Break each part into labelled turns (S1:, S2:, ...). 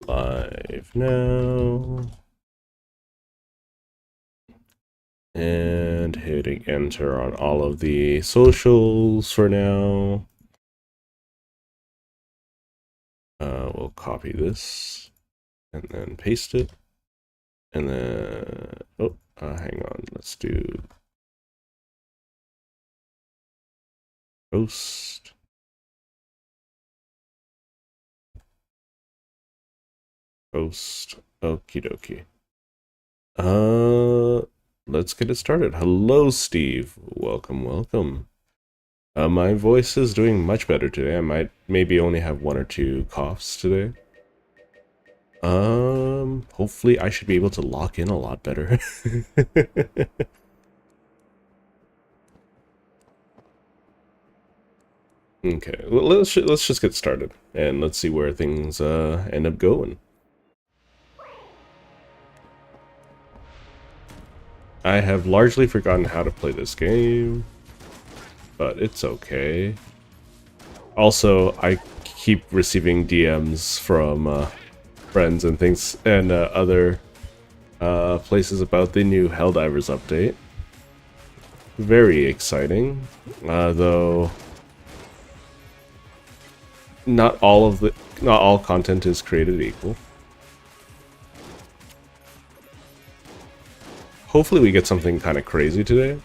S1: Live now. And hitting enter on all of the socials for now. We'll copy this and then paste it. And then, hang on, let's do post. Post. Okie dokie. Let's get it started. Hello, Steve. Welcome, welcome. My voice is doing much better today. I might maybe only have 1 or 2 coughs today. Hopefully I should be able to lock in a lot better. Okay, well, let's just get started and let's see where things end up going. I have largely forgotten how to play this game, but it's okay. Also, I keep receiving DMs from friends and things and other places about the new Helldivers update. Very exciting, though not all content is created equal. Hopefully we get something kind of crazy today,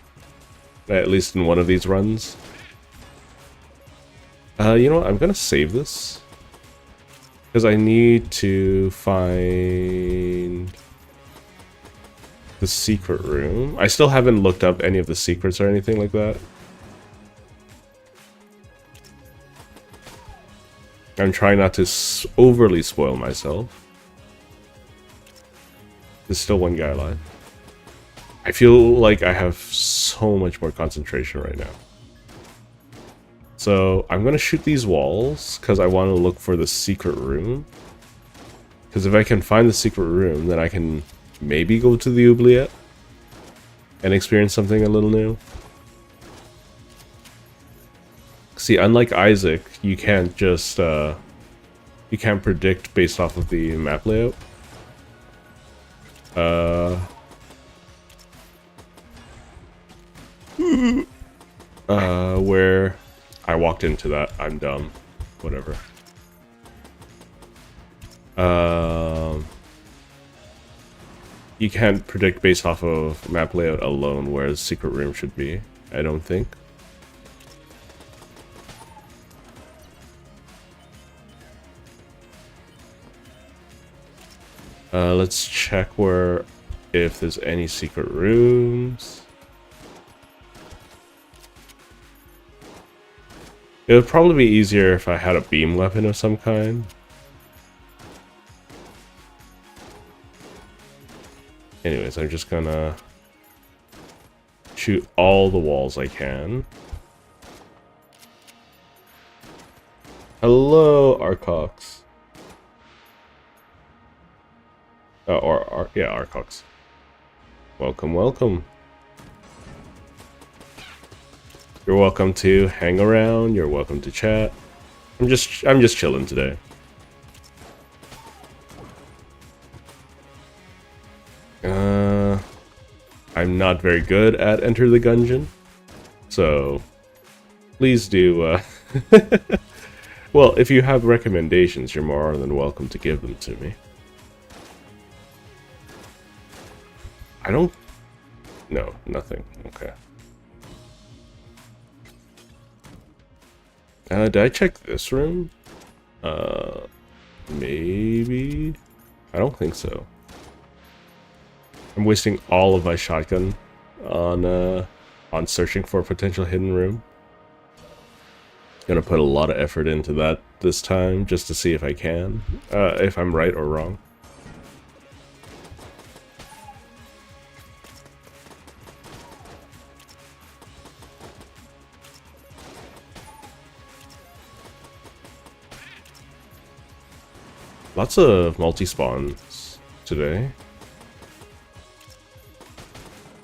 S1: at least in one of these runs. You know what, I'm gonna save this because I need to find the secret room. I still haven't looked up any of the secrets or anything like that. I'm trying not to overly spoil myself. There's still one guy alive. I feel like I have so much more concentration right now. So I'm gonna shoot these walls because I want to look for the secret room. Because if I can find the secret room, then I can maybe go to the oubliette and experience something a little new. See, unlike Isaac, you can't just you can't predict based off of the map layout. Where I walked into that, I'm dumb. Whatever. You can't predict based off of map layout alone where the secret room should be, I don't think. Let's check if there's any secret rooms. It would probably be easier if I had a beam weapon of some kind. Anyways, I'm just gonna shoot all the walls I can. Hello, Arcox. Yeah, Arcox. Welcome, welcome. You're welcome to hang around. You're welcome to chat. I'm just chilling today. I'm not very good at Enter the Gungeon, so please do. Well, if you have recommendations, you're more than welcome to give them to me. I don't... No, nothing. Okay. Did I check this room? Maybe? I don't think so. I'm wasting all of my shotgun on searching for a potential hidden room. Gonna put a lot of effort into that this time, just to see if I can. If I'm right or wrong. Lots of multi-spawns today.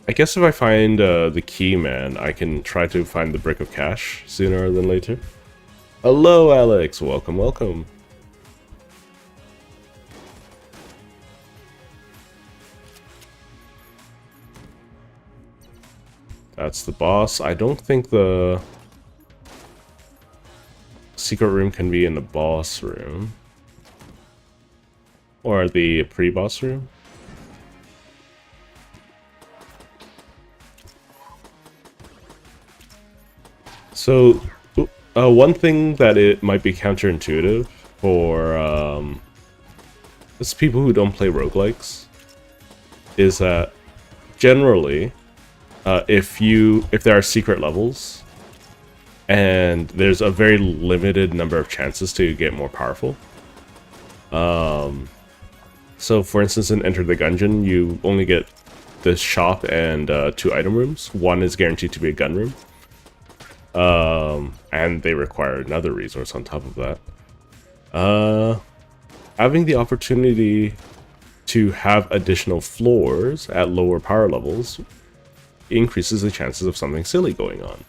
S1: I guess if I find the key man, I can try to find the brick of cash sooner than later. Hello, Alex. Welcome, welcome. That's the boss. I don't think the secret room can be in the boss room. Or the pre-boss room. So, one thing that it might be counterintuitive for it's people who don't play roguelikes is that generally, if there are secret levels and there's a very limited number of chances to get more powerful. So for instance, in Enter the Gungeon, you only get this shop and 2 item rooms. One is guaranteed to be a gun room. And they require another resource on top of that. Having the opportunity to have additional floors at lower power levels increases the chances of something silly going on.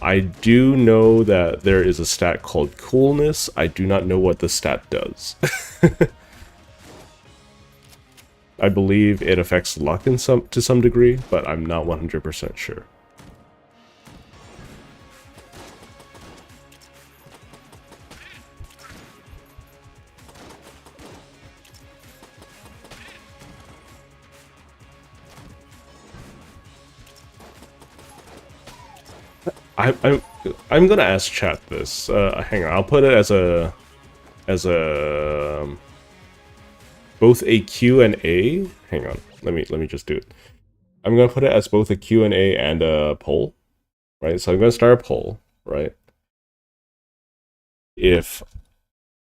S1: I do know that there is a stat called coolness. I do not know what the stat does. I believe it affects luck to some degree, but I'm not 100% sure. I'm gonna ask chat this. Hang on, I'll put it as a both a Q and A. Hang on, let me just do it. I'm gonna put it as both a Q and A and a poll, right? So I'm gonna start a poll, right? If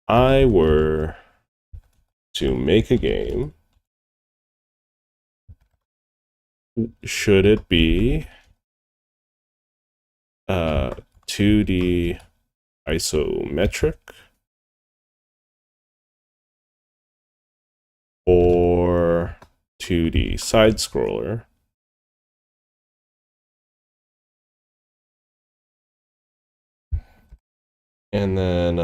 S1: I were to make a game, should it be 2D isometric or 2D side scroller? And then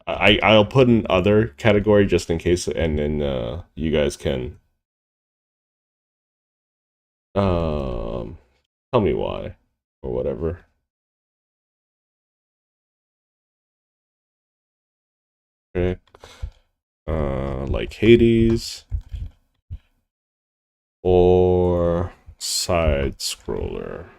S1: I'll put an other category just in case, and then you guys can tell me why or whatever. Pick like Hades or side scroller.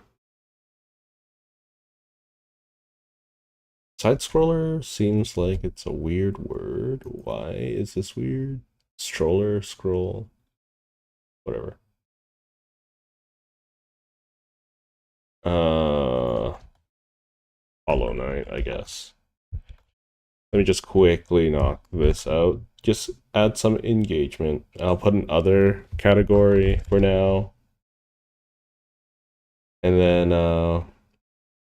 S1: Side scroller seems like it's a weird word. Why is this weird? Stroller, scroll, whatever. Hollow Knight, I guess. Let me just quickly knock this out. Just add some engagement. I'll put an other category for now. And then I'll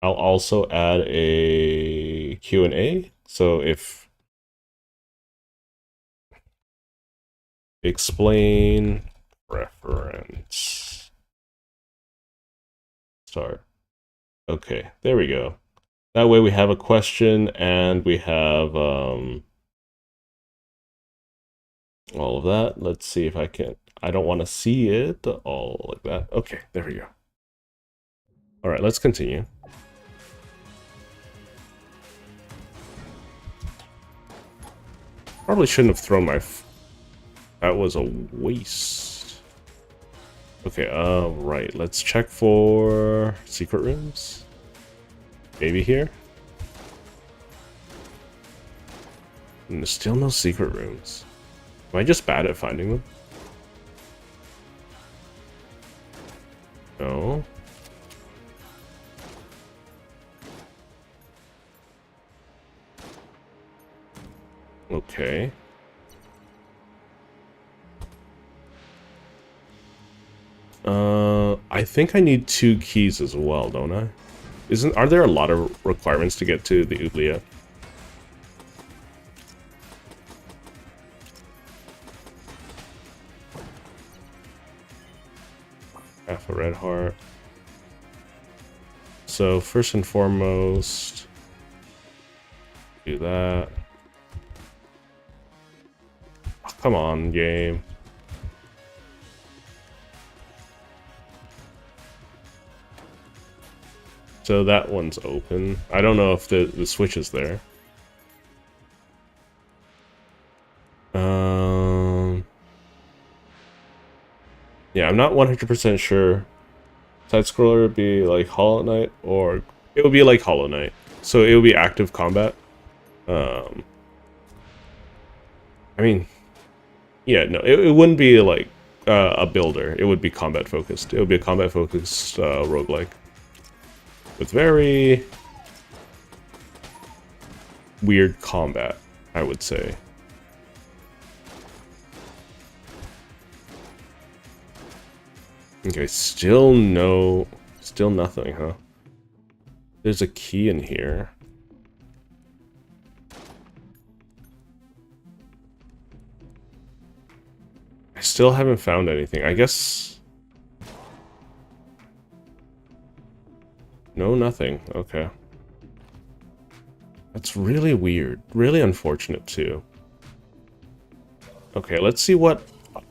S1: also add a Q&A. So if explain preference. Start. Okay, there we go. That way we have a question and we have all of that. Let's see if I can. I don't want to see it all like that. Okay, there we go. All right, let's continue. Probably shouldn't have thrown my... That was a waste. Okay, right. Let's check for secret rooms. Maybe here? And there's still no secret rooms. Am I just bad at finding them? No. Okay. I think I need 2 keys as well, don't I? Are there a lot of requirements to get to the Oublia? Half a red heart. So first and foremost, do that. Oh, come on, game. So that one's open. I don't know if the switch is there. Yeah, I'm not 100% sure. Side scroller would be like Hollow Knight, or it would be like Hollow Knight. So it would be active combat. I mean, yeah, no, it wouldn't be like a builder. It would be combat focused. It would be a combat focused roguelike with very weird combat, I would say. Okay, still nothing, huh? There's a key in here. I still haven't found anything. I guess... No, nothing. Okay. That's really weird. Really unfortunate, too. Okay, let's see what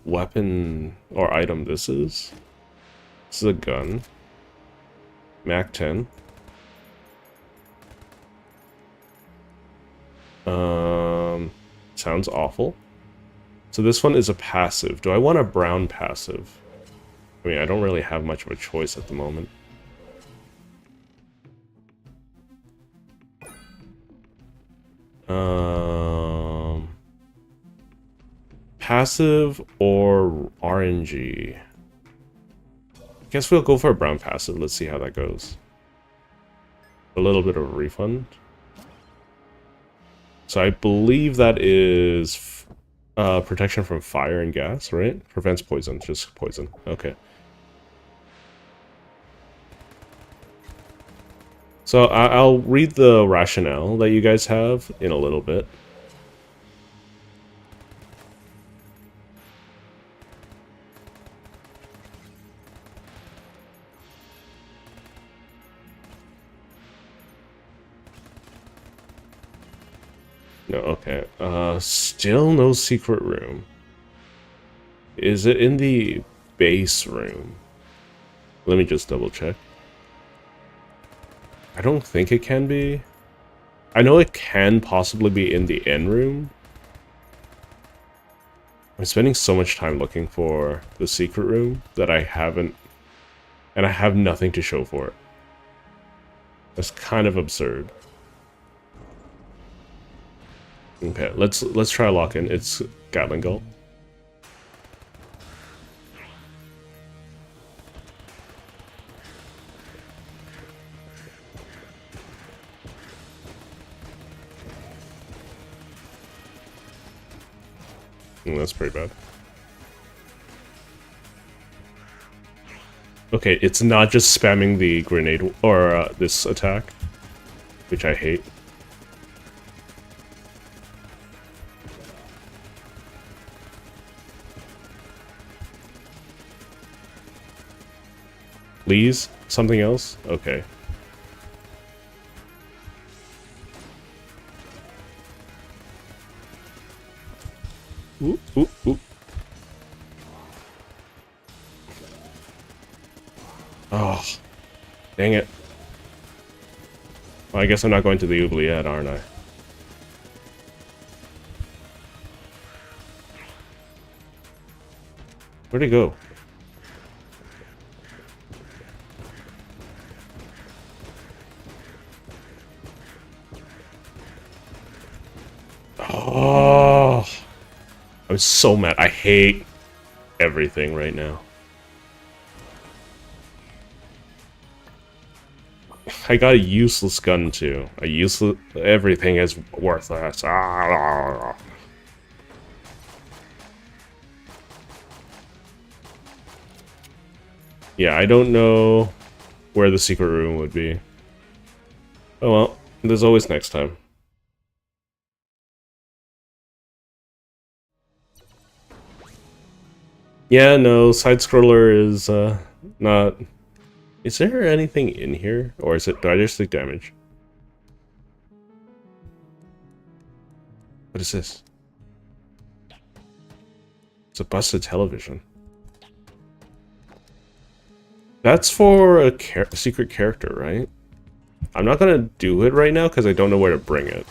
S1: weapon or item this is. This is a gun. Mac 10. Sounds awful. So this one is a passive. Do I want a brown passive? I mean, I don't really have much of a choice at the moment. Passive or RNG? Guess we'll go for a brown passive. Let's see how that goes. A little bit of a refund. So I believe that is protection from fire and gas, right? Prevents poison, just poison. Okay. So I'll read the rationale that you guys have in a little bit. No, okay. Still no secret room. Is it in the base room? Let me just double check. I don't think it can be. I know it can possibly be in the end room. I'm spending so much time looking for the secret room that I haven't, and I have nothing to show for it. That's kind of absurd. Okay, let's try lock in. It's Gatling Gull. That's pretty bad. Okay, it's not just spamming the grenade or this attack, which I hate. Please? Something else? Okay. Ooh, ooh, ooh. Oh, dang it. Well, I guess I'm not going to the oubliette, aren't I? Where'd he go? Oh, I'm so mad. I hate everything right now. I got a useless gun too. A useless. Everything is worthless. Ah. Yeah, I don't know where the secret room would be. Oh well, there's always next time. Yeah, no, side scroller is not Is there anything in here? Or is it, do I just take damage? What is this? It's a busted television. That's for a secret character, right? I'm not gonna do it right now because I don't know where to bring it.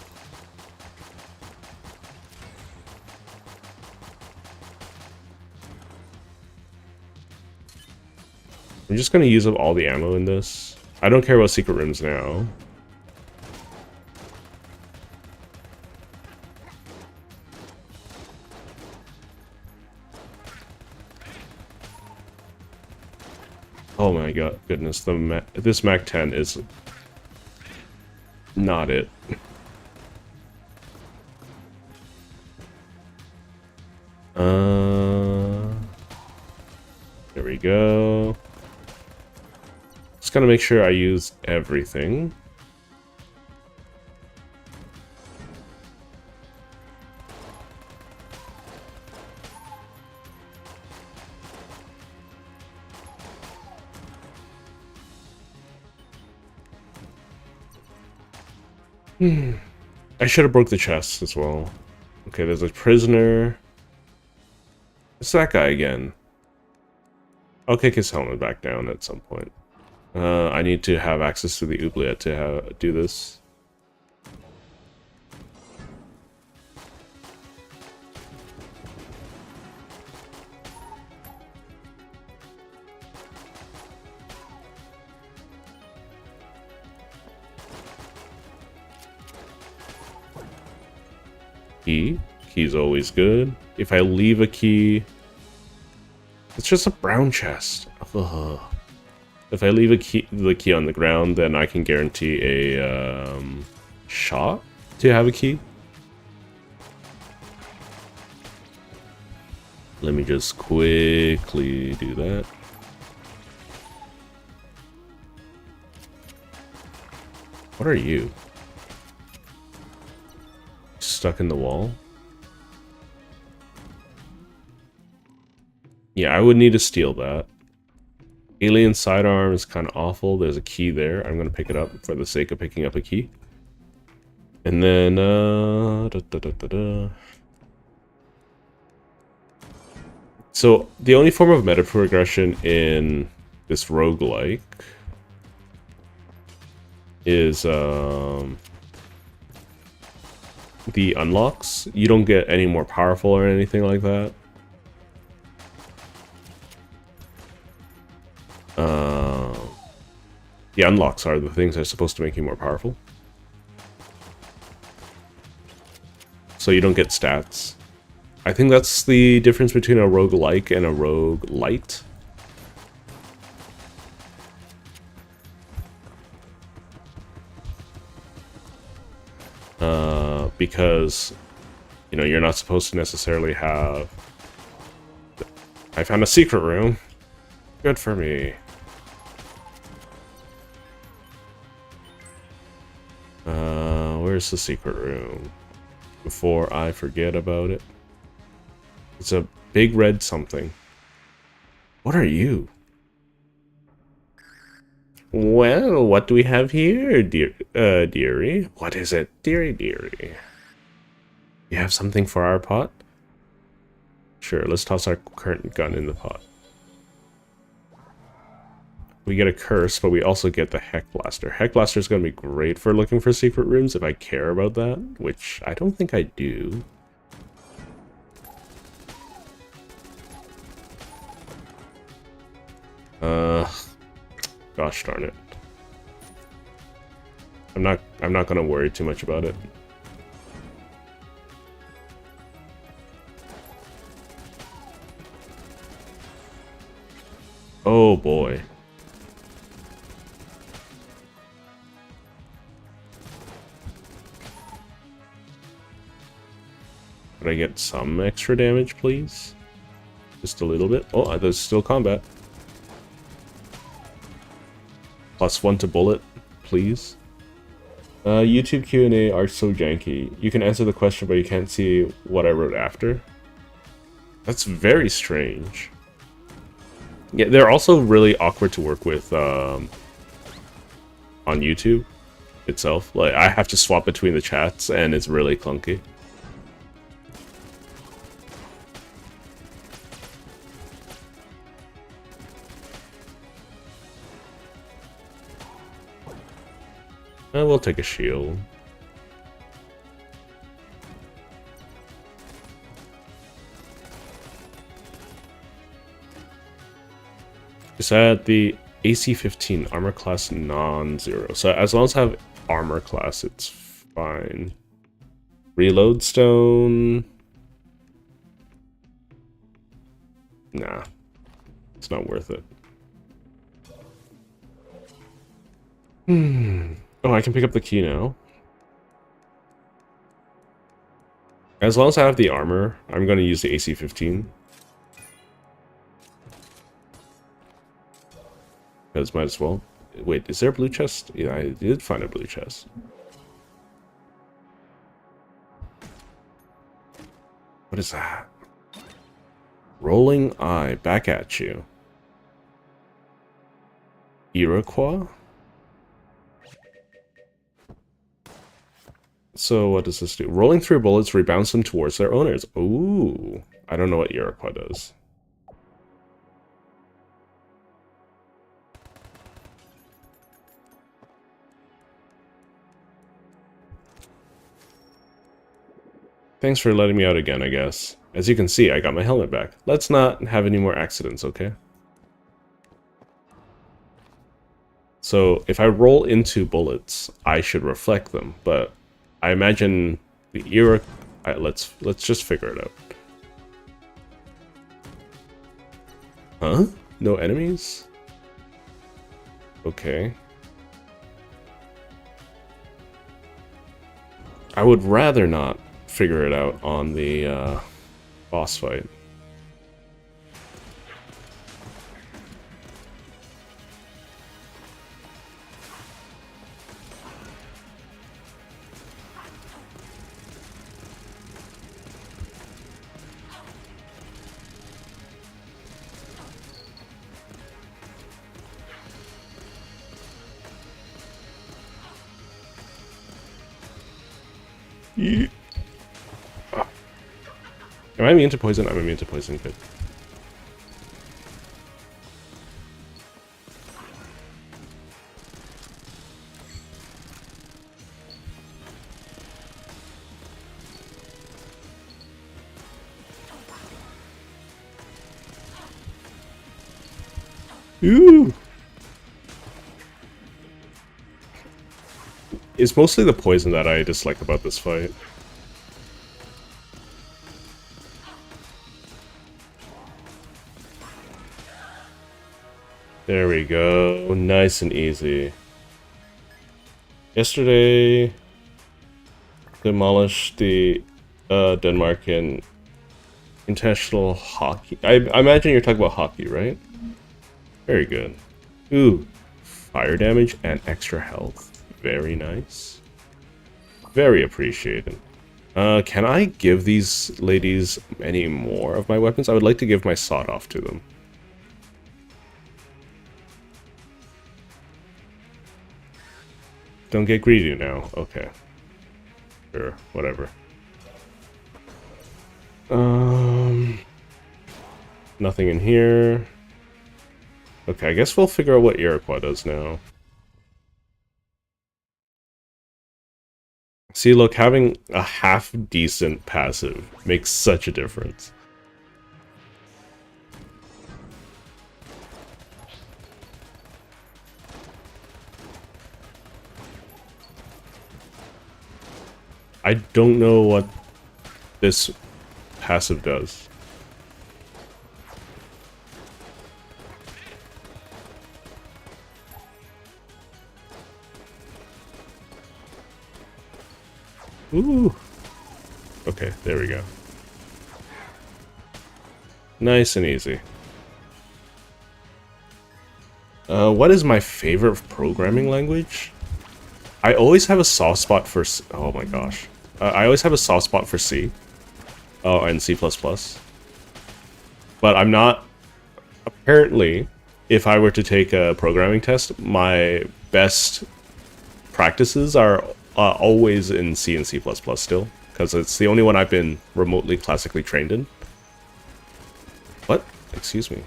S1: I'm just gonna use up all the ammo in this. I don't care about secret rooms now. Oh my god, goodness, this Mac 10 is not it. There we go. Just gotta make sure I use everything. I should have broke the chest as well. Okay, there's a prisoner. It's that guy again. I'll kick his helmet back down at some point. I need to have access to the oubliette to do this. Key's always good. If I leave a key, it's just a brown chest. Ugh. If I leave the key on the ground, then I can guarantee a shot to have a key. Let me just quickly do that. What are you? Stuck in the wall? Yeah, I would need to steal that. Alien sidearm is kind of awful. There's a key there. I'm going to pick it up for the sake of picking up a key. And then, So, the only form of meta progression in this roguelike is, the unlocks. You don't get any more powerful or anything like that. The unlocks are the things that are supposed to make you more powerful. So you don't get stats. I think that's the difference between a roguelike and a roguelite. Because, you know, you're not supposed to necessarily have... I found a secret room. Good for me. Where's the secret room? Before I forget about it. It's a big red something. What are you? Well, what do we have here, dearie? What is it, dearie? You have something for our pot? Sure, let's toss our current gun in the pot. We get a curse, but we also get the Heck Blaster. Heck Blaster is going to be great for looking for secret rooms if I care about that, which I don't think I do. Gosh darn it. I'm not going to worry too much about it. Oh boy. Could I get some extra damage, please? Just a little bit. Oh, there's still combat. +1 to bullet, please. YouTube Q&A are so janky. You can answer the question, but you can't see what I wrote after. That's very strange. Yeah, they're also really awkward to work with on YouTube itself. Like, I have to swap between the chats, and it's really clunky. We'll take a shield. Is that the AC-15 armor class non-zero? So as long as I have armor class, it's fine. Reload stone. Nah, it's not worth it. Oh, I can pick up the key now. As long as I have the armor, I'm going to use the AC-15. Because might as well. Wait, is there a blue chest? Yeah, I did find a blue chest. What is that? Rolling Eye, back at you. Iroquois? So what does this do? Rolling through bullets rebounds them towards their owners. Ooh, I don't know what Iroquois does. Thanks for letting me out again, I guess. As you can see, I got my helmet back. Let's not have any more accidents, okay? So, if I roll into bullets, I should reflect them, but I imagine the era... let's just figure it out. Huh? No enemies? Okay. I would rather not figure it out on the boss fight. Yeah. Am I immune to poison? I'm immune to poison, good. Ooh! It's mostly the poison that I dislike about this fight. There we go. Nice and easy. Yesterday, demolished the Denmark in international hockey. I imagine you're talking about hockey, right? Very good. Ooh, fire damage and extra health. Very nice. Very appreciated. Can I give these ladies any more of my weapons? I would like to give my sawed off to them. Don't get greedy now. Okay. Sure, whatever. Nothing in here. Okay, I guess we'll figure out what Iroquois does now. See, look, having a half-decent passive makes such a difference. I don't know what this passive does. Ooh. Okay, there we go. Nice and easy. What is my favorite programming language? I always have a soft spot for... Oh my gosh. I always have a soft spot for C. Oh, and C++. But I'm not apparently, if I were to take a programming test, my best practices are always in C and C++ still, because it's the only one I've been remotely classically trained in. What? Excuse me.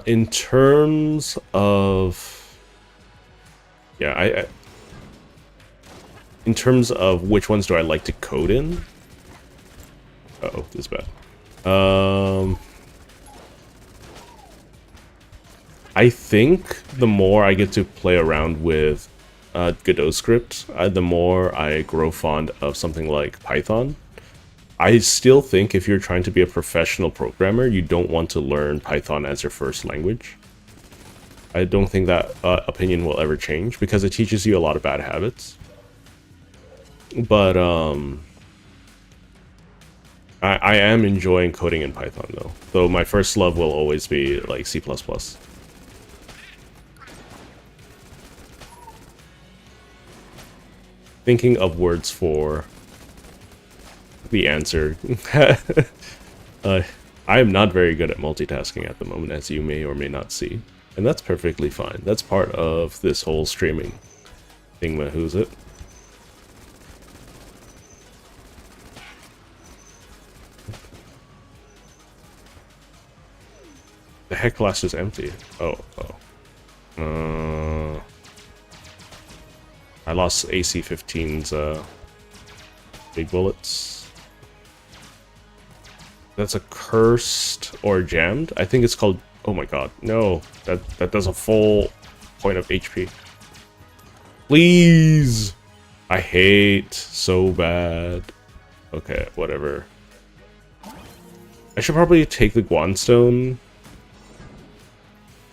S1: In terms of, yeah, in terms of which ones do I like to code in? Uh-oh, this is bad. I think the more I get to play around with Godot script, the more I grow fond of something like Python. I still think if you're trying to be a professional programmer, you don't want to learn Python as your first language. I don't think that opinion will ever change because it teaches you a lot of bad habits. But I am enjoying coding in Python though. Though my first love will always be like C++. Thinking of words for the answer. I am not very good at multitasking at the moment, as you may or may not see. And that's perfectly fine. That's part of this whole streaming thing, who's it? The heck blast is empty. Oh. I lost AC-15's big bullets. That's a cursed or jammed. I think it's called. Oh my god, no! That does a full point of HP. Please! I hate so bad. Okay, whatever. I should probably take the Guanstone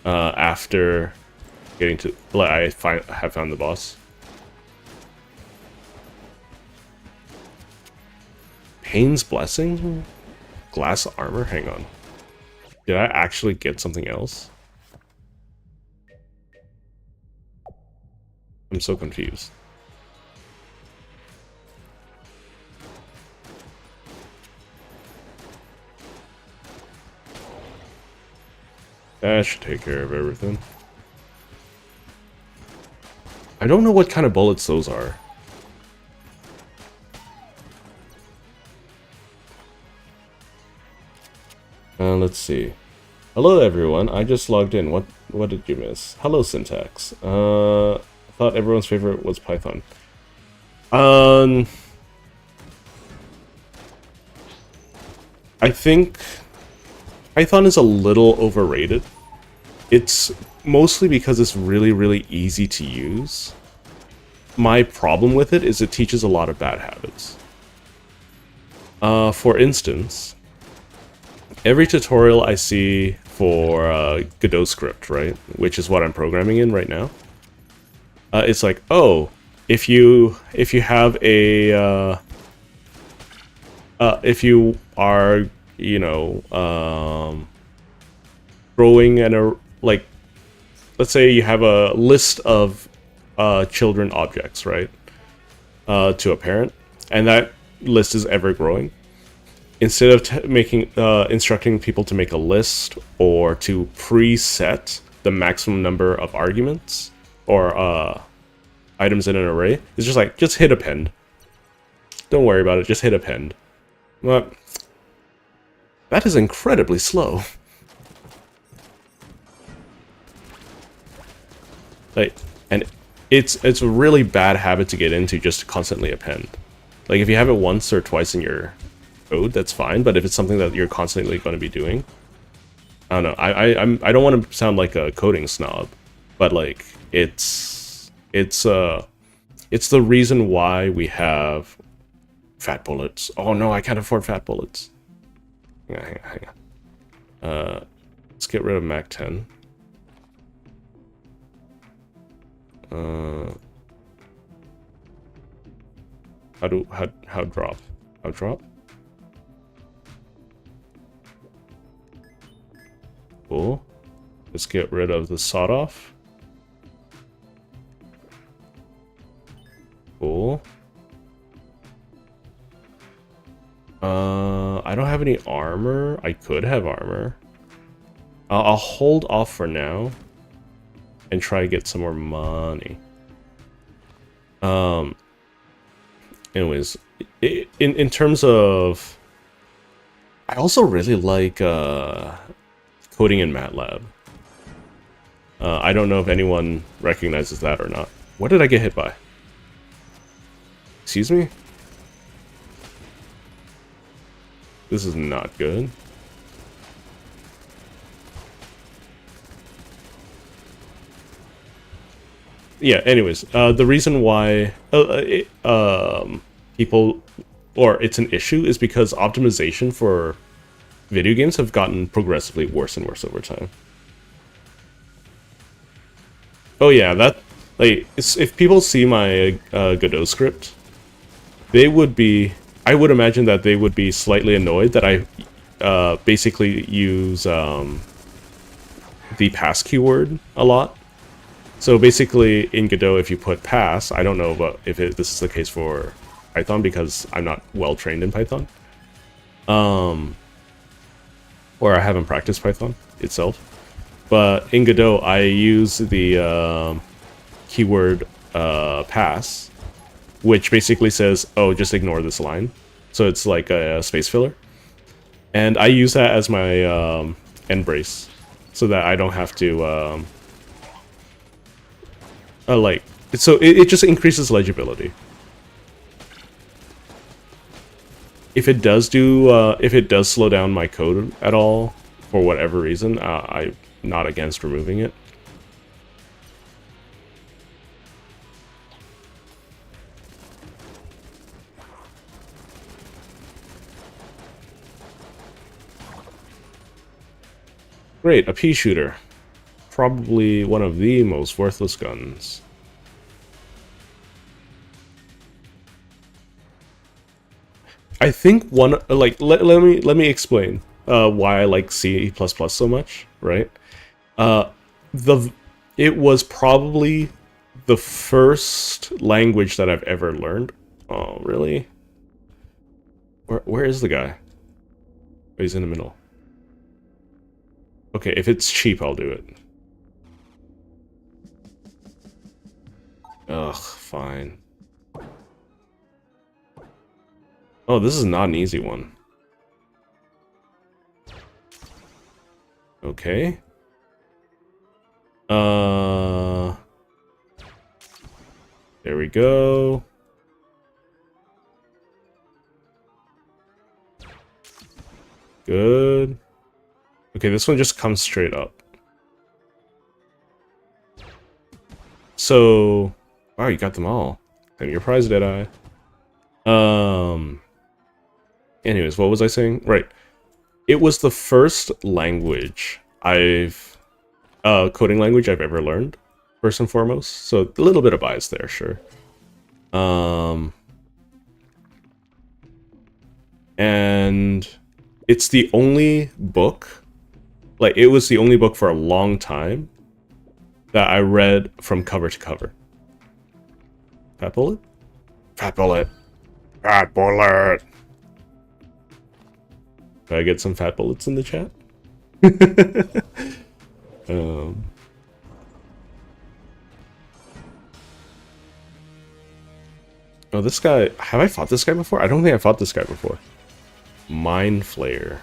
S1: after getting to. I have found the boss. Pain's Blessing? Glass armor? Hang on. Did I actually get something else? I'm so confused. That should take care of everything. I don't know what kind of bullets those are. Let's see. Hello everyone, I just logged in. What did you miss? Hello Syntax. I thought everyone's favorite was Python. I think Python is a little overrated. It's mostly because it's really, really easy to use. My problem with it is it teaches a lot of bad habits. For instance, every tutorial I see for Godot script, right, which is what I'm programming in right now, it's like, oh, if you have a if you are, you know, growing and like, let's say you have a list of children objects, right, to a parent, and that list is ever growing. Instead of instructing people to make a list or to preset the maximum number of arguments or items in an array, it's just like, just hit append. Don't worry about it, just hit append. But that is incredibly slow. Like, and it's a really bad habit to get into, just to constantly append. Like, if you have it once or twice in your code, that's fine, but if it's something that you're constantly going to be doing, I don't know. I don't want to sound like a coding snob, but like, it's the reason why we have fat bullets. Oh no, I can't afford fat bullets. Hang on. Let's get rid of Mac 10. How drop? How drop? Cool. Let's get rid of the sawed off. Cool. I don't have any armor. I could have armor. I'll hold off for now and try to get some more money. Anyways, in terms of, I also really like coding in MATLAB. I don't know if anyone recognizes that or not. What did I get hit by? Excuse me? This is not good. Yeah, anyways, the reason why people, or it's an issue, is because optimization for video games have gotten progressively worse and worse over time. Oh yeah, that, like, if people see my Godot script, they would be, I would imagine that they would be slightly annoyed that I basically use the pass keyword a lot. So basically, in Godot, if you put pass, I don't know about if this is the case for Python because I'm not well trained in Python, or I haven't practiced Python itself. But in Godot, I use the keyword pass, which basically says, "Oh, just ignore this line." So it's like a space filler, and I use that as my end brace, so that I don't have to. So it just increases legibility. If it does slow down my code at all, for whatever reason, I'm not against removing it. Great, a pea shooter. Probably one of the most worthless guns. I think one, like, let me explain why I like C++ so much, right? It was probably the first language that I've ever learned. Oh, really? Where is the guy? Oh, he's in the middle. Okay, if it's cheap, I'll do it. Ugh, fine. Oh, this is not an easy one. Okay. There we go. Good. Okay, this one just comes straight up. So, wow, you got them all. Claim your prize, Deadeye. Anyways, what was I saying? Right. It was the first language coding language I've ever learned, first and foremost. So a little bit of bias there, sure. And it's the only book, like, it was the only book for a long time that I read from cover to cover. Fat bullet? Fat bullet. Fat bullet. Can I get some fat bullets in the chat? Oh, this guy... Have I fought this guy before? I don't think I fought this guy before. Mind Flayer.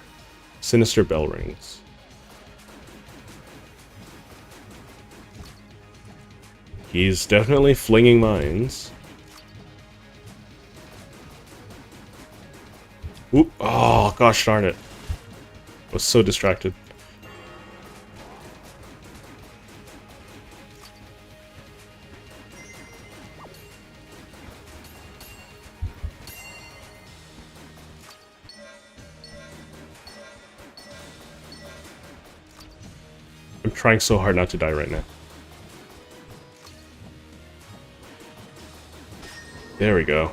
S1: Sinister Bell Rings. He's definitely flinging mines. Oop. Oh, gosh darn it. I was so distracted. I'm trying so hard not to die right now. There we go.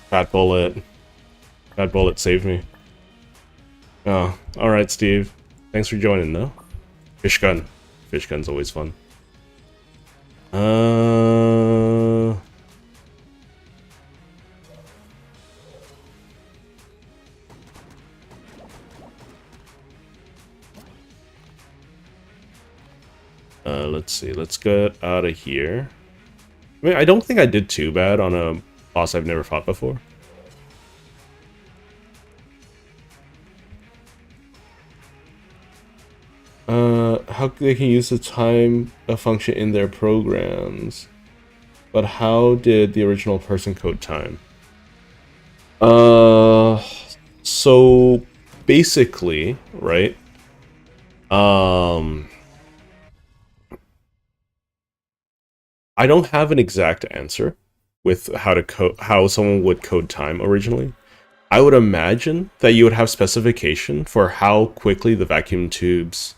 S1: Fat bullet. Fat bullet saved me. Oh, alright, Steve. Thanks for joining, though. Fish gun. Fish gun's always fun. Let's see. Let's get out of here. I mean, I don't think I did too bad on a boss I've never fought before. How they can use the time function in their programs. But how did the original person code time? So basically, right? I don't have an exact answer with how to code, how someone would code time originally. I would imagine that you would have specification for how quickly the vacuum tubes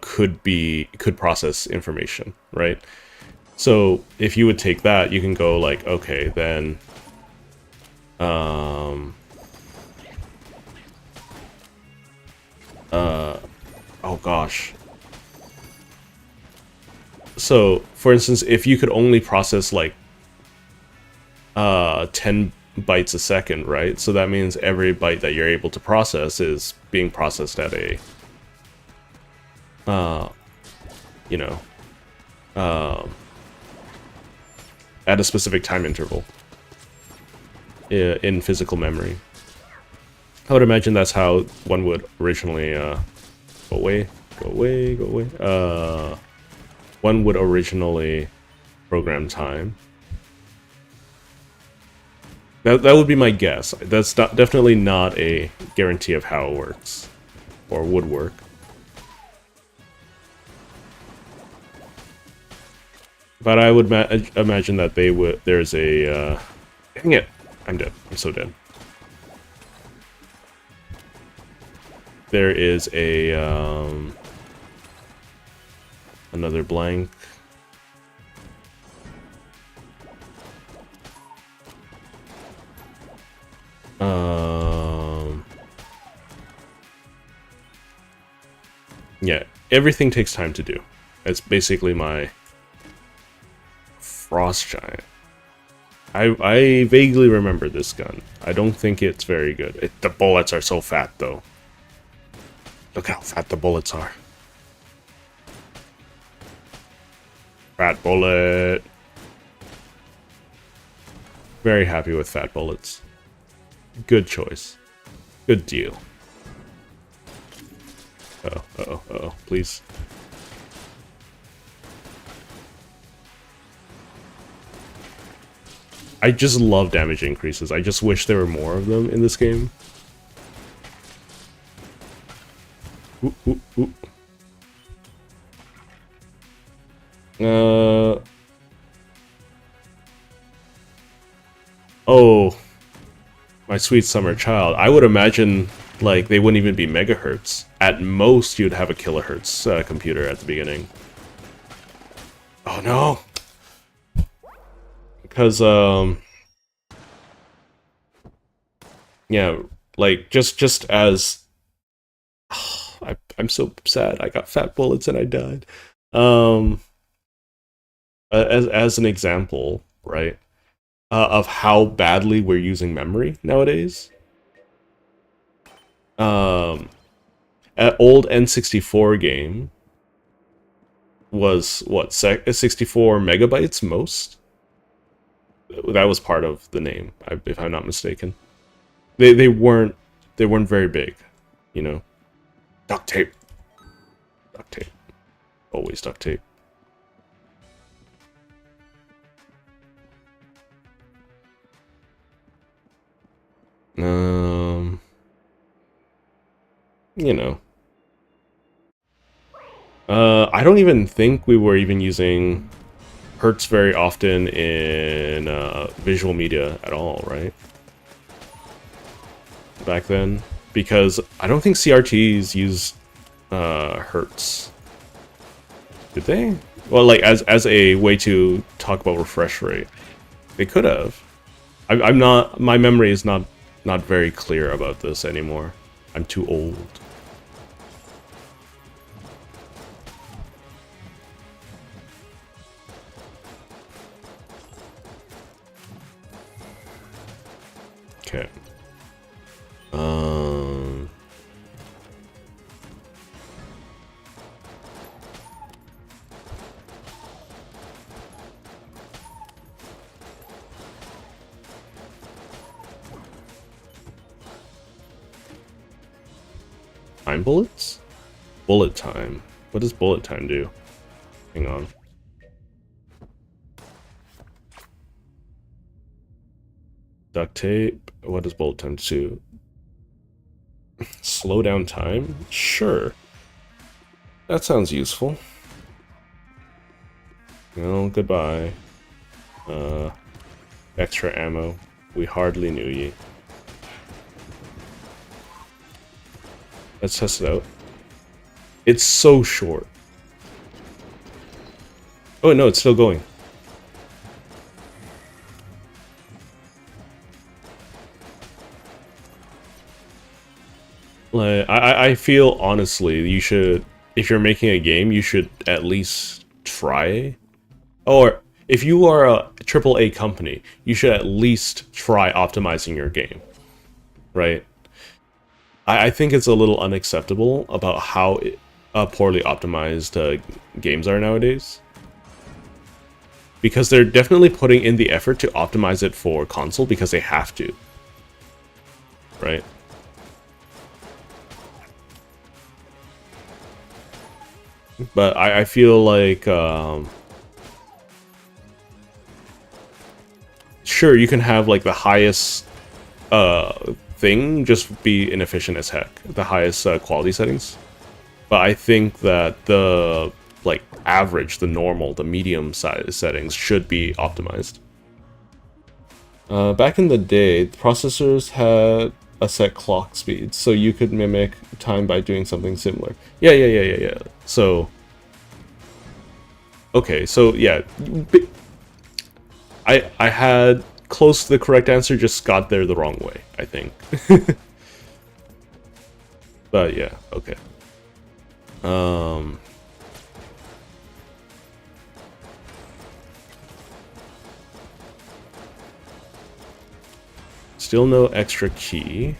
S1: could process information, right? So if you would take that, you can go like, okay, then oh gosh. So for instance, if you could only process like 10 bytes a second, right? So that means every byte that you're able to process is being processed at a you know, at a specific time interval in physical memory. I would imagine that's how one would originally go away, go away, go away. One would originally program time. That would be my guess. That's definitely not a guarantee of how it works or would work. But I would imagine that they would. There's a. Dang it! I'm dead. I'm so dead. There is a another blank. Yeah, everything takes time to do. It's basically my Frost Giant. I vaguely remember this gun. I don't think it's very good. The bullets are so fat, though. Look how fat the bullets are. Fat bullet. Very happy with fat bullets. Good choice. Good deal. Uh-oh, uh-oh, uh-oh, please. I just love damage increases. I just wish there were more of them in this game. Ooh, ooh, ooh. Oh, my sweet summer child. I would imagine, like, they wouldn't even be megahertz. At most, you'd have a kilohertz computer at the beginning. Oh, no! Because, yeah, like, just as... I'm so sad. I got fat bullets and I died. As an example, right, of how badly we're using memory nowadays. An old N64 game was what 64 megabytes most. That was part of the name, if I'm not mistaken. They weren't very big, you know. Duct tape, duct tape, always duct tape. You know. I don't even think we were even using hertz very often in visual media at all, right? Back then, because I don't think CRTs use hertz. Did they? Well, like as a way to talk about refresh rate, they could have. I'm not. My memory is not very clear about this anymore. I'm too old. Okay. Time bullets? Bullet time. What does bullet time do? Hang on. Duct tape. What does bullet time do? Slow down time? Sure. That sounds useful. No, goodbye. Extra ammo. We hardly knew ye. Let's test it out. It's so short. Oh no, it's still going. Like, I feel honestly you should, if you're making a game, you should at least try. Or if you are a AAA company, you should at least try optimizing your game, right? I think it's a little unacceptable about how poorly optimized games are nowadays. Because they're definitely putting in the effort to optimize it for console because they have to, right? But I feel like, sure, you can have like the highest thing just be inefficient as heck, the highest quality settings. But I think that the like average, the normal, the medium size settings should be optimized. Back in the day, processors had a set clock speed, so you could mimic time by doing something similar. Yeah. So, okay, so yeah, I had close to the correct answer, just got there the wrong way, I think. But yeah, okay. Still no extra key.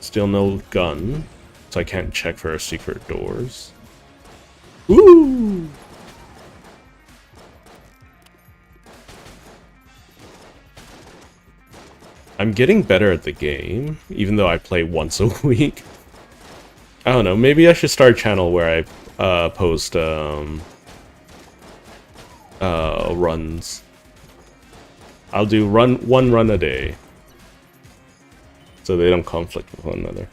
S1: Still no gun, so I can't check for secret doors. Woo! I'm getting better at the game, even though I play once a week. I don't know, maybe I should start a channel where I post runs. I'll do one run a day, so they don't conflict with one another.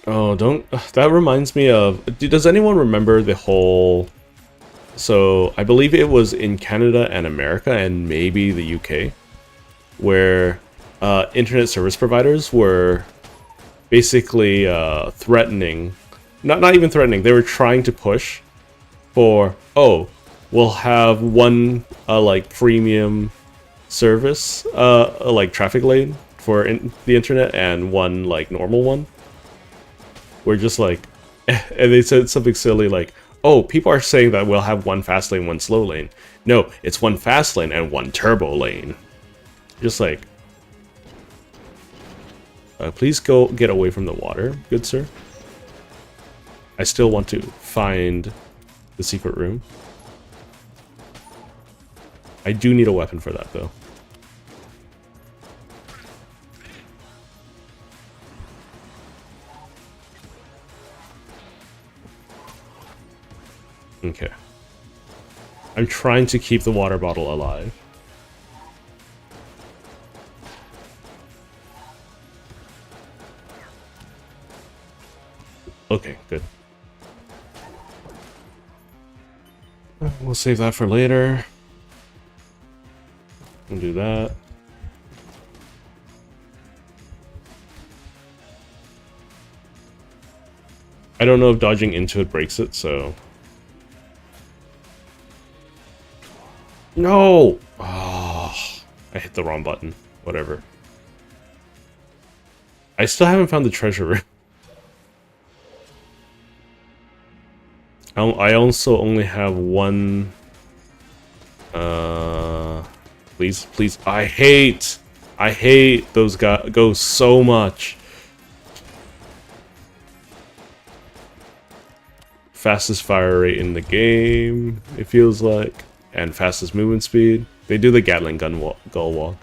S1: Oh, don't... That reminds me of... Does anyone remember the whole... So, I believe it was in Canada and America, and maybe the UK, where internet service providers were basically threatening... Not even threatening, they were trying to push for, oh, we'll have one like premium service, like traffic lane for the internet, and one like normal one. We're just like, and they said something silly like, oh, people are saying that we'll have one fast lane, one slow lane. No, it's one fast lane and one turbo lane. Just like, please go get away from the water, good sir. I still want to find the secret room. I do need a weapon for that, though. Okay. I'm trying to keep the water bottle alive. Okay, good. We'll save that for later. We'll do that. I don't know if dodging into it breaks it, so... No! Oh, I hit the wrong button. Whatever. I still haven't found the treasure room. I also only have one... Please. I hate those ghosts so much. Fastest fire rate in the game, it feels like. And fastest movement speed. They do the Gatling gun gull walk.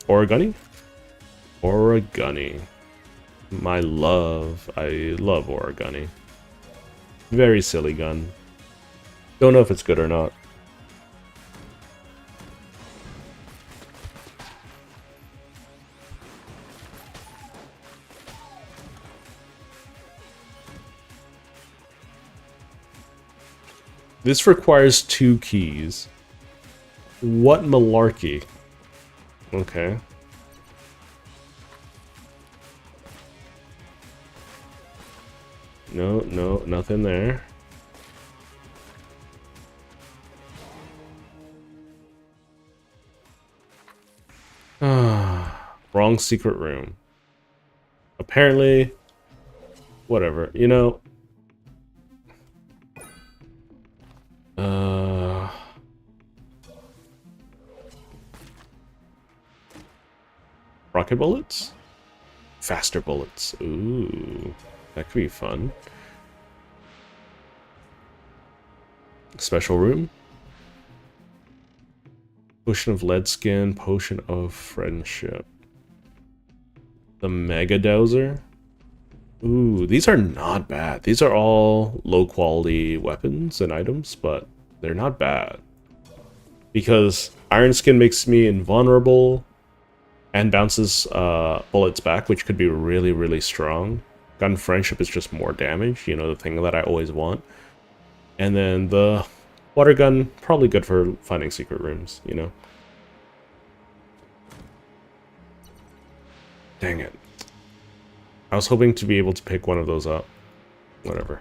S1: Origami? Origami. My love. I love Origami. Very silly gun. Don't know if it's good or not. This requires 2 keys. What malarkey? Okay. No, nothing there. Wrong secret room. Apparently, whatever. You know, rocket bullets? Faster bullets. Ooh, that could be fun. Special room. Potion of lead skin, potion of friendship. The Mega Dowser. Ooh, these are not bad. These are all low quality weapons and items, but they're not bad. Because Iron Skin makes me invulnerable and bounces bullets back, which could be really, really strong. Gun Friendship is just more damage, you know, the thing that I always want. And then the water gun, probably good for finding secret rooms, you know. Dang it. I was hoping to be able to pick one of those up. Whatever.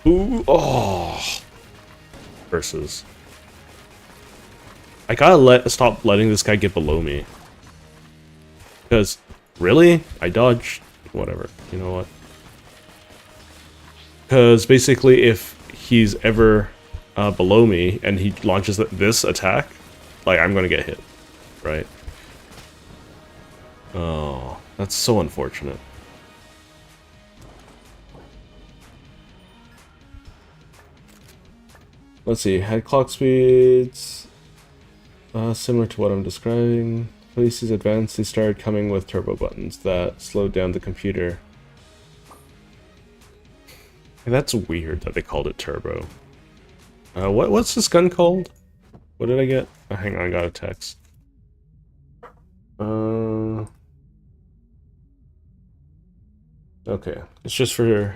S1: Ooh, oh. Versus. I gotta stop letting this guy get below me. Because, really? I dodged. Whatever. You know what? Because basically, if he's ever below me and he launches this attack, like, I'm gonna get hit. Right? Oh, that's so unfortunate. Let's see, head clock speeds, similar to what I'm describing. Police's advanced, they started coming with turbo buttons that slowed down the computer. And that's weird that they called it turbo. What's this gun called? What did I get? Oh, hang on, I got a text. Okay, it's just for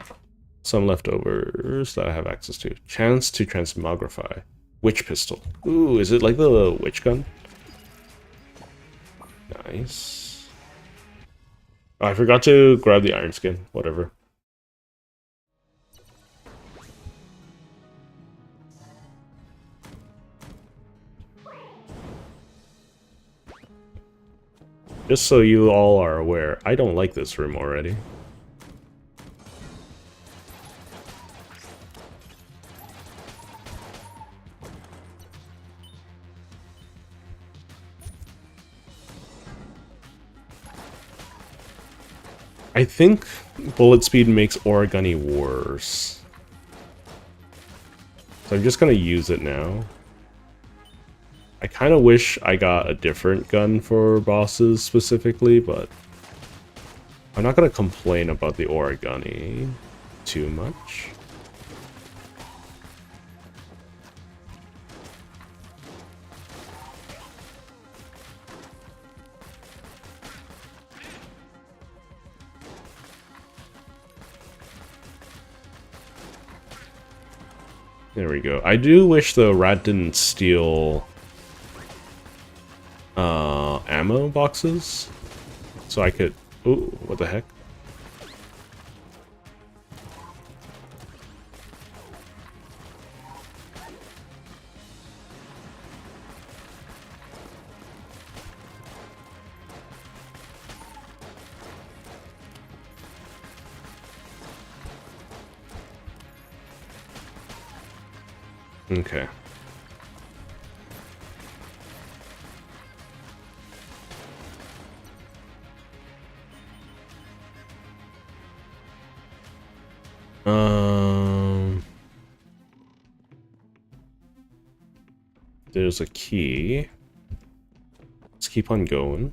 S1: some leftovers that I have access to. Chance to transmogrify. Witch pistol. Ooh, is it like the witch gun? Nice. Oh, I forgot to grab the iron skin. Whatever. Just so you all are aware, I don't like this room already. I think bullet speed makes Origami worse. So I'm just gonna use it now. I kind of wish I got a different gun for bosses specifically, but I'm not gonna complain about the Origami too much. There we go. I do wish the rat didn't steal ammo boxes, so I could... Ooh, what the heck? Okay. There's a key. Let's keep on going.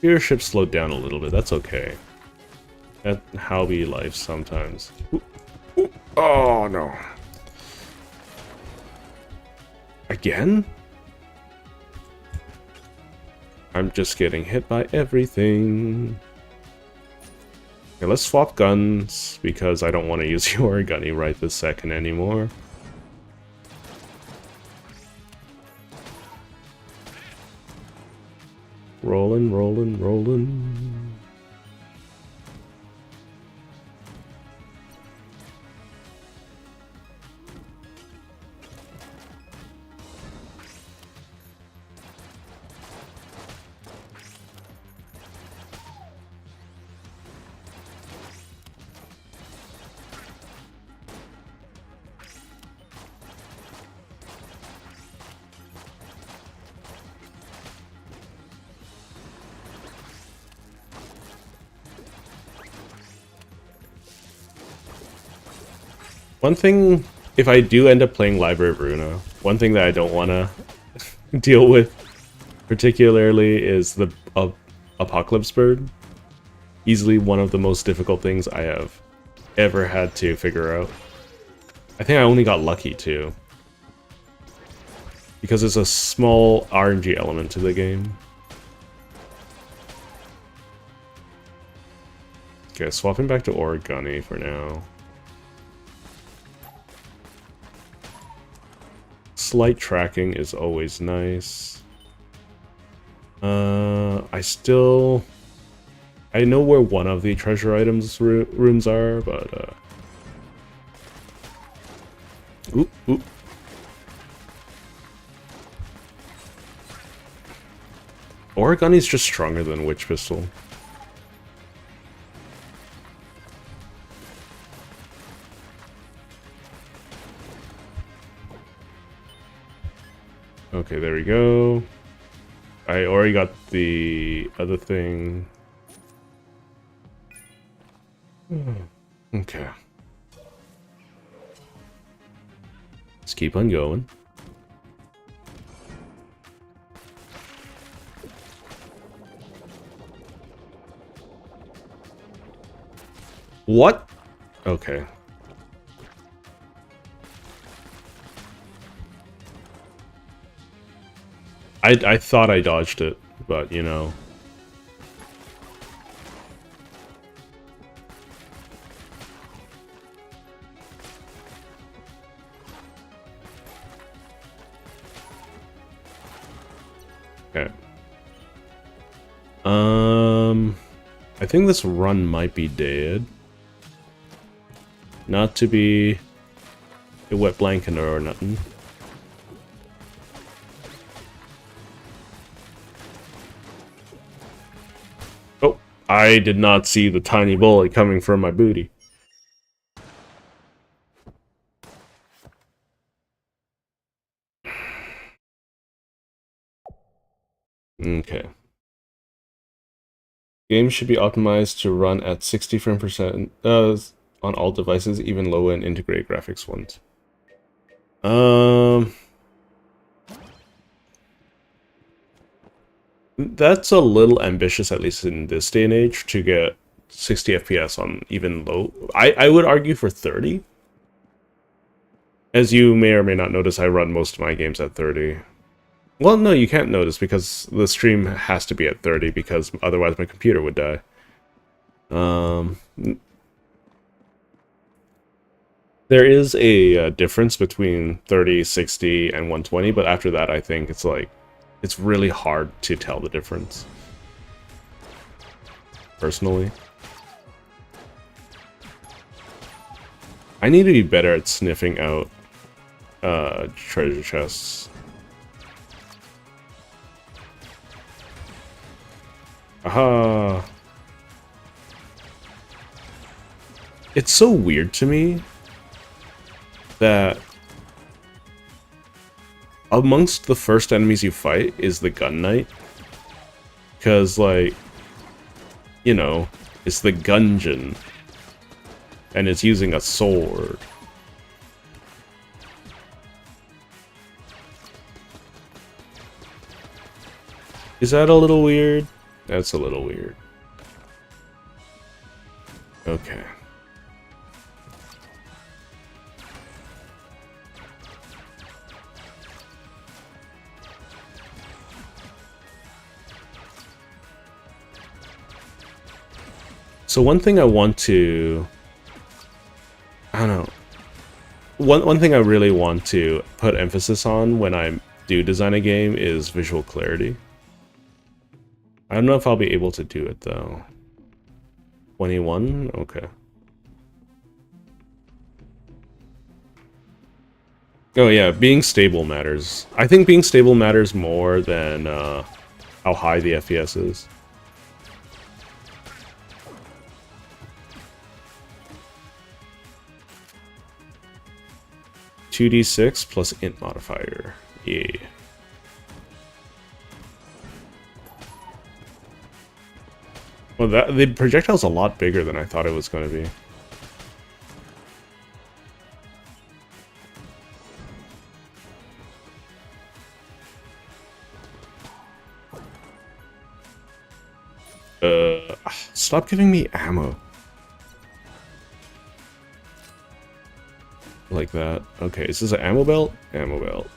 S1: Your ship slowed down a little bit. That's okay. That's how we life sometimes. Ooh. Ooh. Oh, no. Again? I'm just getting hit by everything. Okay, let's swap guns, because I don't want to use your gunny right this second anymore. Rolling, rolling, rolling. One thing, if I do end up playing Library of Runa, one thing that I don't want to deal with particularly is the Apocalypse Bird. Easily one of the most difficult things I have ever had to figure out. I think I only got lucky too, because it's a small RNG element to the game. Okay, swapping back to Origami for now. Slight tracking is always nice. I know where one of the treasure items rooms are, but oop, oop. Origani's just stronger than Witch Pistol. Okay, there we go. I already got the other thing. Okay. Let's keep on going. What? Okay. I thought I dodged it, but you know. Okay. I think this run might be dead. Not to be a wet blanket or nothing. Oh, I did not see the tiny bullet coming from my booty. Okay. Games should be optimized to run at 60 frames per second on all devices, even low-end integrated graphics ones. That's a little ambitious, at least in this day and age, to get 60 FPS on even low. I would argue for 30. As you may or may not notice, I run most of my games at 30. Well, no, you can't notice because the stream has to be at 30 because otherwise my computer would die. There is a difference between 30, 60, and 120, but after that I think it's like, it's really hard to tell the difference. Personally. I need to be better at sniffing out treasure chests. Aha! It's so weird to me that amongst the first enemies you fight is the Gun Knight. Because, like, you know, it's the Gungeon. And it's using a sword. Is that a little weird? That's a little weird. Okay. So one thing I want to... I don't know. One thing I really want to put emphasis on when I do design a game is visual clarity. I don't know if I'll be able to do it, though. 21? Okay. Oh yeah, being stable matters. I think being stable matters more than how high the FPS is. (2d6) plus int modifier. Yeah. Well, the projectile's a lot bigger than I thought it was going to be. Stop giving me ammo. Like that. Okay, is this an ammo belt? Ammo belt.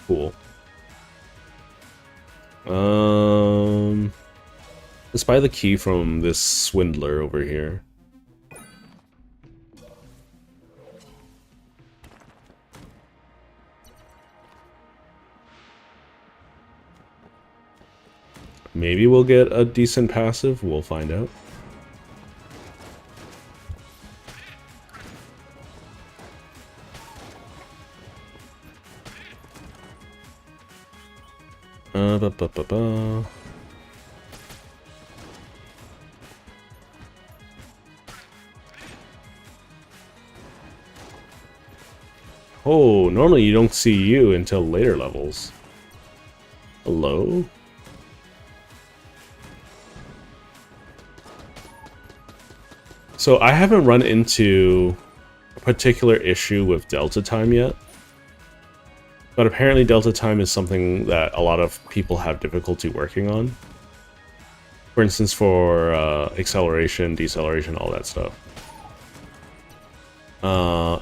S1: Cool. Let's buy the key from this swindler over here. Maybe we'll get a decent passive. We'll find out. Oh, normally you don't see you until later levels. Hello? So I haven't run into a particular issue with delta time yet. But apparently delta time is something that a lot of people have difficulty working on. For instance, for acceleration, deceleration, all that stuff.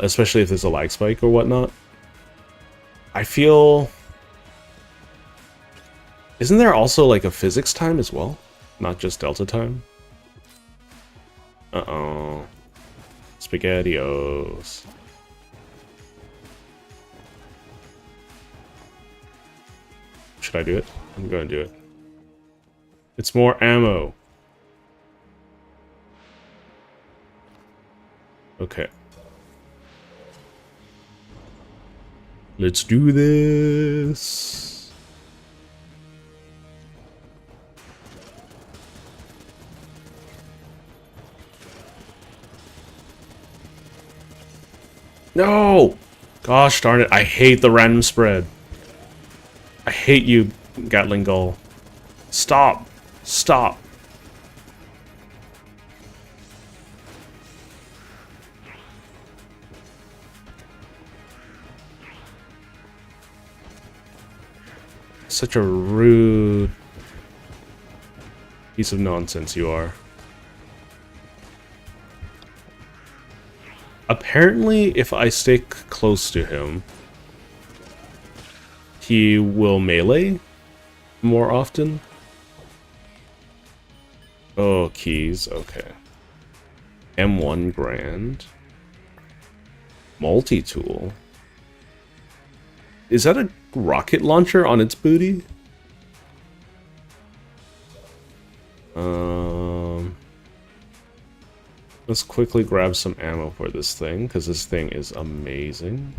S1: Especially if there's a lag spike or whatnot. I feel... Isn't there also like a physics time as well? Not just delta time? Uh-oh. SpaghettiOs. Should I do it? I'm gonna do it. It's more ammo. Okay. Let's do this. No! Gosh darn it, I hate the random spread. I hate you, Gatling Gull. Stop! Stop! Such a rude piece of nonsense you are. Apparently, if I stay close to him, he will melee more often. Oh, keys, okay. M1 grand. Multi-tool. Is that a rocket launcher on its booty? Let's quickly grab some ammo for this thing, because this thing is amazing.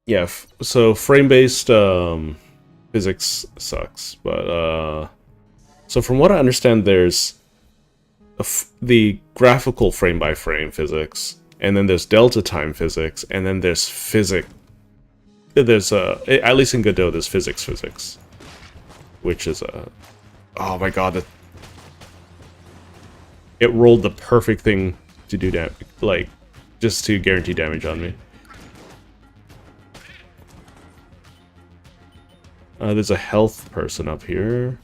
S1: Yeah, so frame-based physics sucks, but so from what I understand, there's the graphical frame by frame physics, and then there's delta time physics, and then there's at least in Godot there's physics, which is oh my god, it rolled the perfect thing to do damage, like just to guarantee damage on me. There's a health person up here.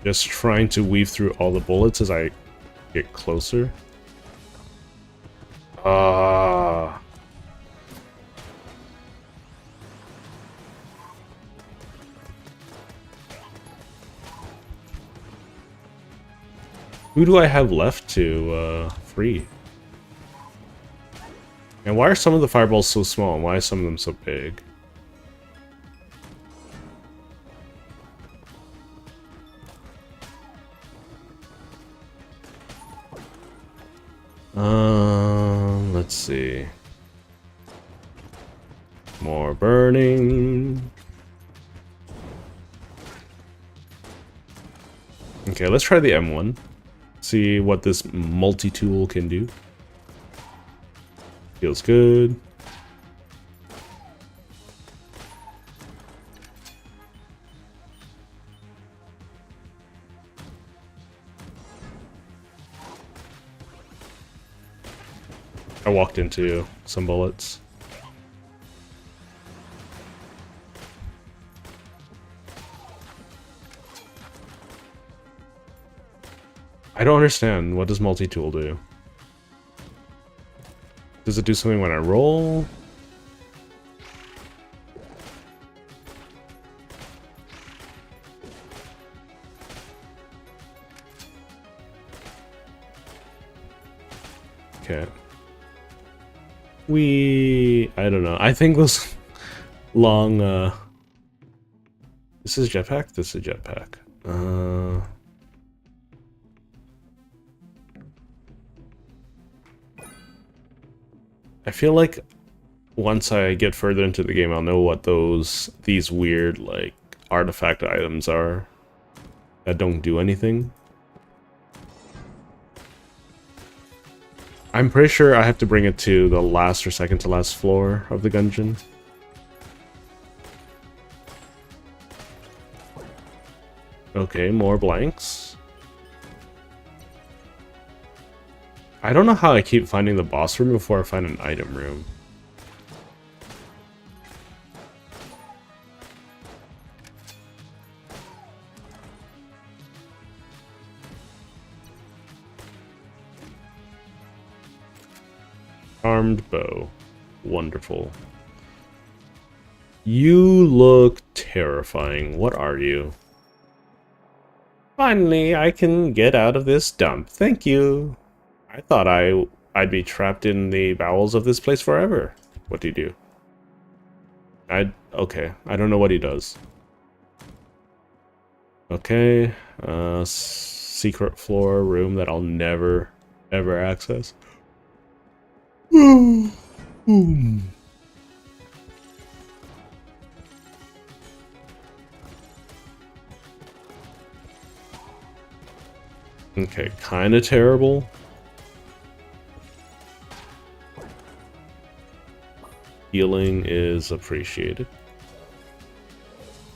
S1: Just trying to weave through all the bullets as I get closer. Ah. Who do I have left to free? And why are some of the fireballs so small and why are some of them so big? Let's see. More burning. Okay, let's try the M1. See what this multi-tool can do. Feels good. I walked into some bullets. I don't understand. What does multi-tool do? Does it do something when I roll? Okay. I don't know. I think those long, this is jetpack? This is jetpack. I feel like once I get further into the game, I'll know what these weird, like, artifact items are that don't do anything. I'm pretty sure I have to bring it to the last or second to last floor of the Gungeon. Okay, more blanks. I don't know how I keep finding the boss room before I find an item room. Armed bow. Wonderful. You look terrifying. What are you? Finally, I can get out of this dump. Thank you. I thought I'd be trapped in the bowels of this place forever. What do you do? Okay, I don't know what he does. Okay, secret floor room that I'll never ever access. Okay, kind of terrible. Healing is appreciated.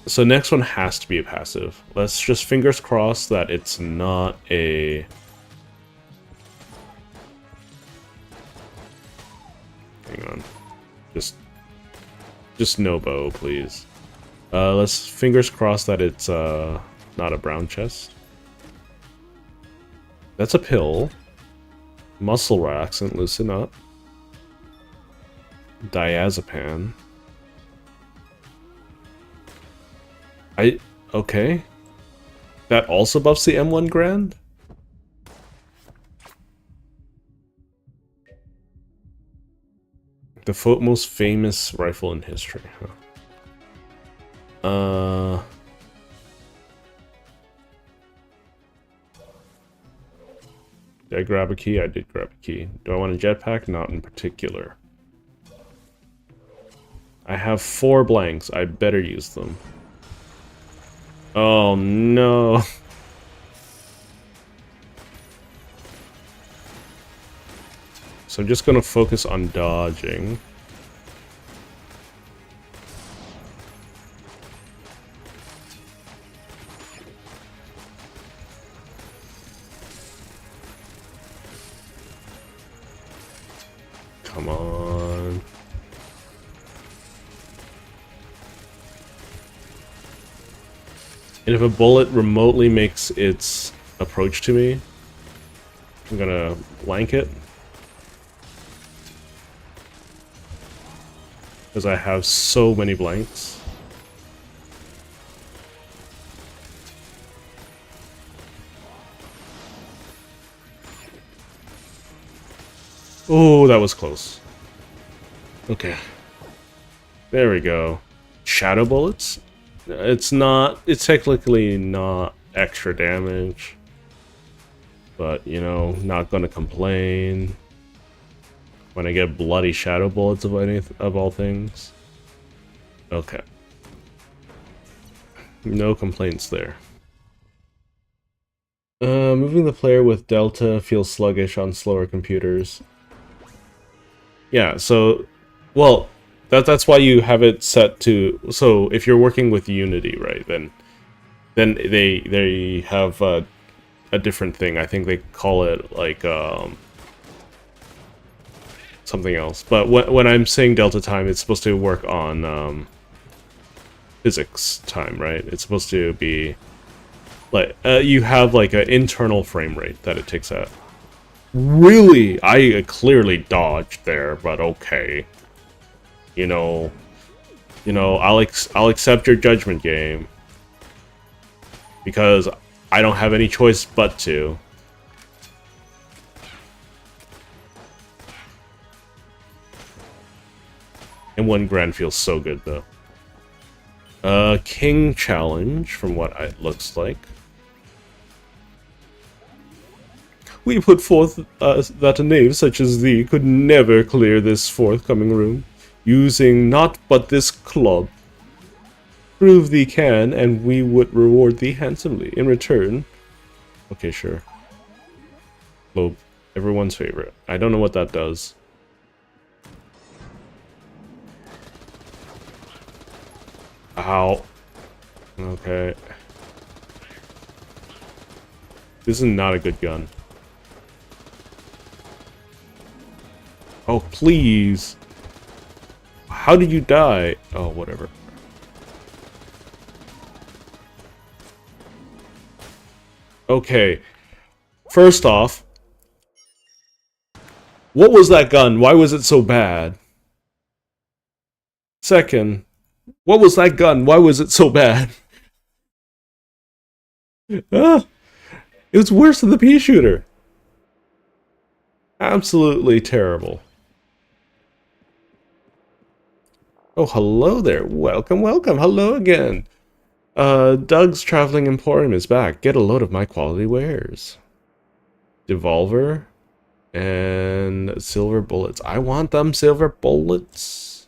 S1: So next one has to be a passive. Let's just fingers crossed that it's not a... Hang on. Just no bow, please. Let's fingers crossed that it's not a brown chest. That's a pill. Muscle relaxant, loosen up. Diazepam. Okay. That also buffs the M1 Grand? The most famous rifle in history, huh? Uh... Did I grab a key? I did grab a key. Do I want a jetpack? Not in particular. I have 4 blanks. I better use them. Oh no. So I'm just gonna focus on dodging. Come on. And if a bullet remotely makes its approach to me, I'm gonna blank it. Because I have so many blanks. Oh, that was close. Okay. There we go. Shadow bullets? It's technically not extra damage. But, you know, not gonna complain. When I get bloody shadow bullets of all things. Okay. No complaints there. Moving the player with Delta feels sluggish on slower computers. Yeah, so, well, that's why you have it set to. So if you're working with Unity, right, then they have a different thing. I think they call it like something else. But when I'm saying Delta time, it's supposed to work on physics time, right? It's supposed to be like you have like an internal frame rate that it takes at. Really? I clearly dodged there, but okay. You know, I'll accept your judgment, game, because I don't have any choice but to. And 1 grand feels so good though. King challenge from what it looks like. We put forth that a knave such as thee could never clear this forthcoming room, using naught but this club. Prove thee can, and we would reward thee handsomely. In return... Okay, sure. Globe. Everyone's favorite. I don't know what that does. Ow. Okay. This is not a good gun. Oh, please. How did you die? Oh, whatever. Okay. First off, what was that gun? Why was it so bad? Second, what was that gun? Why was it so bad? Ah, it was worse than the pea shooter. Absolutely terrible. Oh, hello there. Welcome, welcome. Hello again. Doug's Traveling Emporium is back. Get a load of my quality wares. Devolver and silver bullets. I want them silver bullets.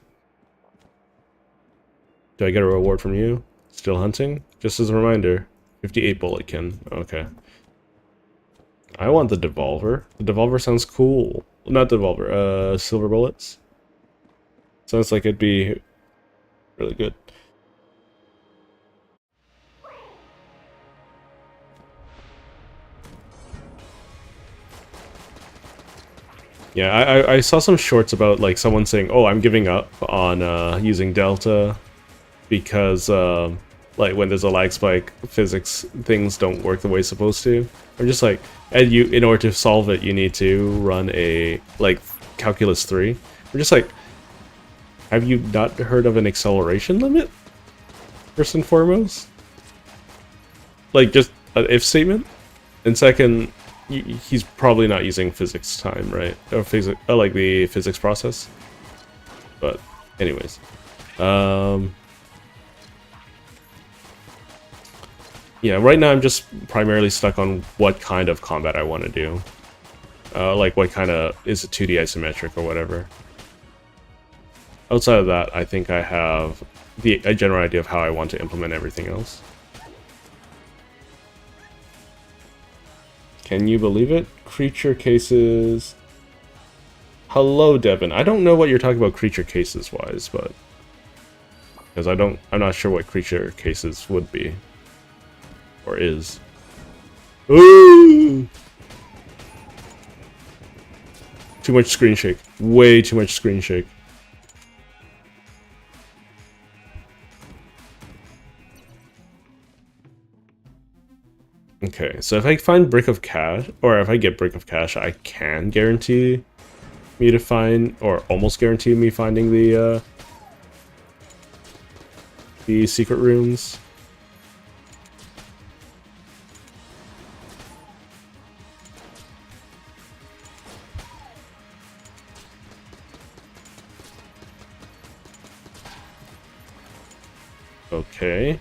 S1: Do I get a reward from you? Still hunting? Just as a reminder, 58 bulletkin. Okay. I want the Devolver. The Devolver sounds cool. Not Devolver, silver bullets. Sounds like it'd be really good. Yeah, I saw some shorts about like someone saying, "Oh, I'm giving up on using Delta because like when there's a lag spike, physics things don't work the way it's supposed to." I'm just like, and in order to solve it, you need to run a like calculus 3. I'm just like, have you not heard of an acceleration limit? First and foremost, like just an if statement, and second, he's probably not using physics time, right? Or physics, like the physics process. But anyways, Yeah, right now I'm just primarily stuck on what kind of combat I want to do. Like what kind of, is it 2D isometric or whatever. Outside of that, I think I have a general idea of how I want to implement everything else. Can you believe it? Creature cases. Hello, Devin. I don't know what you're talking about creature cases wise, but because I'm not sure what creature cases would be or is. Ooh! Too much screen shake. Way too much screen shake. Okay, so if I find Brick of Cash, or if I get Brick of Cash, I can guarantee me to find, or almost guarantee me finding the secret rooms. Okay.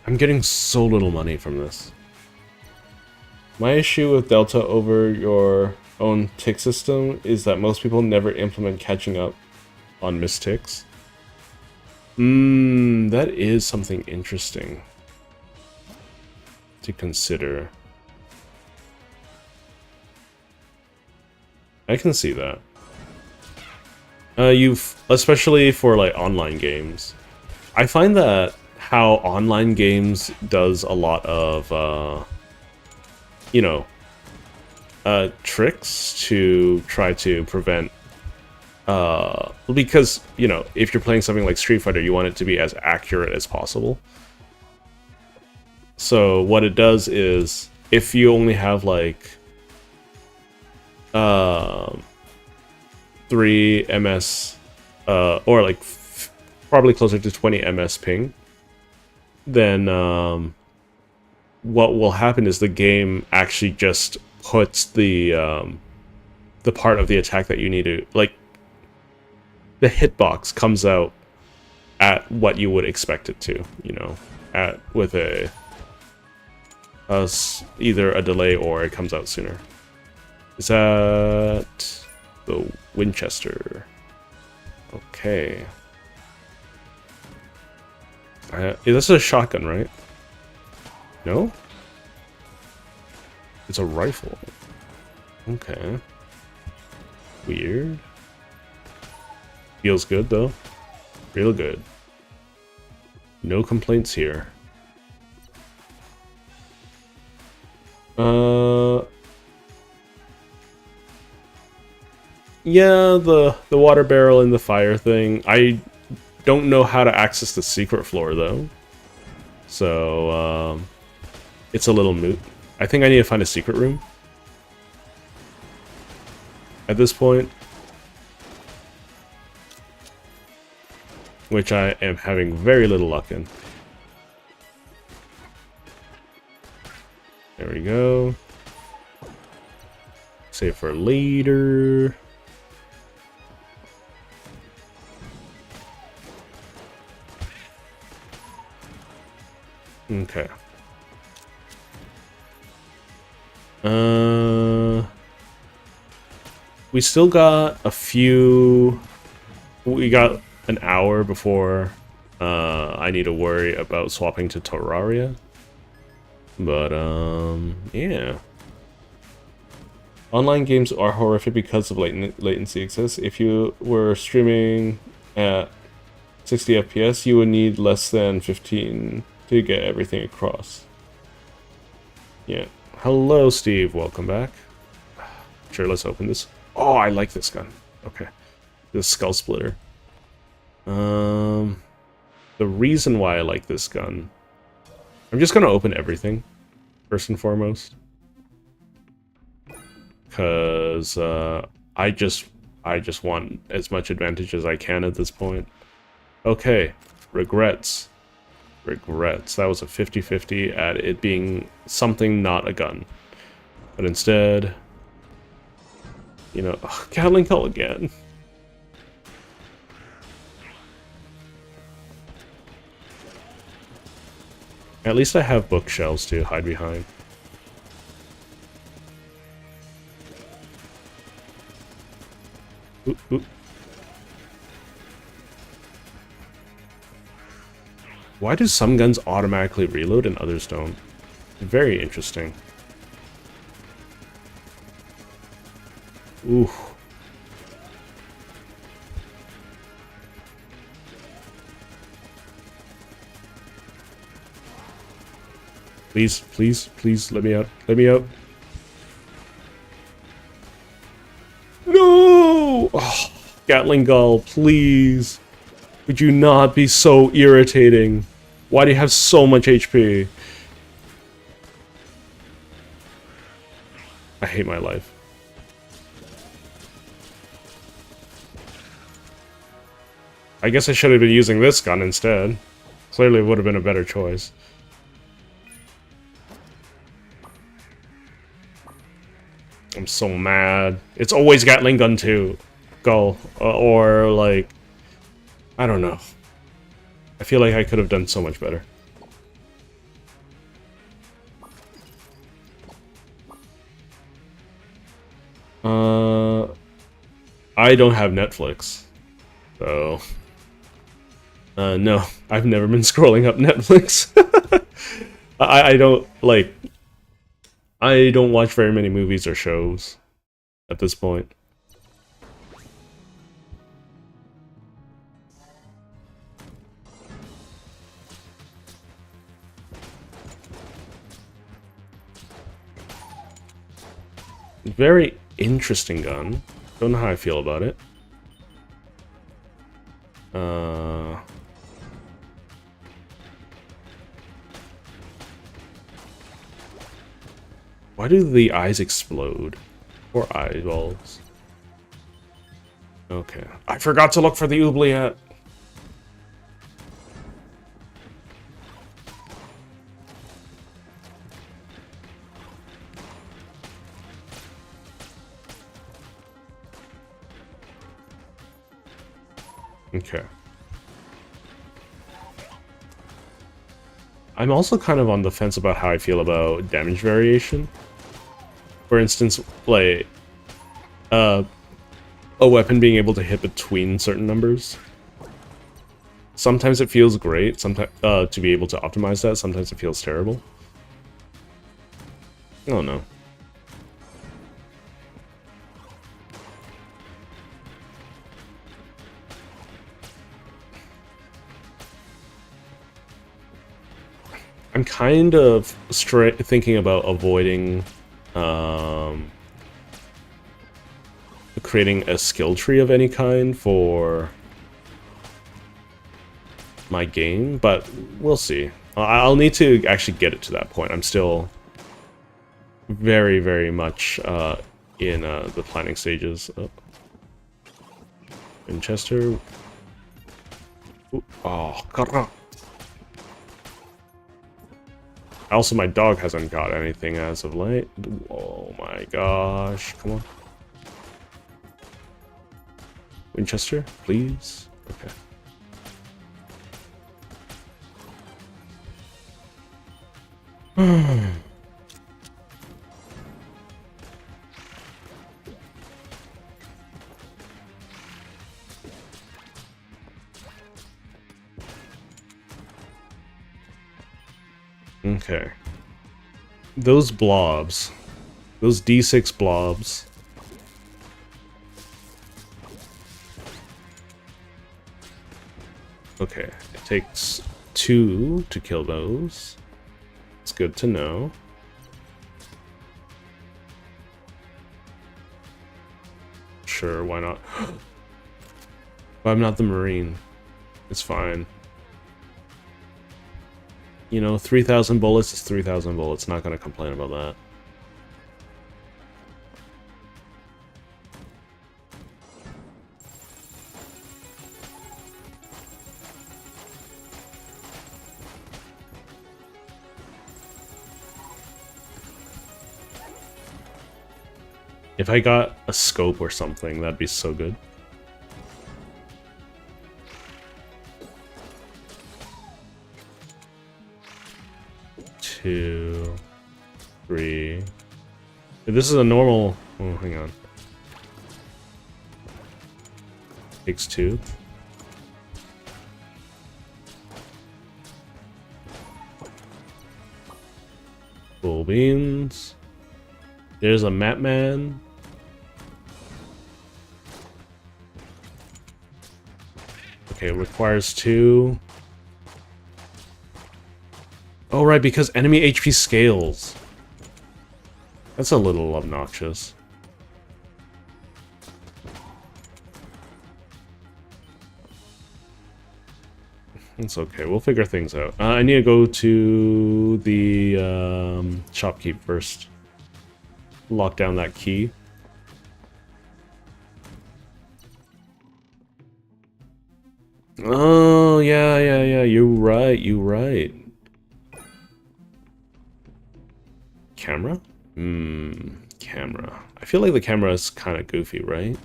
S1: I'm getting so little money from this. My issue with Delta over your own tick system is that most people never implement catching up on missed ticks. That is something interesting to consider. I can see that. Especially for like online games. I find that how online games does a lot of, you know, tricks to try to prevent, because, you know, if you're playing something like Street Fighter, you want it to be as accurate as possible. So what it does is, if you only have like, 3 ms, or like probably closer to 20 ms ping, then what will happen is the game actually just puts the part of the attack that you need to, like, the hitbox comes out at what you would expect it to, you know, with either a delay or it comes out sooner. Is that the Winchester? Okay. This is a shotgun, right? No? It's a rifle. Okay. Weird. Feels good, though. Real good. No complaints here. Yeah, the water barrel and the fire thing. I don't know how to access the secret floor, though. So, it's a little moot. I think I need to find a secret room at this point, which I am having very little luck in. There we go. Save for later. Okay. We still got a few. We got an hour before I need to worry about swapping to Terraria. But yeah. Online games are horrific because of latency excess. If you were streaming at 60 FPS, you would need less than 15 to get everything across. Yeah. Hello, Steve. Welcome back. Sure, let's open this. Oh, I like this gun. Okay. This skull splitter. The reason why I like this gun... I'm just gonna open everything, first and foremost. Because, I just want as much advantage as I can at this point. Okay. Regrets. Regrets. That was a 50-50 at it being something not a gun. But instead... You know, Gatling Call again. At least I have bookshelves to hide behind. Oop, oop. Why do some guns automatically reload and others don't? Very interesting. Ooh. Please, please, please, let me out. Let me out. No! Oh, Gatling Gull, please. Would you not be so irritating? Why do you have so much HP? I hate my life. I guess I should have been using this gun instead. Clearly it would have been a better choice. I'm so mad. It's always Gatling gun too. Gull. Or like... I don't know. I feel like I could have done so much better. I don't have Netflix. So... no. I've never been scrolling up Netflix. I don't, like... I don't watch very many movies or shows at this point. Very interesting gun. Don't know how I feel about it. Why do the eyes explode? Or eyeballs? Okay. I forgot to look for the oubliette. Okay. I'm also kind of on the fence about how I feel about damage variation. For instance, like, a weapon being able to hit between certain numbers. Sometimes it feels great, sometimes to be able to optimize that, sometimes it feels terrible. I don't know. I'm kind of thinking about avoiding creating a skill tree of any kind for my game, but we'll see. I'll need to actually get it to that point. I'm still very, very much in the planning stages. Winchester. Ooh, oh, God. Also, my dog hasn't got anything as of late. Oh my gosh, come on. Winchester, please? Okay. Okay. Those blobs. Those D6 blobs. Okay, it takes 2 to kill those. It's good to know. Sure, why not? But I'm not the Marine. It's fine. You know, 3,000 bullets is 3,000 bullets. Not gonna complain about that. If I got a scope or something, that'd be so good. 2, 3. If this is a normal... Oh, hang on. Takes 2. Full beans. There's a map man. Okay, it requires 2. Oh, right, because enemy HP scales. That's a little obnoxious. It's okay, we'll figure things out. I need to go to the shopkeep first. Lock down that key. Oh, yeah, you're right. Camera? Camera. I feel like the camera is kind of goofy, right?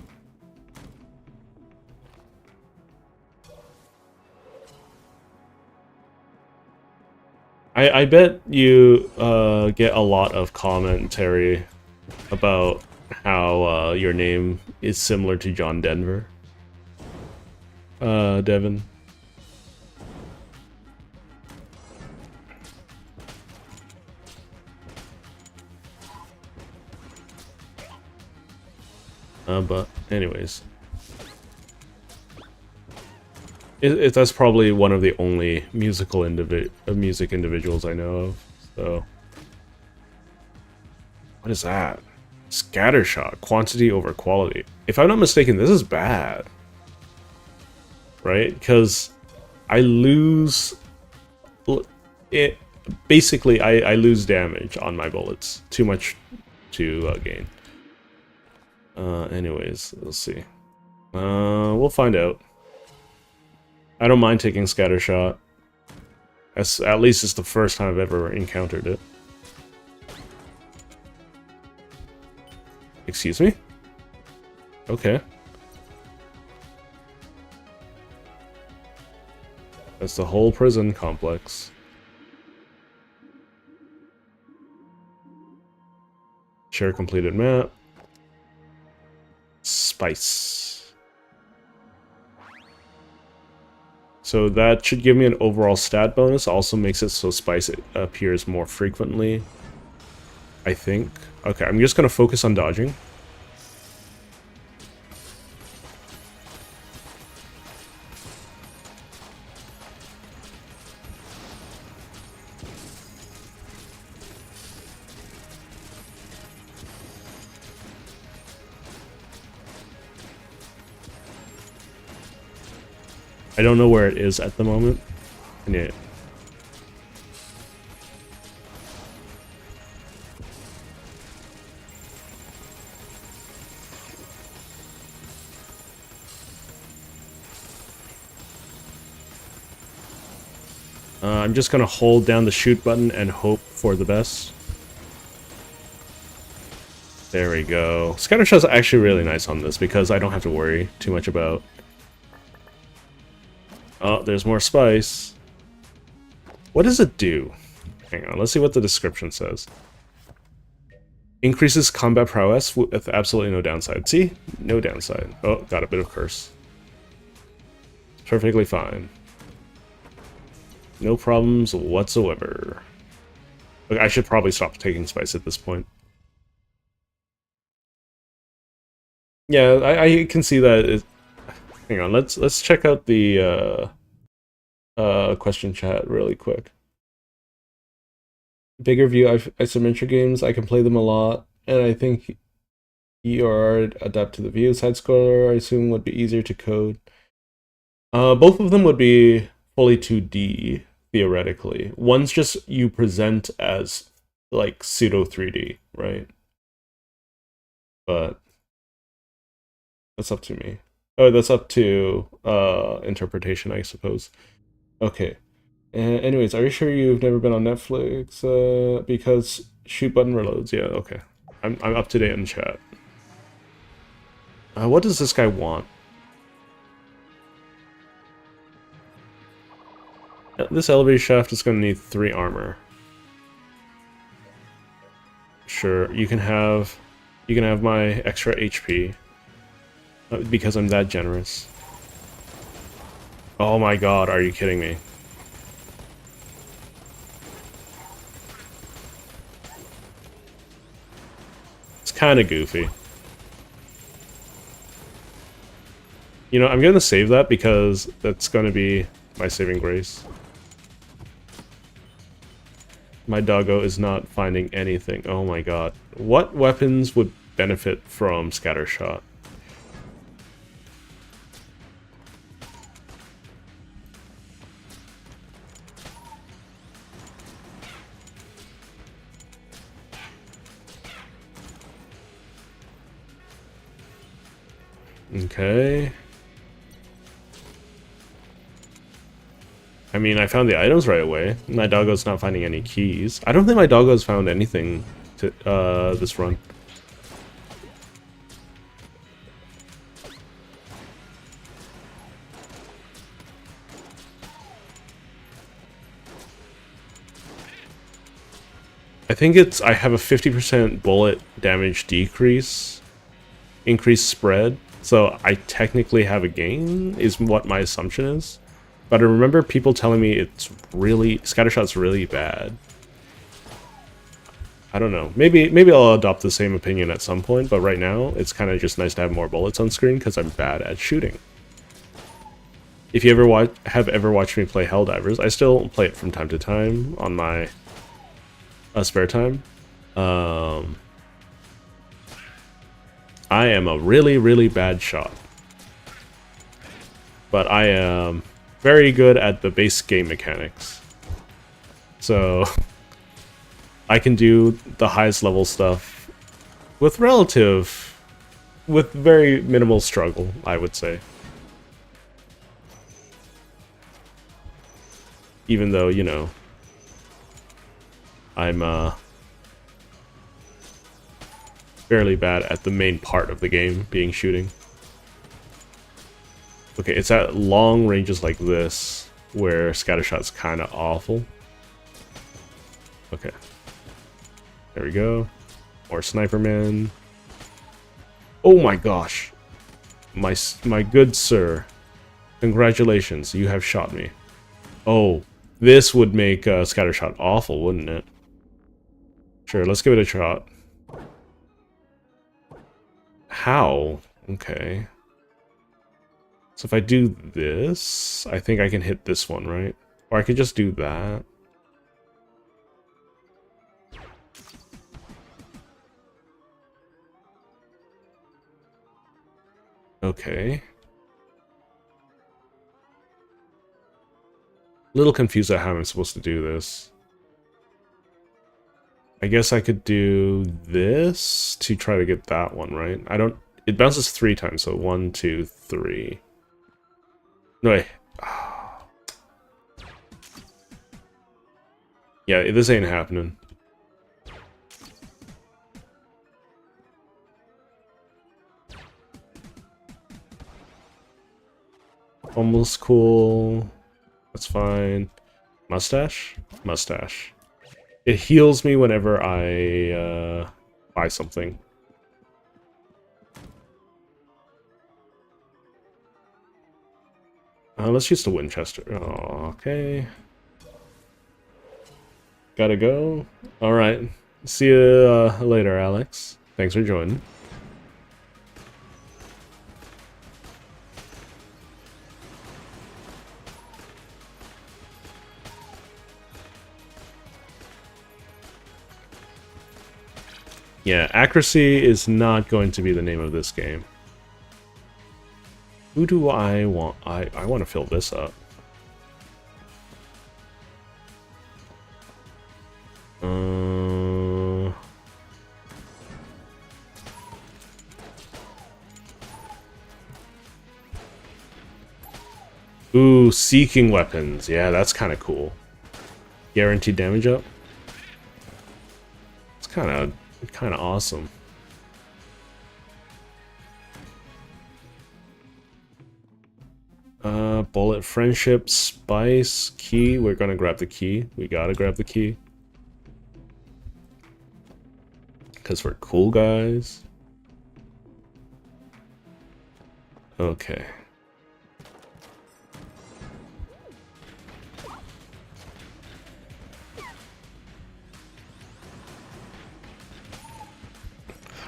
S1: I bet you get a lot of commentary about how your name is similar to John Denver. Devin. But anyways. That's probably one of the only music individuals I know of, so... What is that? Scattershot. Quantity over quality. If I'm not mistaken, this is bad. Right? Because I lose... Basically, I lose damage on my bullets. Too much to gain. Anyways, let's see. We'll find out. I don't mind taking Scattershot. At least it's the first time I've ever encountered it. Excuse me? Okay. That's the whole prison complex. Share completed map. Spice. So that should give me an overall stat bonus. Also makes it so Spice appears more frequently, I think. Okay, I'm just gonna focus on dodging. I don't know where it is at the moment. I need it. I'm just gonna hold down the shoot button and hope for the best. There we go. Scattershot's actually really nice on this because I don't have to worry too much about... Oh, there's more spice. What does it do? Hang on, let's see what the description says. Increases combat prowess with absolutely no downside. See? No downside. Oh, got a bit of curse. Perfectly fine. No problems whatsoever. Look, I should probably stop taking spice at this point. Yeah, I can see that. Hang on, let's check out the question chat really quick. Bigger view isometric games, I can play them a lot, and I think ER adapt to the view. Side scroller, I assume, would be easier to code. Both of them would be fully 2D theoretically. One's just you present as like pseudo 3D, right? But that's up to me. Oh, that's up to interpretation, I suppose. Okay. Anyways, are you sure you've never been on Netflix? Because shoot button reloads. Yeah, okay. I'm up to date in chat. What does this guy want? This elevator shaft is going to need 3 armor. Sure, you can have my extra HP because I'm that generous. Oh my god, are you kidding me? It's kind of goofy. You know, I'm gonna save that because that's gonna be my saving grace. My doggo is not finding anything. Oh my god. What weapons would benefit from Scattershot? Okay. I mean, I found the items right away. My doggo's not finding any keys. I don't think my doggo's found anything to this run. I think I have a 50% bullet damage decrease, increased spread, so I technically have a gain, is what my assumption is. But I remember people telling me Scattershot's really bad. I don't know. Maybe I'll adopt the same opinion at some point, but right now, it's kind of just nice to have more bullets on screen because I'm bad at shooting. If you have ever watched me play Helldivers, I still play it from time to time on my spare time. I am a really, really bad shot. But I am very good at the base game mechanics. So I can do the highest level stuff with very minimal struggle, I would say. Even though, you know, I'm fairly bad at the main part of the game, being shooting. Okay, it's at long ranges like this where Scattershot's kind of awful. Okay. There we go. More Sniper Men. Oh my gosh. My good sir. Congratulations, you have shot me. Oh, this would make Scattershot awful, wouldn't it? Sure, let's give it a shot. How? Okay. So if I do this, I think I can hit this one, right? Or I could just do that. Okay. A little confused at how I'm supposed to do this. I guess I could do this to try to get that one, right? It bounces 3 times, so 1, 2, 3. No, wait. Yeah, this ain't happening. Almost cool. That's fine. Mustache? Mustache. It heals me whenever I buy something. Let's use the Winchester. Oh, okay. Gotta go. Alright. See you later, Alex. Thanks for joining. Yeah, accuracy is not going to be the name of this game. Who do I want? I want to fill this up. Ooh, seeking weapons. Yeah, that's kind of cool. Guaranteed damage up. It's kind of awesome. Bullet, friendship, spice, key. We're gonna grab the key. We gotta grab the key. Because we're cool guys. Okay.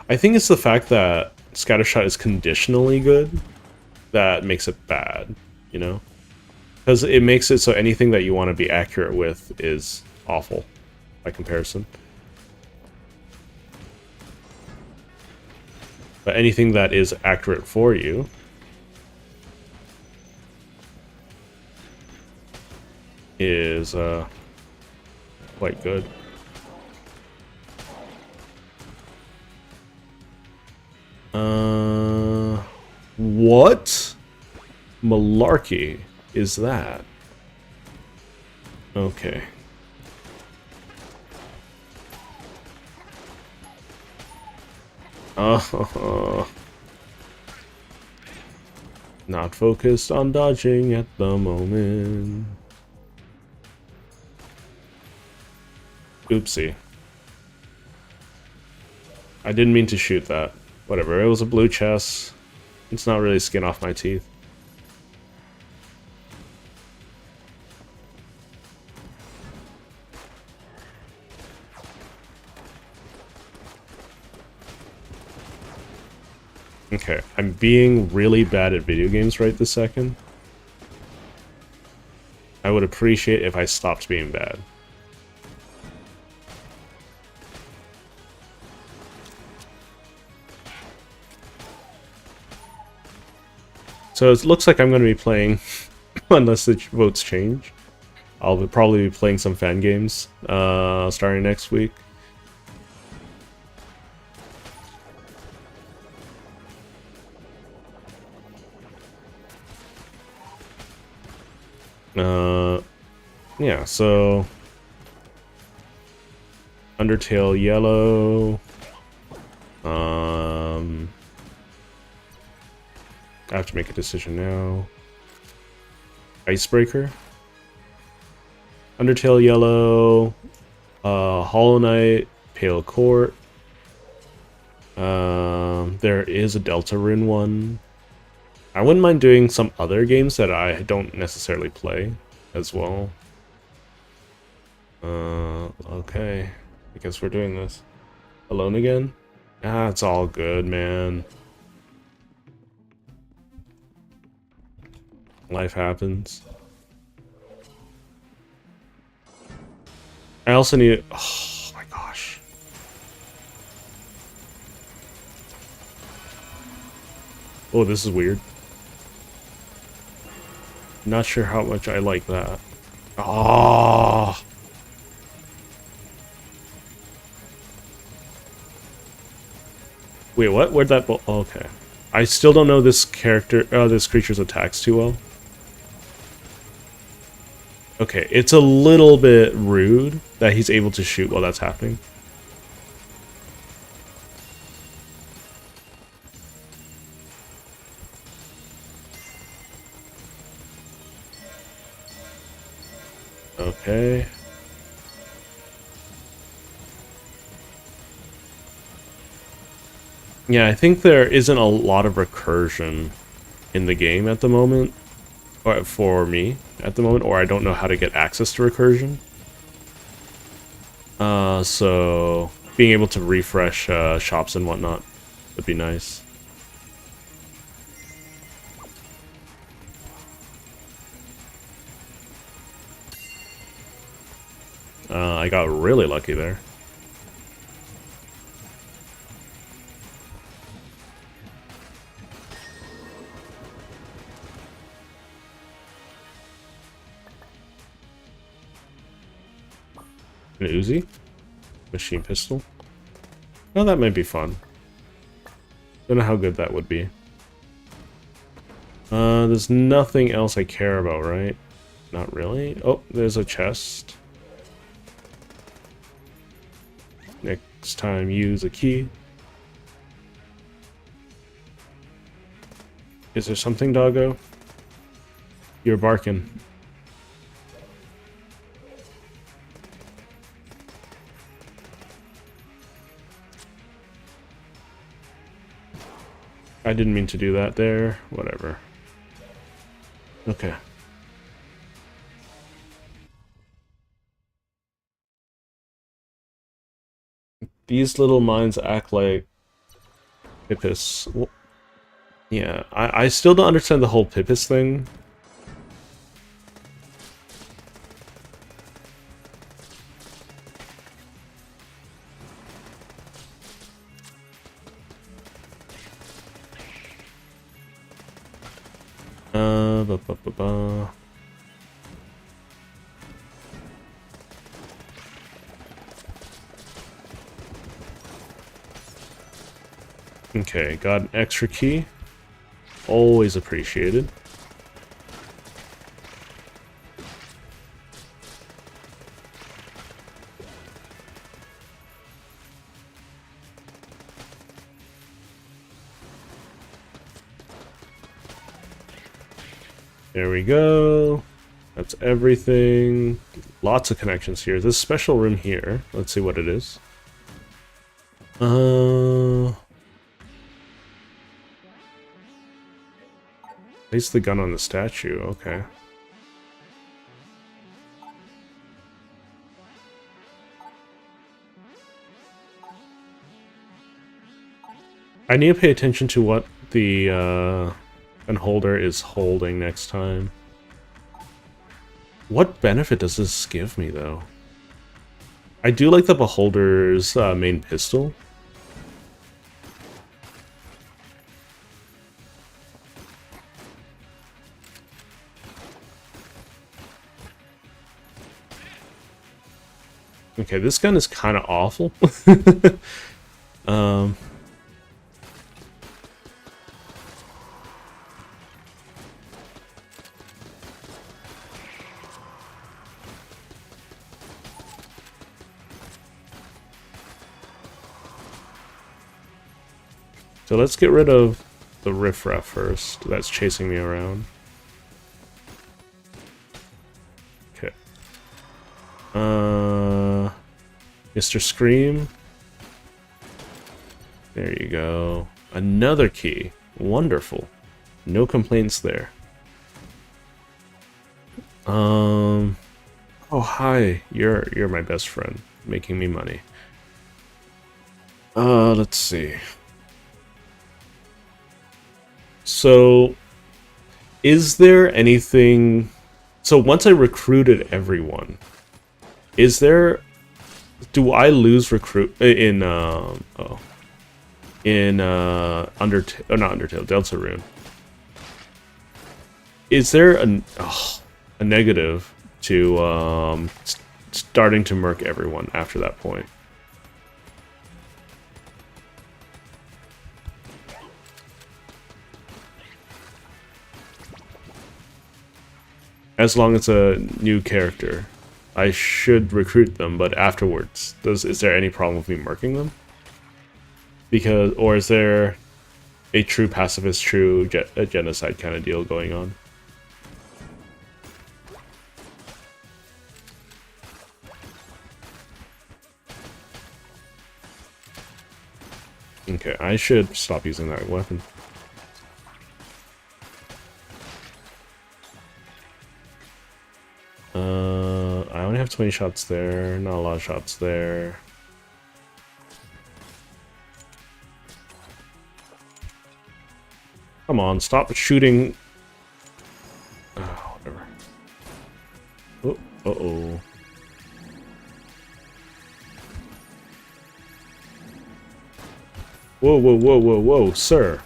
S1: I think it's the fact that Scattershot is conditionally good that makes it bad, you know? Because it makes it so anything that you want to be accurate with is awful by comparison. But anything that is accurate for you is quite good. What malarkey is that? Okay. Not focused on dodging at the moment. Oopsie. I didn't mean to shoot that. Whatever, it was a blue chest. It's not really skin off my teeth. Okay, I'm being really bad at video games right this second. I would appreciate if I stopped being bad. So it looks like I'm going to be playing, unless the votes change, I'll probably be playing some fan games starting next week. Yeah, so Undertale Yellow. I have to make a decision now. Icebreaker. Undertale Yellow. Hollow Knight. Pale Court. There is a Deltarune one. I wouldn't mind doing some other games that I don't necessarily play as well. Okay. I guess we're doing this. Alone again? Ah, it's all good, man. Life happens. I also need... Oh my gosh. Oh, this is weird. Not sure how much I like that. Oh. Wait, what? Where'd that... Oh, okay. I still don't know this character... this creature's attacks too well. Okay, it's a little bit rude that he's able to shoot while that's happening. Okay. Yeah, I think there isn't a lot of recursion in the game at the moment. Or for me at the moment, or I don't know how to get access to recursion. So being able to refresh shops and whatnot would be nice. I got really lucky there. An Uzi? Machine pistol? Oh, that might be fun. Don't know how good that would be. There's nothing else I care about, right? Not really. Oh, there's a chest. Next time, use a key. Is there something, doggo? You're barking. I didn't mean to do that there. Whatever. Okay. These little mines act like Pippis. Well, yeah, I still don't understand the whole Pippis thing. Ba, ba, ba, ba. Okay, got an extra key. Always appreciated. There we go. That's everything. Lots of connections here. This special room here. Let's see what it is. Place the gun on the statue. Okay. I need to pay attention to what the gun holder is holding next time. What benefit does this give me, though? I do like the beholder's main pistol. Okay, this gun is kind of awful. So let's get rid of the riffraff first. That's chasing me around. Okay. Mr. Scream. There you go. Another key. Wonderful. No complaints there. Oh hi. You're my best friend, making me money. Let's see. So, is there anything... So once I recruited everyone, is there... Do I lose recruit... In, Undertale... Oh, not Undertale, Deltarune. Is there a negative to, starting to murk everyone after that point? As long as a new character, I should recruit them, but afterwards, is there any problem with me murking them? Because, or is there a true pacifist, true genocide kind of deal going on? Okay, I should stop using that weapon. I only have 20 shots there, not a lot of shots there. Come on, stop shooting. Whatever. Oh, uh-oh. Whoa, whoa, whoa, whoa, whoa, sir.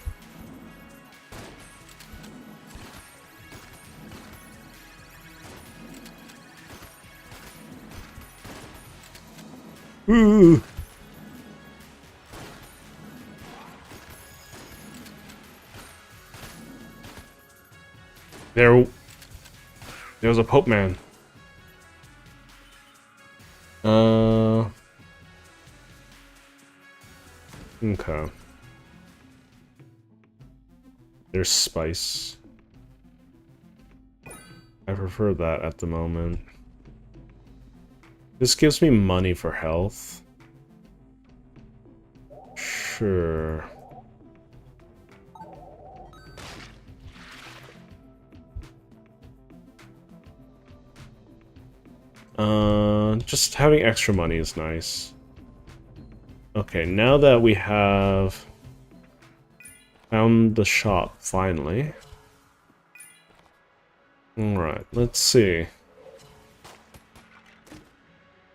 S1: Ooh. There was a Pope man. Okay. There's spice. I prefer that at the moment. This gives me money for health. Sure. Just having extra money is nice. Okay, now that we have found the shop, finally. Alright, let's see.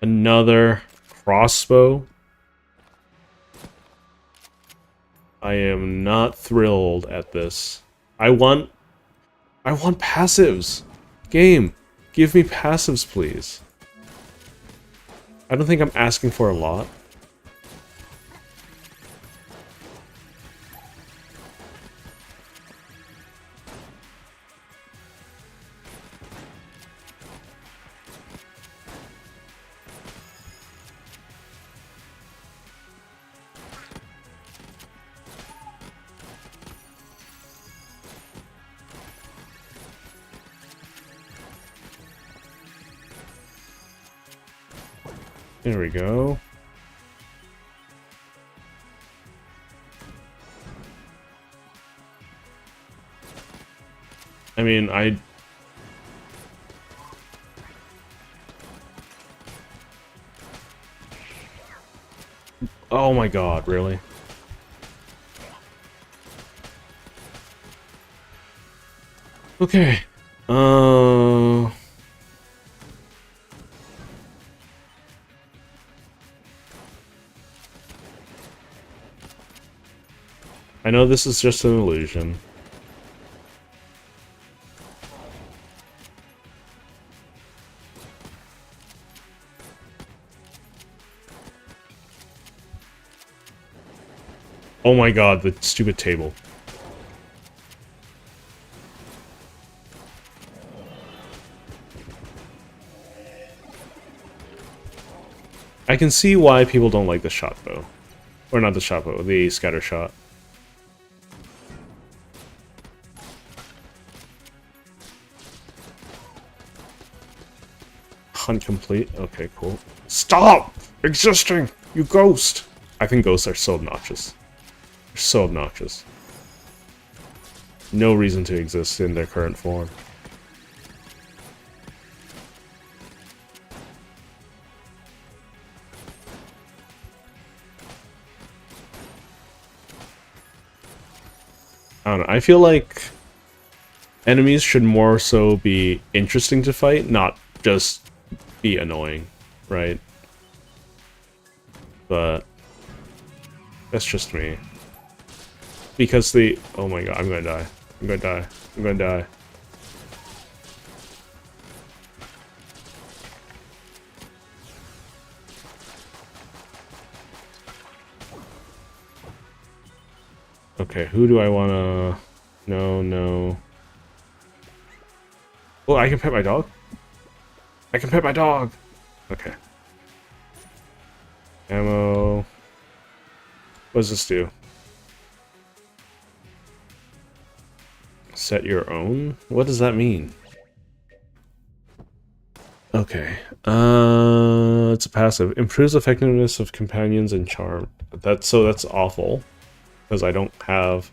S1: Another crossbow. I am not thrilled at this. I want passives. Game, give me passives, please. I don't think I'm asking for a lot. There we go. I mean, oh my god, really? Okay. I know this is just an illusion. Oh my god, the stupid table. I can see why people don't like the shot bow. Or not the shot bow, the scatter shot. Hunt complete. Okay, cool. Stop existing, you ghost! I think ghosts are so obnoxious. They're so obnoxious. No reason to exist in their current form. I don't know. I feel like enemies should more so be interesting to fight, not just be annoying, right? But that's just me. Because the... Oh my god, I'm gonna die. I'm gonna die. I'm gonna die. Okay, who do I wanna... No, no. Oh, I can pet my dog? I can pet my dog! Okay. Ammo... What does this do? Set your own? What does that mean? Okay. It's a passive. Improves effectiveness of companions and charm. That's awful. Because I don't have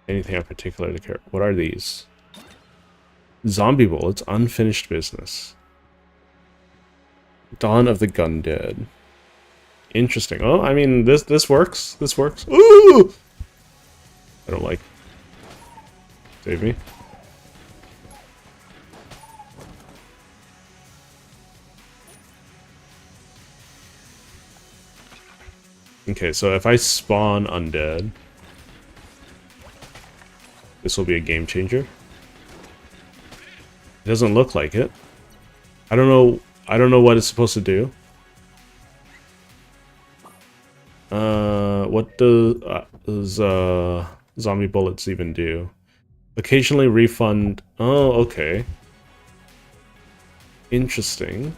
S1: anything in particular to care. What are these? Zombie bullets, unfinished business. Dawn of the Gungeon. Interesting. Oh, I mean, this works. This works. Ooh! I don't like. Save me. Okay, so if I spawn undead, this will be a game changer. It doesn't look like it. I don't know what it's supposed to do. What does zombie bullets even do? Occasionally refund. Oh, okay. Interesting.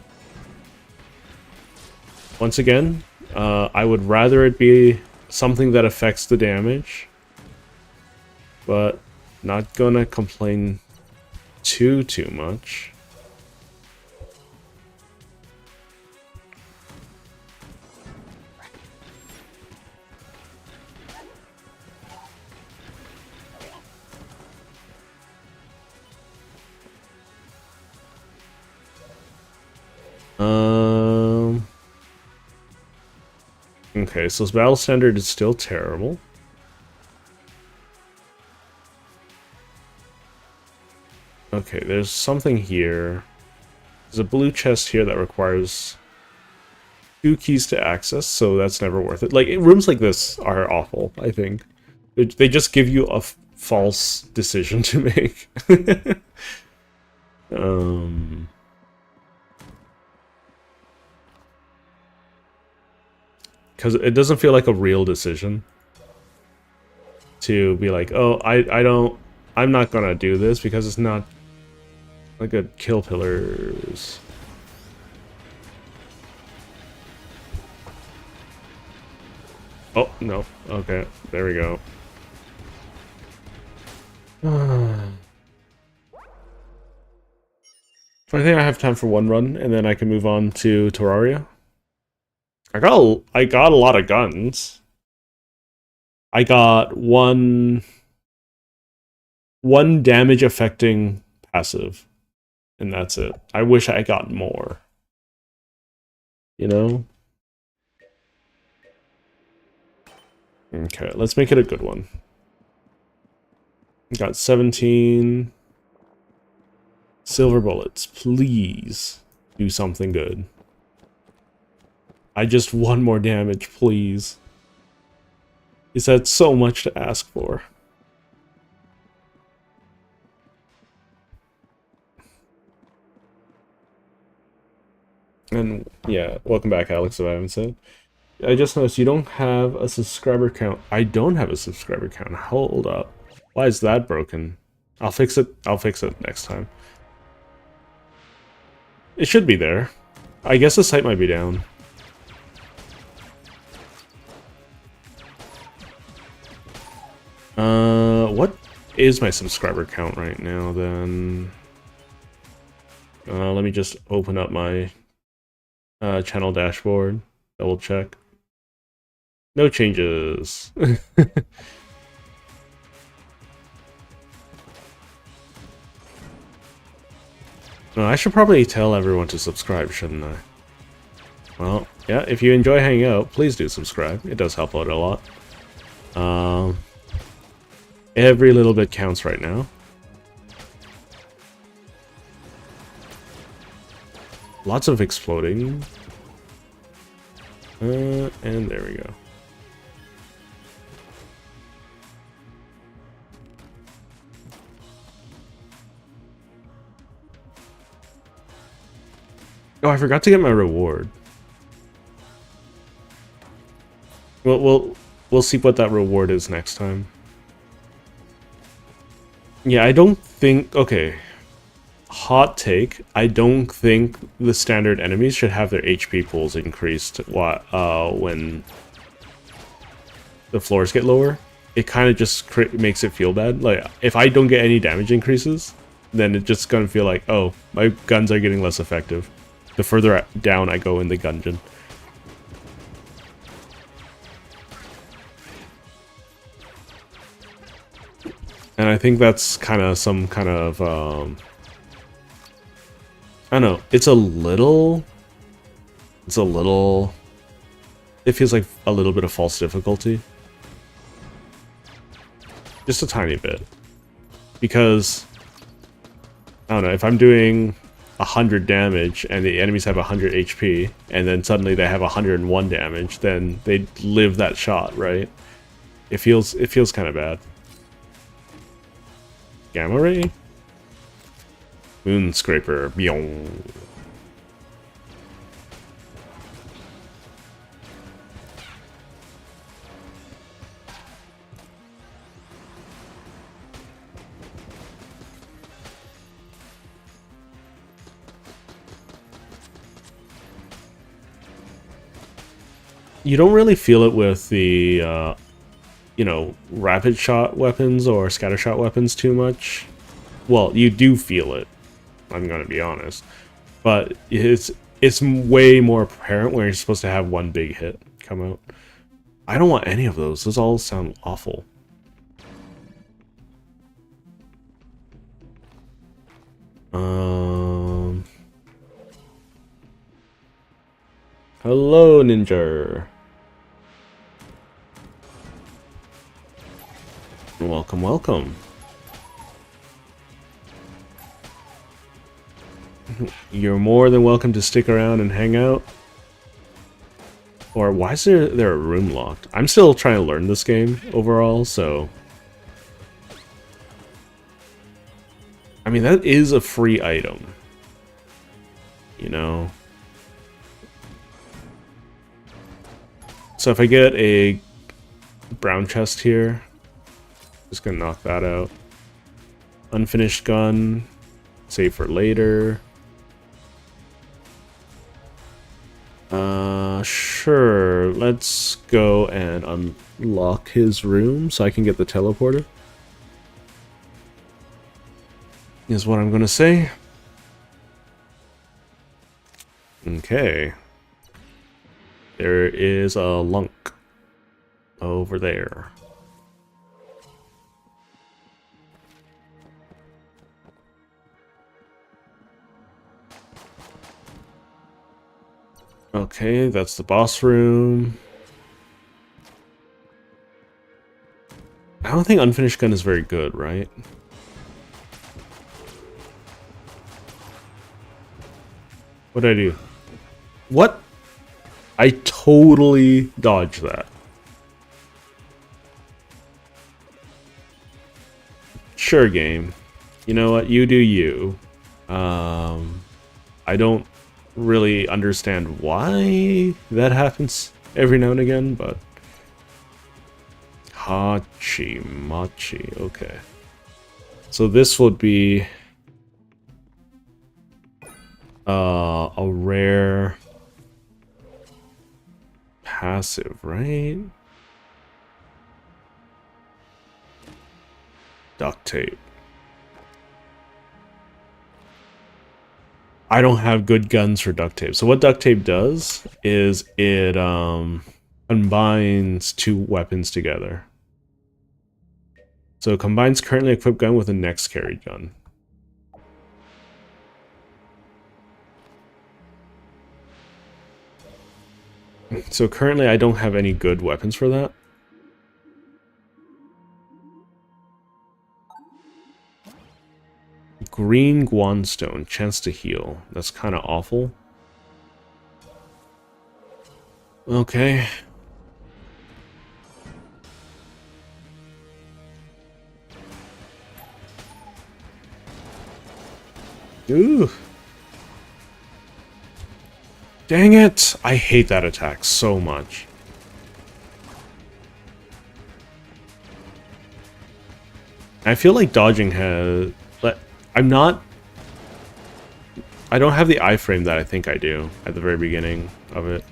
S1: Once again, I would rather it be something that affects the damage, but not gonna complain too much. Um. Okay, so battle standard is still terrible. Okay, there's something here. There's a blue chest here that requires 2 keys to access, so that's never worth it. Like, rooms like this are awful, I think. They just give you a false decision to make. um... Because it doesn't feel like a real decision to be like, oh, I'm not gonna do this because it's not like a kill pillars. Oh, no. Okay, there we go. I think I have time for one run, and then I can move on to Terraria. I got a lot of guns. I got one damage affecting passive, and that's it. I wish I got more. You know? Okay, let's make it a good one. Got 17 silver bullets. Please do something good. I just want more damage, please. Is that so much to ask for? And yeah, welcome back, Alex, if I haven't said. I just noticed you don't have a subscriber count. I don't have a subscriber count. Hold up. Why is that broken? I'll fix it. I'll fix it next time. It should be there. I guess the site might be down. What is my subscriber count right now, then? Let me just open up my channel dashboard. Double check. No changes. No, I should probably tell everyone to subscribe, shouldn't I? Well, yeah, if you enjoy hanging out, please do subscribe. It does help out a lot. Every little bit counts right now. Lots of exploding. And there we go. Oh, I forgot to get my reward. We'll see what that reward is next time. Yeah, I don't think... Okay. Hot take. I don't think the standard enemies should have their HP pools increased when the floors get lower. It kind of just makes it feel bad. Like, if I don't get any damage increases, then it's just gonna feel like, oh, my guns are getting less effective the further down I go in the Gungeon. And I think that's kind of some kind of, I don't know, it feels like a little bit of false difficulty. Just a tiny bit. Because, I don't know, if I'm doing 100 damage and the enemies have 100 HP, and then suddenly they have 101 damage, then they live that shot, right? It feels kind of bad. Gamma ray? Moon scraper. Byong. You don't really feel it with the, you know, rapid shot weapons or scatter shot weapons too much. Well, you do feel it, I'm gonna be honest. But it's way more apparent when you're supposed to have one big hit come out. I don't want any of those. Those all sound awful. Hello, Ninja. Welcome, welcome. You're more than welcome to stick around and hang out. Or why is there a room locked? I'm still trying to learn this game overall, so... I mean, that is a free item. You know? So if I get a brown chest here, just gonna knock that out. Unfinished gun, save for later. Sure, let's go and unlock his room so I can get the teleporter. Is what I'm gonna say. Okay. There is a lunk over there. Okay, that's the boss room. I don't think Unfinished Gun is very good, right? What'd I do? What? I totally dodged that. Sure, game. You know what? You do you. I don't really understand why that happens every now and again, but... Hachi, Machi, okay. So this would be... a rare... passive, right? Duct tape. I don't have good guns for duct tape. So what duct tape does is it combines two weapons together. So it combines currently equipped gun with a next carried gun. So currently I don't have any good weapons for that. Green Guanstone, chance to heal. That's kind of awful. Okay. Ooh. Dang it! I hate that attack so much. I feel like dodging has... I'm not... I don't have the iframe that I think I do at the very beginning of it.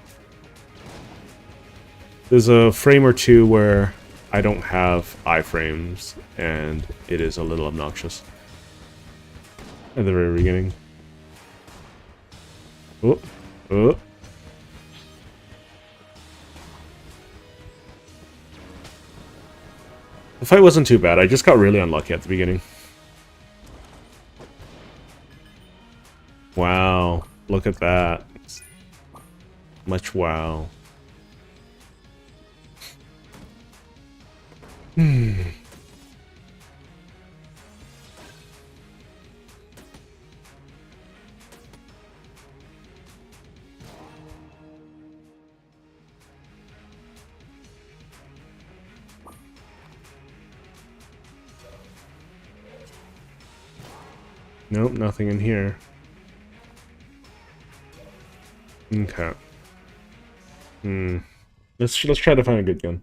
S1: There's a frame or two where I don't have iframes, and it is a little obnoxious. At the very beginning. Oh, oh. The fight wasn't too bad, I just got really unlucky at the beginning. Wow, look at that. Much wow. Nope, nothing in here. Okay. Let's try to find a good gun.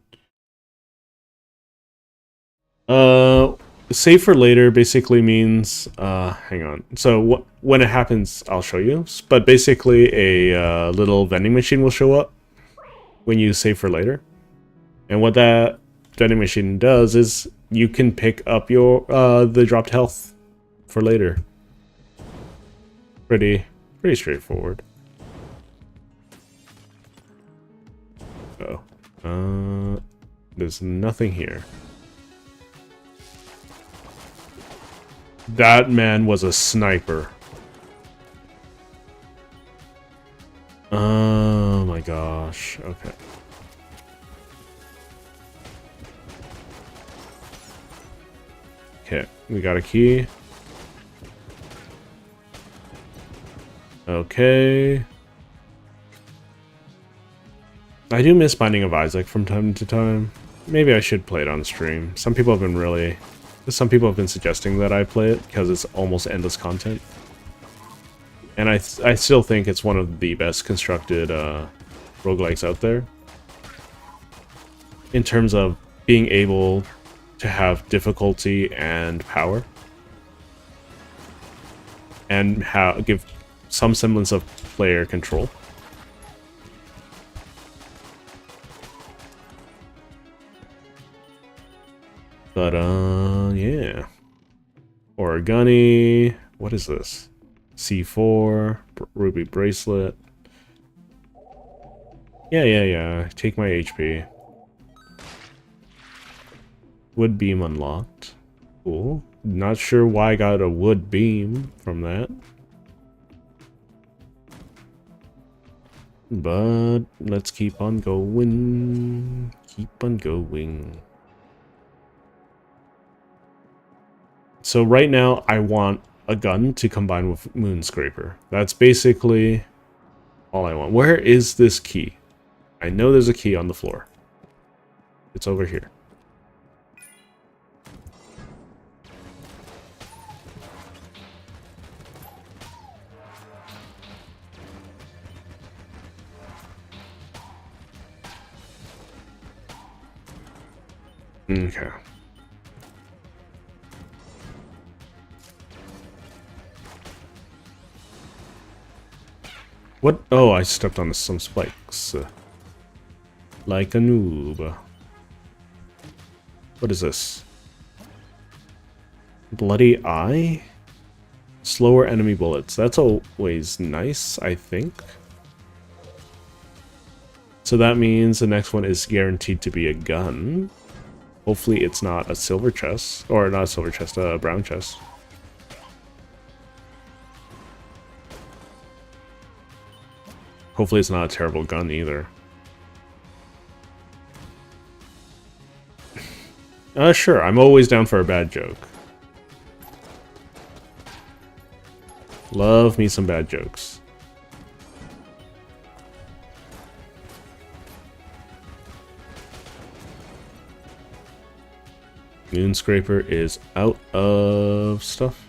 S1: Save for later basically means hang on. So when it happens, I'll show you. But basically, a little vending machine will show up when you save for later. And what that vending machine does is you can pick up your the dropped health for later. Pretty straightforward. Oh. There's nothing here. That man was a sniper. Oh my gosh. Okay. Okay, we got a key. Okay. I do miss Binding of Isaac from time to time. Maybe I should play it on stream. Some people have been suggesting that I play it because it's almost endless content. And I still think it's one of the best constructed roguelikes out there. In terms of being able to have difficulty and power. And give some semblance of player control. But, yeah. Origami. What is this? C4. Ruby bracelet. Yeah. Take my HP. Wood beam unlocked. Cool. Not sure why I got a wood beam from that. But let's keep on going. Keep on going. So right now, I want a gun to combine with Moonscraper. That's basically all I want. Where is this key? I know there's a key on the floor. It's over here. Okay. What? Oh, I stepped on some spikes. Like a noob. What is this? Bloody eye? Slower enemy bullets. That's always nice, I think. So that means the next one is guaranteed to be a gun. Hopefully it's not a silver chest. Or not a silver chest, a brown chest. Hopefully it's not a terrible gun either. Sure, I'm always down for a bad joke. Love me some bad jokes. Moonscraper is out of stuff.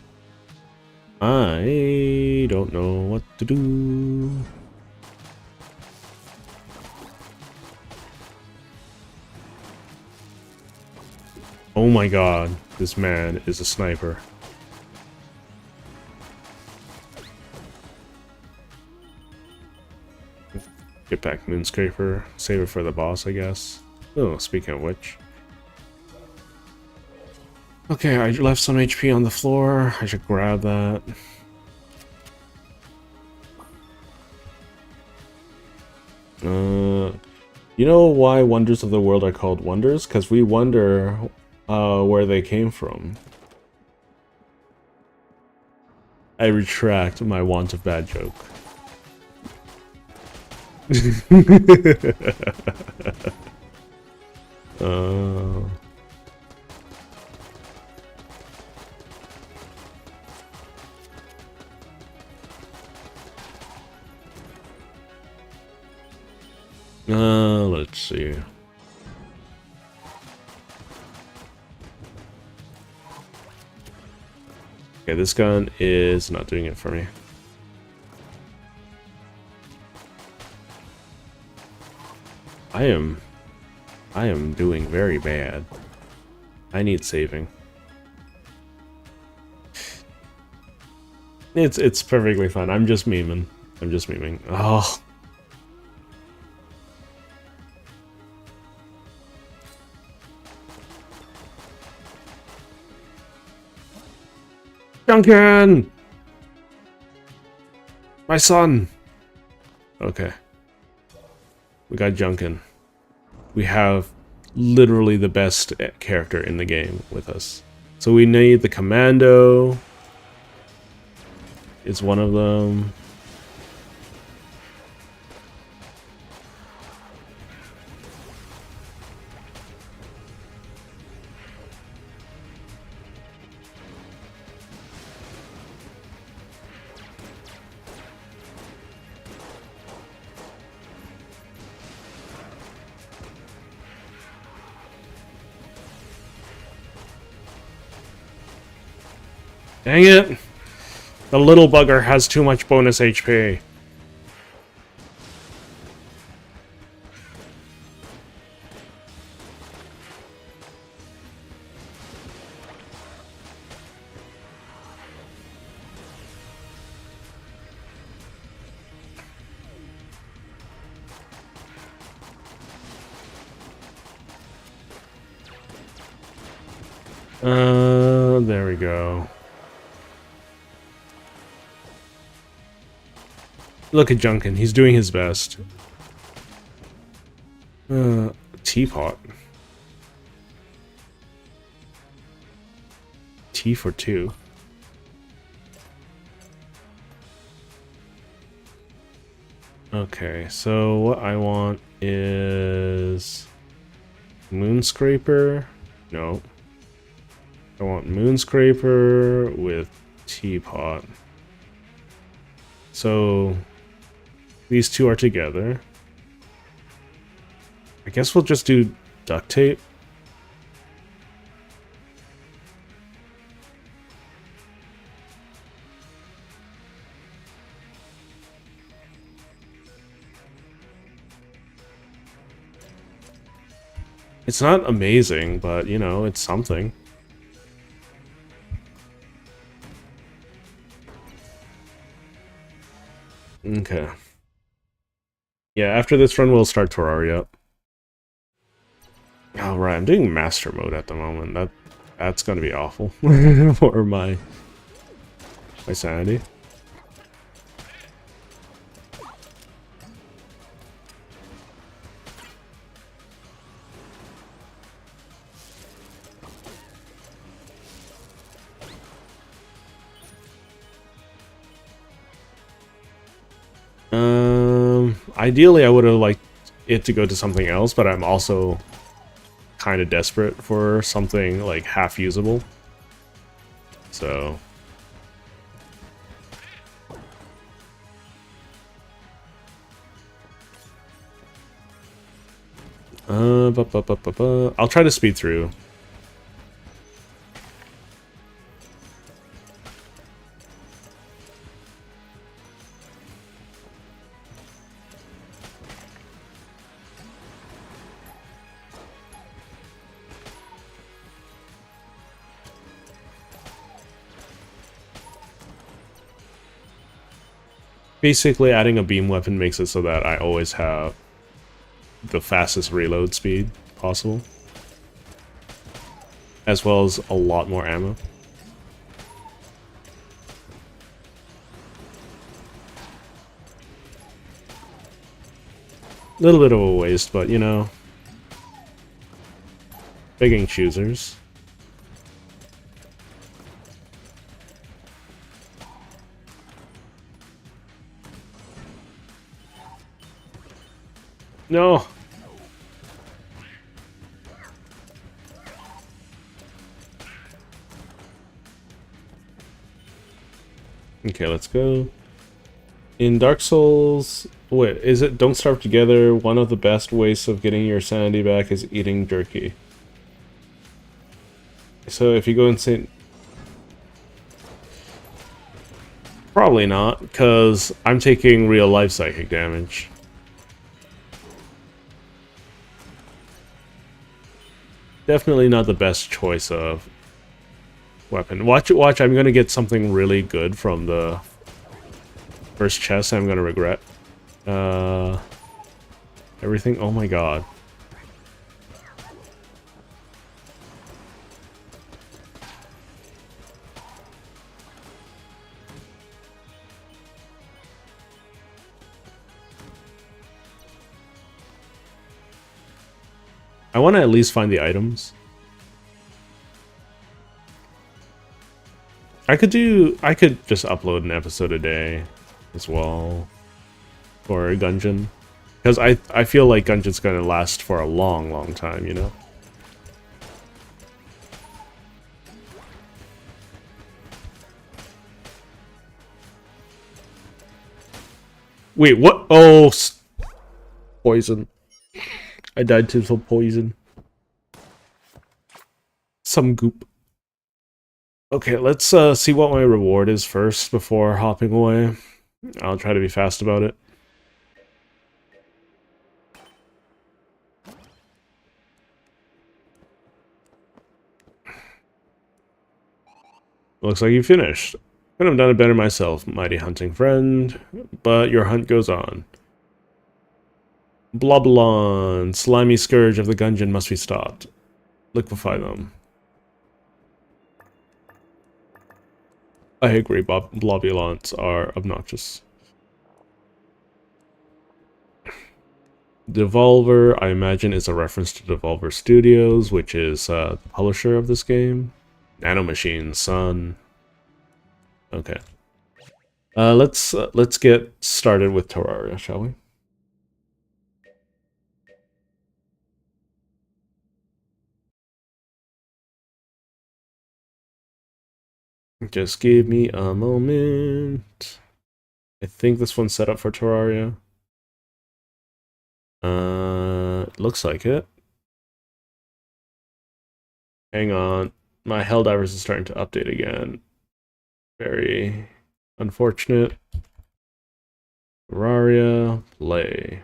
S1: I don't know what to do. Oh my god, this man is a sniper. Get back Moonscraper. Save it for the boss, I guess. Oh, speaking of which. Okay, I left some HP on the floor. I should grab that. You know why wonders of the world are called wonders? Because we wonder where they came from. I retract my want of bad joke. Let's see. Okay, this gun is not doing it for me. I am doing very bad. I need saving. It's perfectly fine. I'm just memeing. Oh. Gungeon! My son! Okay. We got Gungeon. We have literally the best character in the game with us. So we need the commando. It's one of them. Dang it! The little bugger has too much bonus HP. There we go. Look at Junkin, he's doing his best. Teapot. Tea for 2. Okay, so what I want is Moonscraper. No. I want Moonscraper with Teapot. So these two are together. I guess we'll just do duct tape. It's not amazing, but you know, it's something. Okay. Yeah, after this run, we'll start Terraria. Oh, right, I'm doing Master Mode at the moment. That's gonna be awful for my sanity. Ideally, I would have liked it to go to something else, but I'm also kind of desperate for something like half usable. So I'll try to speed through. Basically, adding a beam weapon makes it so that I always have the fastest reload speed possible, as well as a lot more ammo. A little bit of a waste, but you know, begging choosers. No! Okay, let's go. In Dark Souls... Wait, is it Don't Starve Together? One of the best ways of getting your sanity back is eating jerky. So if you go insane... Probably not, because I'm taking real life psychic damage. Definitely not the best choice of weapon. Watch, I'm gonna get something really good from the first chest I'm gonna regret. Everything, oh my god. I want to at least find the items. I could just upload an episode a day as well for Gungeon, because I feel like Gungeon's gonna last for a long time, you know. Wait, what? Oh, poison. I died to some poison. Some goop. Okay, let's see what my reward is first before hopping away. I'll try to be fast about it. Looks like you finished. Could have done it better myself, mighty hunting friend, but your hunt goes on. Bloblon, slimy scourge of the Gungeon must be stopped. Liquefy them. I agree, Blobulons are obnoxious. Devolver, I imagine, is a reference to Devolver Studios, which is the publisher of this game. Nanomachine, son. Okay. Let's get started with Terraria, shall we? Just give me a moment. I think this one's set up for Terraria. Looks like it. Hang on. My Helldivers is starting to update again. Very unfortunate. Terraria, play.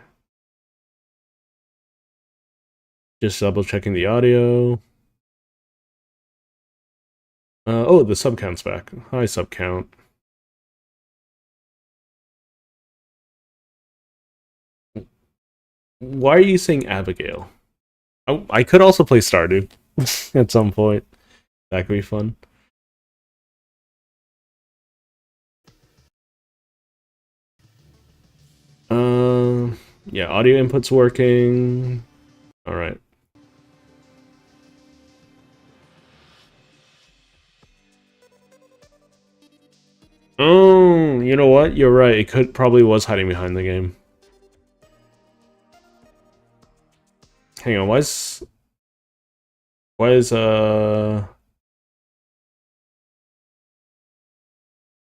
S1: Just double checking the audio. Oh, the sub count's back. Hi, sub count. Why are you saying Abigail? Oh, I could also play Stardew at some point. That could be fun. Yeah, audio input's working. All right. Oh, you know what? You're right. It probably was hiding behind the game. Hang on, why is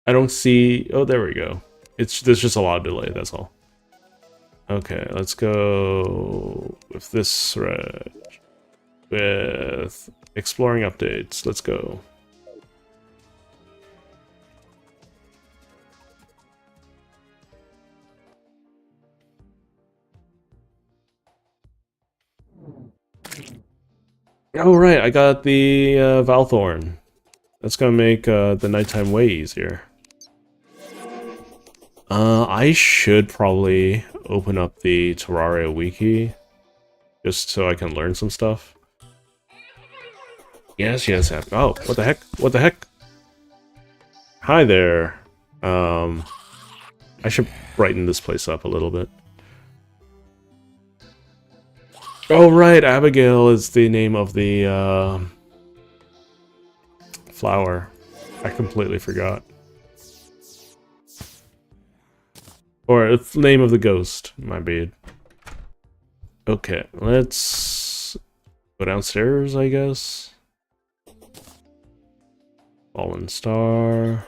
S1: I don't see. Oh, there we go. There's just a lot of delay. That's all. Okay, let's go with this thread with exploring updates. Let's go. Oh right, I got the Valthorn. That's gonna make the nighttime way easier. I should probably open up the Terraria wiki just so I can learn some stuff. Yes, yes. Oh, what the heck? What the heck? Hi there. I should brighten this place up a little bit. Oh right, Abigail is the name of the flower. I completely forgot. Or it's the name of the ghost, my bad. Okay, let's go downstairs, I guess. Fallen Star.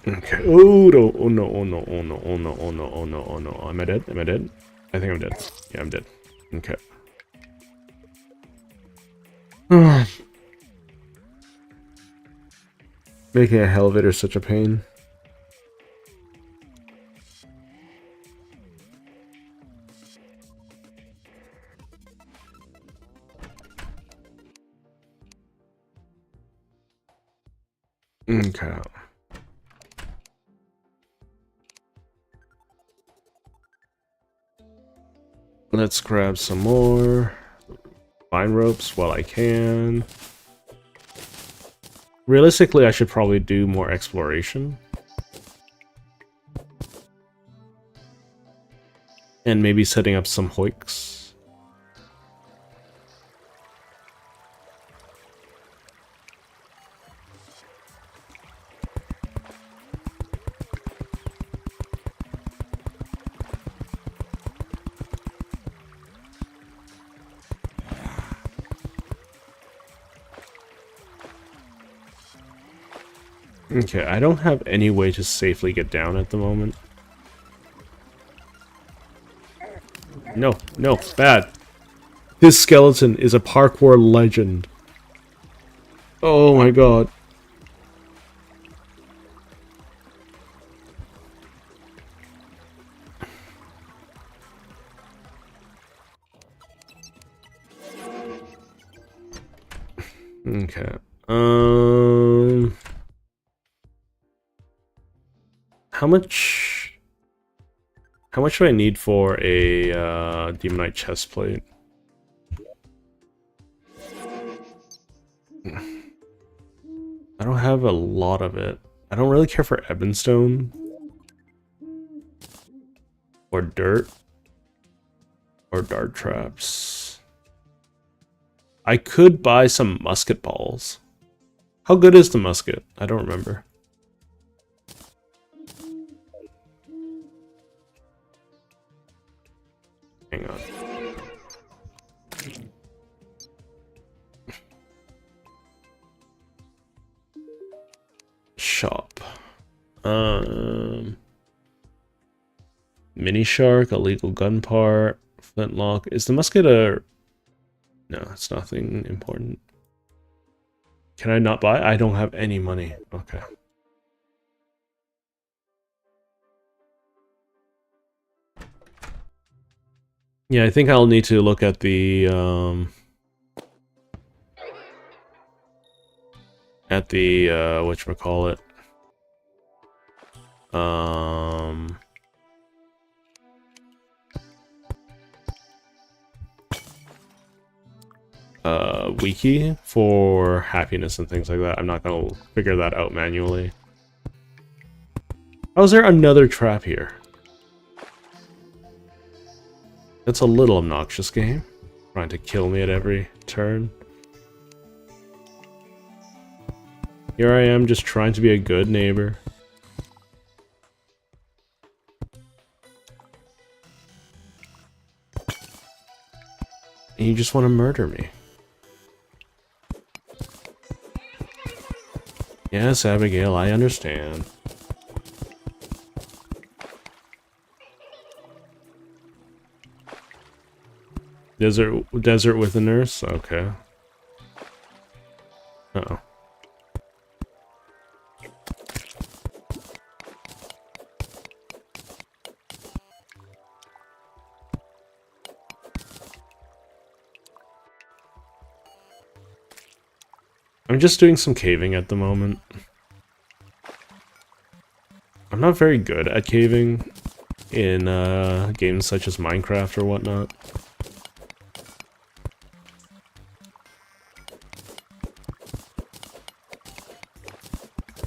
S1: Okay. Oh no! Oh no! Oh no! Oh no! Oh no! Oh no! Oh no! Oh no! Am I dead? Am I dead? I think I'm dead. Yeah, I'm dead. Okay. Making a elevator such a pain. Okay. Let's grab some more vine ropes while I can. Realistically, I should probably do more exploration. And maybe setting up some hoiks. Okay, I don't have any way to safely get down at the moment. No, no, bad. His skeleton is a parkour legend. Oh my god. Okay. How much... How much do I need for a Demonite chestplate? I don't have a lot of it. I don't really care for Ebonstone. Or dirt. Or dart traps. I could buy some musket balls. How good is the musket? I don't remember. Hang on. Shop. Mini shark, illegal gun part, flintlock. Is the musket a... No, it's nothing important. Can I not buy? I don't have any money. Okay. Yeah, I think I'll need to look at the whatchamacallit. Wiki for happiness and things like that. I'm not gonna figure that out manually. How is there another trap here? That's a little obnoxious, game. Trying to kill me at every turn. Here I am just trying to be a good neighbor. And you just want to murder me. Yes, Abigail, I understand. Desert with a nurse? Okay. Uh-oh. I'm just doing some caving at the moment. I'm not very good at caving in games such as Minecraft or whatnot.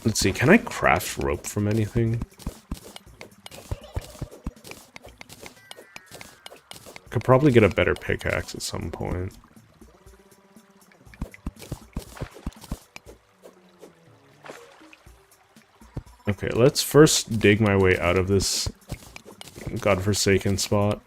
S1: Let's see, can I craft rope from anything? Could probably get a better pickaxe at some point. Okay, let's first dig my way out of this godforsaken spot.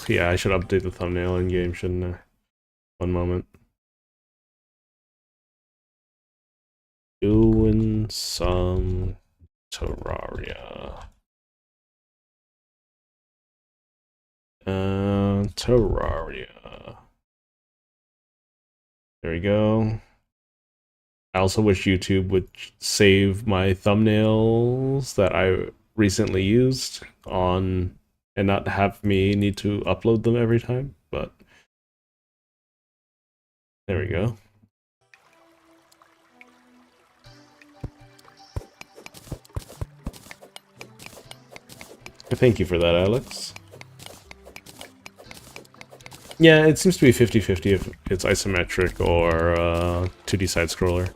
S1: Yeah, I should update the thumbnail in game, shouldn't I? One moment. Doing some Terraria. Terraria. There we go. I also wish YouTube would save my thumbnails that I recently used on and not have me need to upload them every time, but there we go. Thank you for that, Alex. Yeah, it seems to be 50-50 if it's isometric or 2D side-scroller.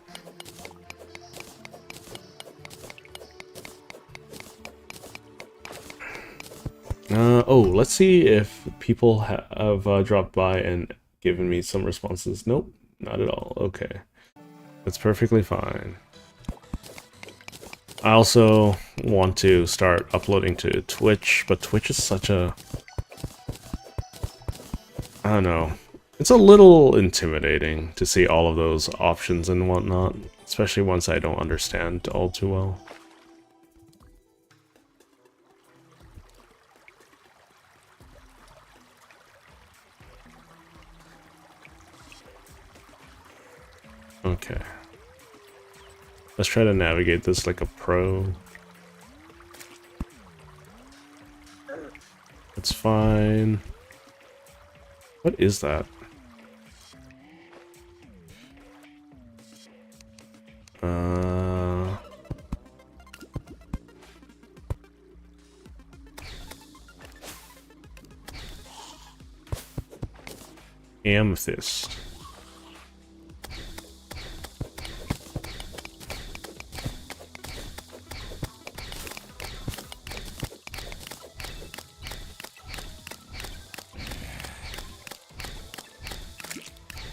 S1: Oh, let's see if people have dropped by and given me some responses. Nope, Not at all. Okay. That's perfectly fine. I also want to start uploading to Twitch, but Twitch is such a... I don't know. It's a little intimidating to see all of those options and whatnot, especially once I don't understand all too well. Okay. Let's try to navigate this like a pro. That's fine. What is that? Amethyst.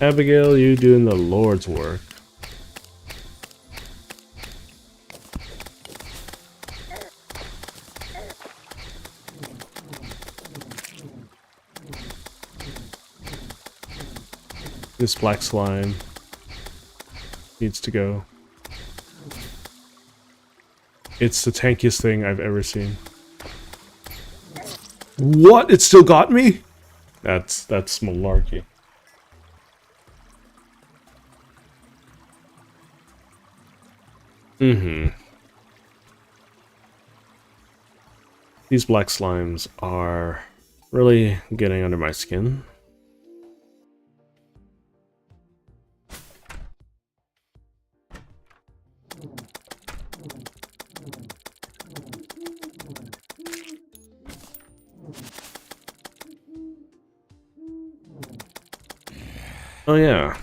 S1: Abigail, you doing the Lord's work. This black slime needs to go. It's the tankiest thing I've ever seen. What? It still got me? That's malarkey. These black slimes are really getting under my skin. Oh yeah.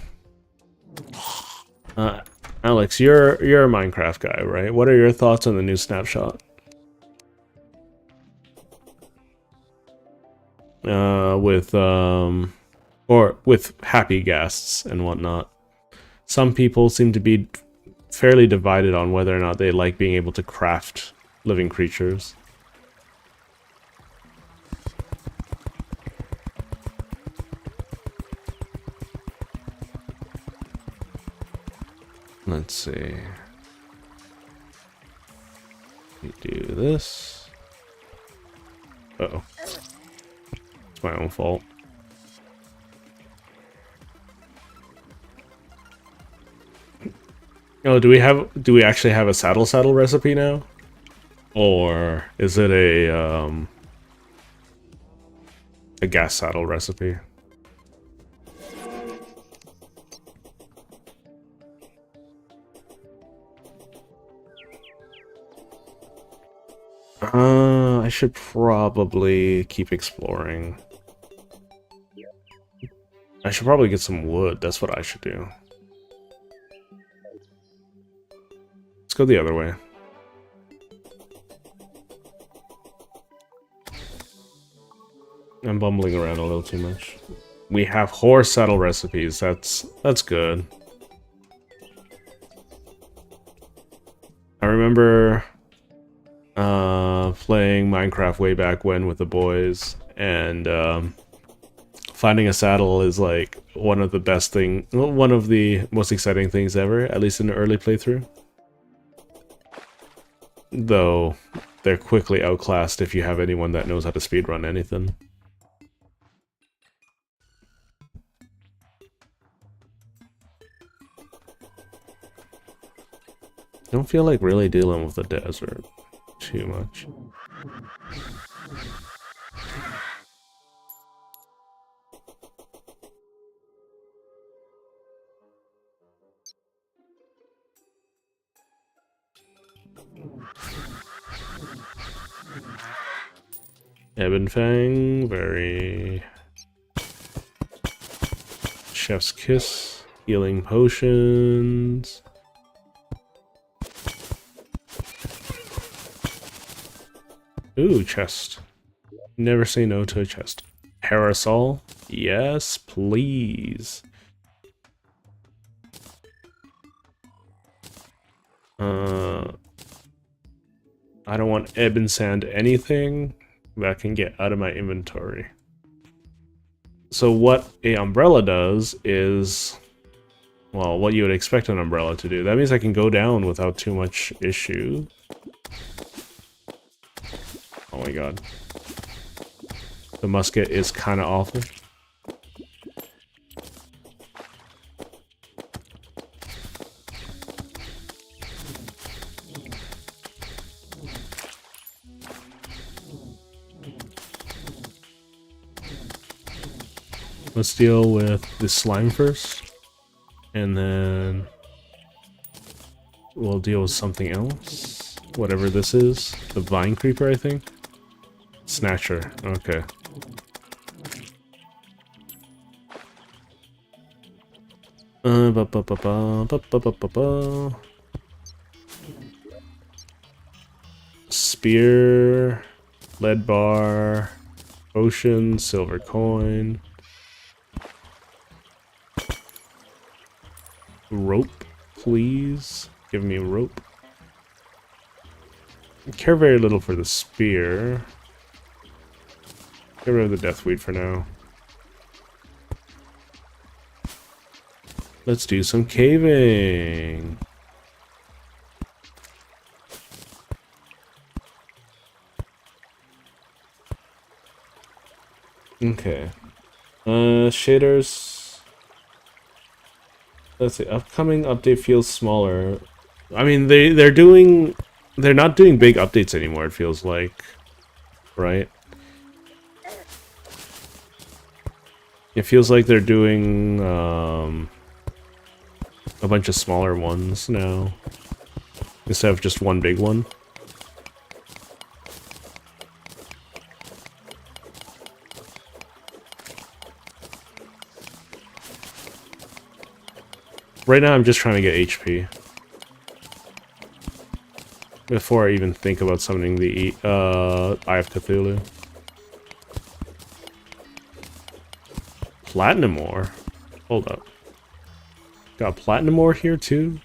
S1: Alex, you're a Minecraft guy, right? What are your thoughts on the new snapshot? With happy guests and whatnot. Some people seem to be fairly divided on whether or not they like being able to craft living creatures. Let's see. We do this. Uh-oh. It's my own fault. Oh, do we actually have a saddle recipe now? Or is it a gas saddle recipe? I should probably keep exploring. I should probably get some wood. That's what I should do. Let's go the other way. I'm bumbling around a little too much. We have horse saddle recipes. That's good. I remember playing Minecraft way back when with the boys, and finding a saddle is like one of the most exciting things ever, at least in the early playthrough. Though they're quickly outclassed if you have anyone that knows how to speedrun anything. I don't feel like really dealing with the desert too much. Ebon Fang, very... Chef's Kiss, healing potions... Ooh, chest. Never say no to a chest. Parasol? Yes, please. I don't want ebb and sand anything that can get out of my inventory. So what a umbrella does is, well, what you would expect an umbrella to do. That means I can go down without too much issue. Oh my god. The musket is kind of awful. Let's deal with this slime first, and then we'll deal with something else. Whatever this is. The vine creeper, I think? Snatcher, okay. Spear, lead bar, potion, silver coin. Rope, please. Give me rope. I care very little for the spear. Get rid of the deathweed for now. Let's do some caving. Okay. Shaders. Let's see. Upcoming update feels smaller. I mean, they're not doing big updates anymore, it feels like. Right? It feels like they're doing a bunch of smaller ones now, instead of just one big one. Right now I'm just trying to get HP. Before I even think about summoning the Eye of Cthulhu. Platinum ore? Hold up. Got platinum ore here too?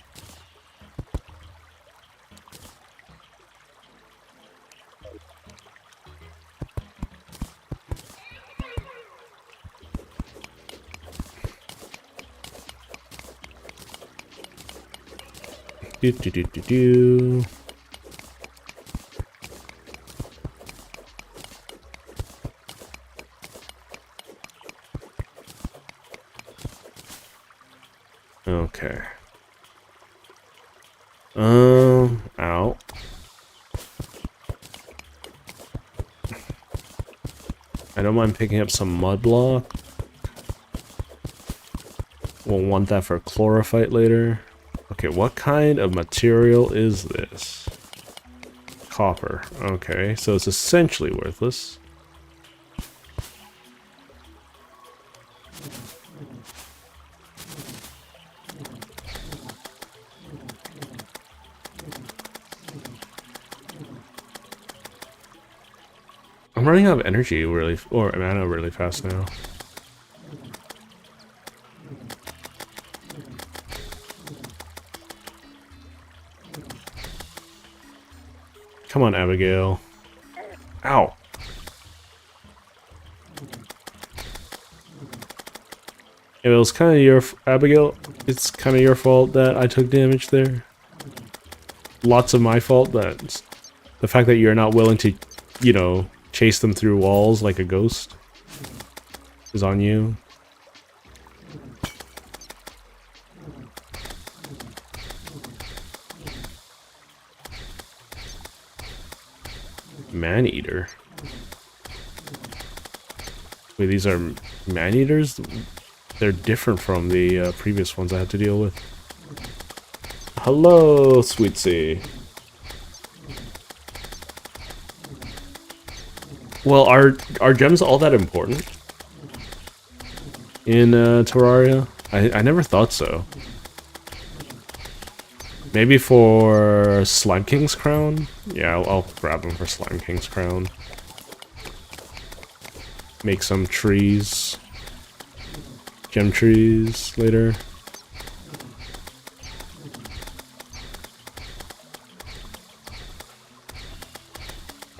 S1: Do do do do do. Okay. Ow. I don't mind picking up some mud block. We'll want that for chlorophyte later. Okay, what kind of material is this? Copper. Okay, so it's essentially worthless. I'm running out of energy really, or mana really fast now. Come on, Abigail. Ow. It was kind of your, Abigail, it's kind of your fault that I took damage there. Lots of my fault, that the fact that you're not willing to, you know, chase them through walls like a ghost is on you. Man-eater. Wait, these are man-eaters? They're different from the previous ones I had to deal with. Hello, Sweetsy. Well, are gems all that important in Terraria? I never thought so. Maybe for Slime King's Crown? Yeah, I'll grab them for Slime King's Crown. Make some trees. Gem trees later.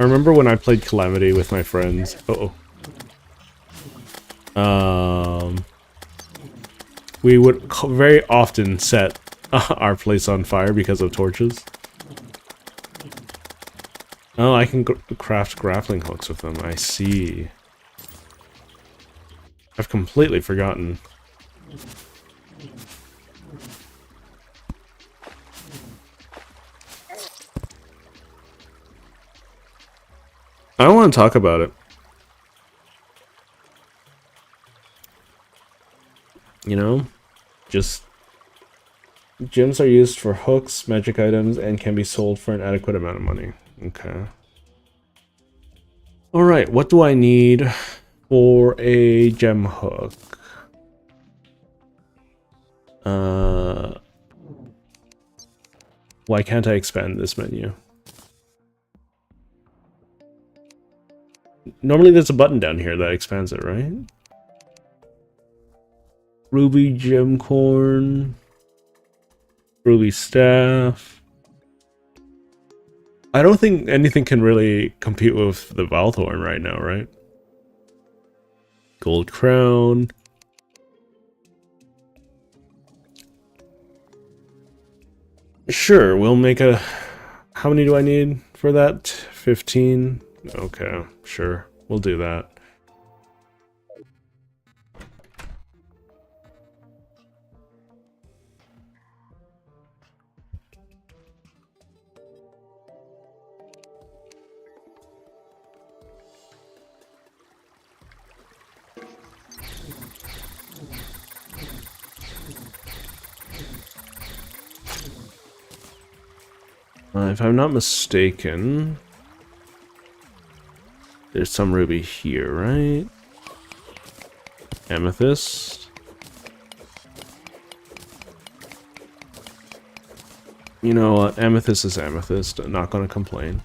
S1: remember when I played Calamity with my friends. We would very often set our place on fire because of torches. Oh, I can craft grappling hooks with them. I see. I've completely forgotten. I don't want to talk about it. You know? Just... Gems are used for hooks, magic items, and can be sold for an adequate amount of money. Okay. Alright, what do I need for a gem hook? Why can't I expand this menu? Normally there's a button down here that expands it, right? Ruby gem corn. Ruby staff. I don't think anything can really compete with the Valthorn right now, right? Gold crown. Sure, we'll make a... How many do I need for that? 15? Okay, sure. We'll do that. If I'm not mistaken, there's some ruby here, right? Amethyst. You know what? Amethyst is amethyst. I'm not gonna complain.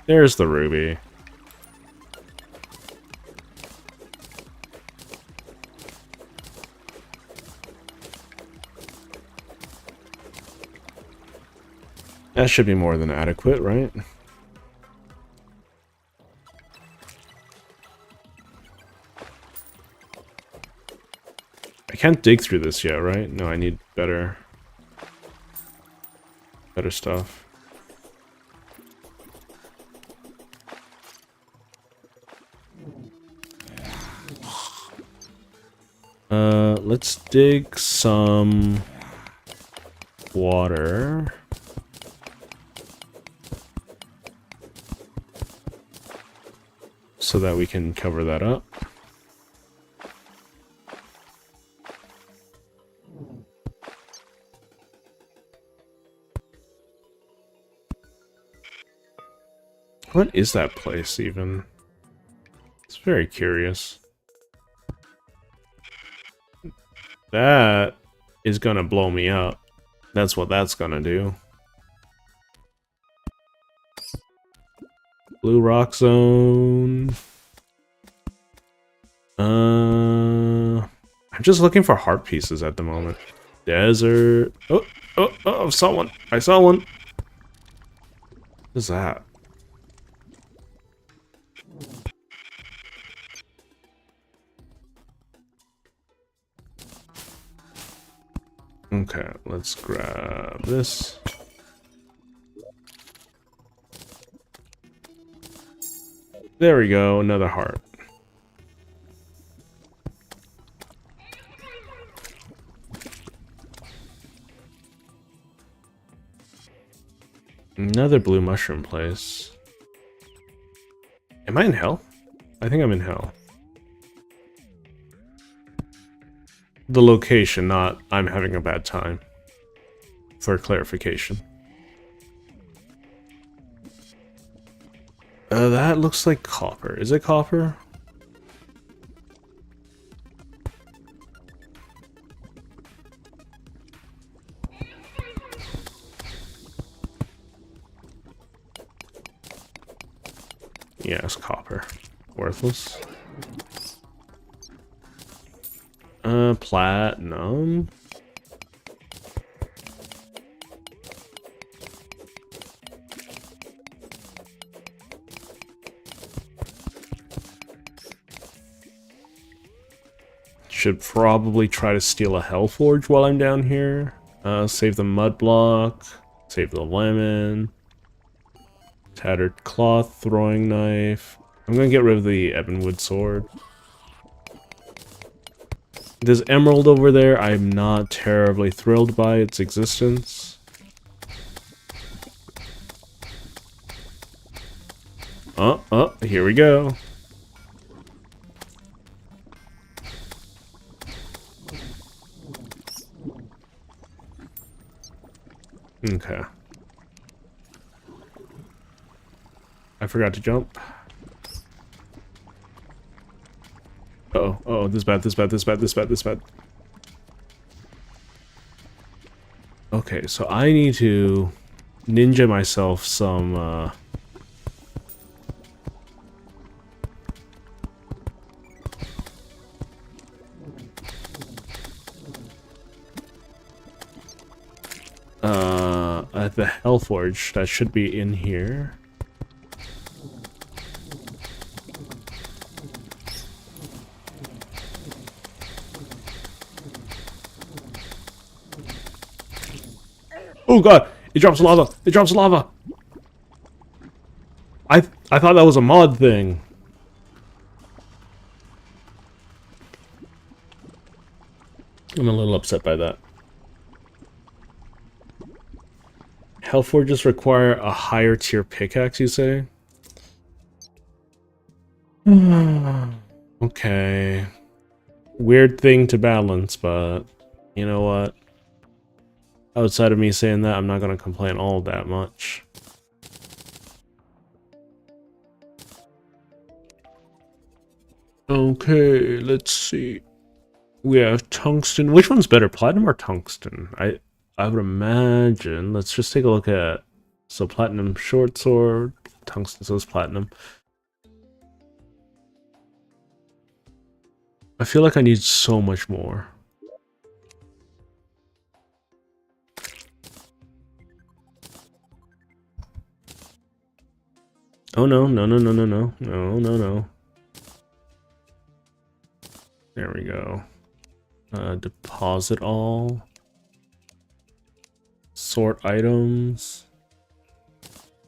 S1: There's the ruby. That should be more than adequate, right? I can't dig through this yet, right? No, I need better stuff. Let's dig some water. So that we can cover that up. What is that place even? It's very curious. That is gonna blow me up. That's what that's gonna do. Blue rock zone. I'm just looking for heart pieces at the moment. Desert. Oh, I saw one. I saw one. What is that? Okay, let's grab this. There we go, another heart. Another blue mushroom place. Am I in hell? I think I'm in hell. The location, not I'm having a bad time. For clarification. That looks like copper. Is it copper? Yes, copper. Worthless. Platinum. Should probably try to steal a Hellforge while I'm down here. Save the mud block. Save the lemon. Tattered cloth, throwing knife. I'm gonna get rid of the ebonwood sword. This emerald over there, I'm not terribly thrilled by its existence. Oh, here we go. Okay. I forgot to jump. Oh, this bad. Okay, so I need to ninja myself some, the Hellforge that should be in here. Oh god, it drops lava. It drops lava. I thought that was a mod thing. I'm a little upset by that. Hellforges require a higher tier pickaxe, you say? Okay. Weird thing to balance, but you know what? Outside of me saying that, I'm not going to complain all that much. Okay, let's see. We have tungsten. Which one's better, platinum or tungsten? I would imagine. Let's just take a look at. So platinum short sword, tungsten says platinum. I feel like I need so much more. Oh no. There we go. Deposit all. Sort items.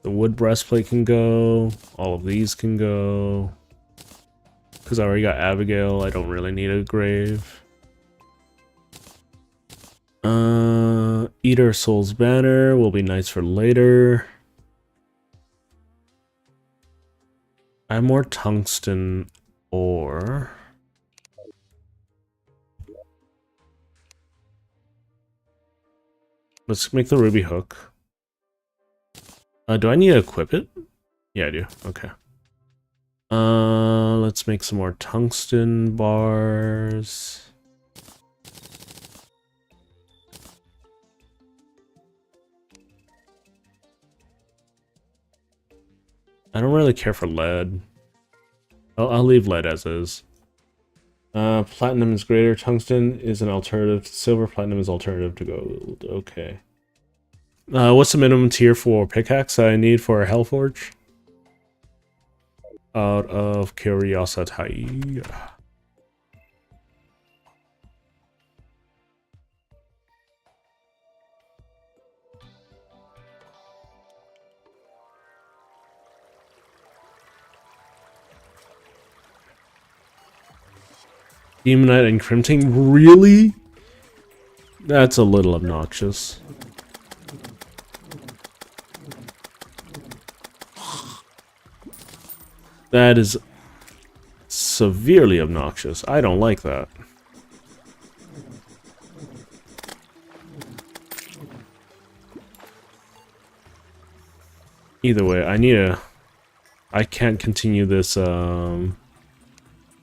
S1: The wood breastplate can go. All of these can go. Because I already got Abigail, I don't really need a grave. Eater Soul's banner will be nice for later. I have more tungsten ore. Let's make the ruby hook. Do I need to equip it? Yeah, I do. Okay. Let's make some more tungsten bars. I don't really care for lead. I'll leave lead as is. Platinum is greater. Tungsten is an alternative to silver. Platinum is alternative to gold. Okay. What's the minimum tier for pickaxe I need for a Hellforge? Out of curiosity. Demonite and Crimting? Really? That's a little obnoxious. That is severely obnoxious. I don't like that. Either way, I can't continue this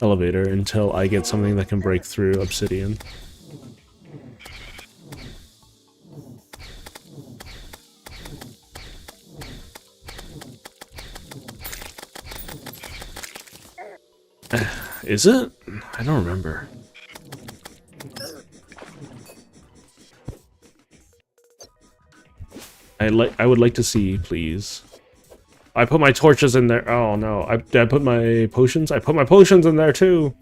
S1: elevator until I get something that can break through obsidian. Is it? I don't remember. I would like to see, please. I put my torches in there. Oh no! Did I put my potions? I put my potions in there too.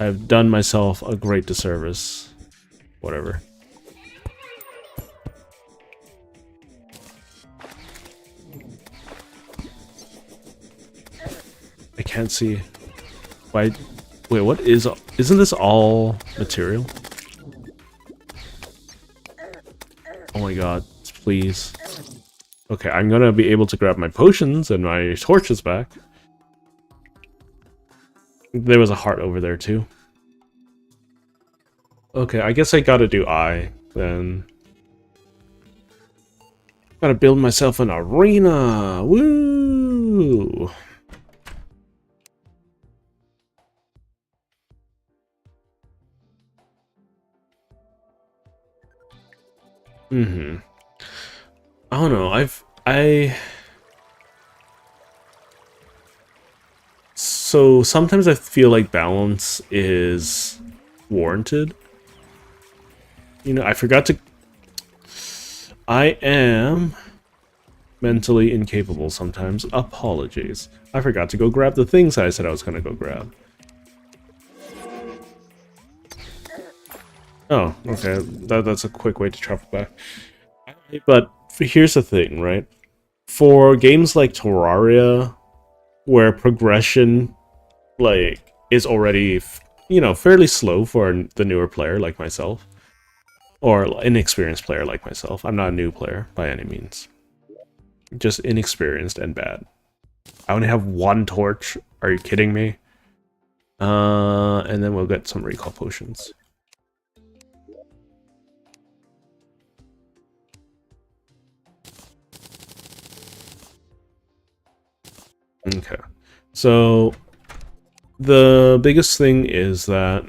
S1: I've done myself a great disservice. Whatever. I can't see. Why? Wait, what is... Isn't this all material? Oh my god, please. Okay, I'm gonna be able to grab my potions and my torches back. There was a heart over there too. Okay, I guess I gotta do I, then. Gotta build myself an arena! Woo! I don't know, So sometimes I feel like balance is warranted. You know, I forgot to... I am mentally incapable sometimes. Apologies. I forgot to go grab the things I said I was gonna go grab. Oh, okay. That's a quick way to travel back. But here's the thing, right? For games like Terraria, where progression, like, is already, you know, fairly slow for the newer player like myself, or inexperienced player like myself. I'm not a new player by any means. Just inexperienced and bad. I only have one torch. Are you kidding me? And then we'll get some recall potions. Okay, so the biggest thing is that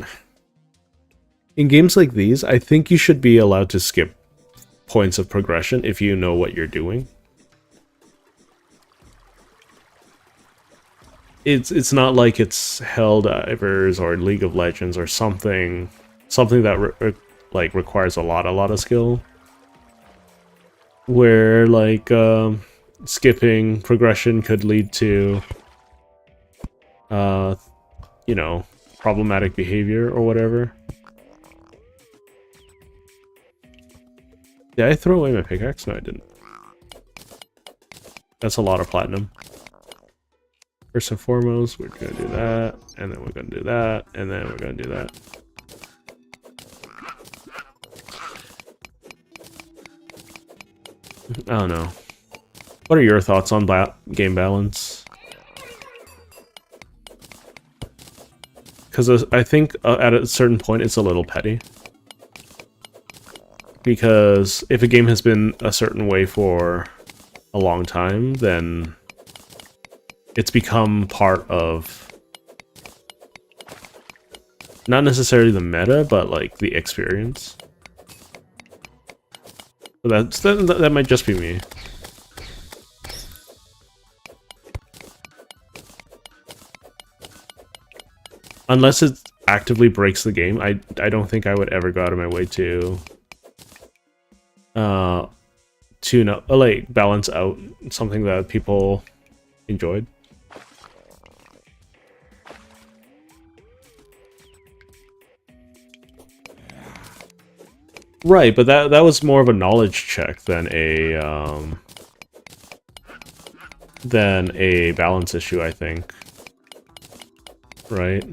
S1: in games like these, I think you should be allowed to skip points of progression if you know what you're doing. It's not like it's Helldivers or League of Legends or something that like requires a lot of skill, where like skipping progression could lead to you know, problematic behavior or whatever. Did I throw away my pickaxe? No, I didn't. That's a lot of platinum. First and foremost, we're gonna do that, and then we're gonna do that, and then we're gonna do that. I don't know. What are your thoughts on game balance? Because I think at a certain point it's a little petty. Because if a game has been a certain way for a long time, then it's become part of not necessarily the meta, but like the experience. But that might just be me. Unless it actively breaks the game, I don't think I would ever go out of my way to like balance out something that people enjoyed. Right, but that was more of a knowledge check than a balance issue, I think. Right?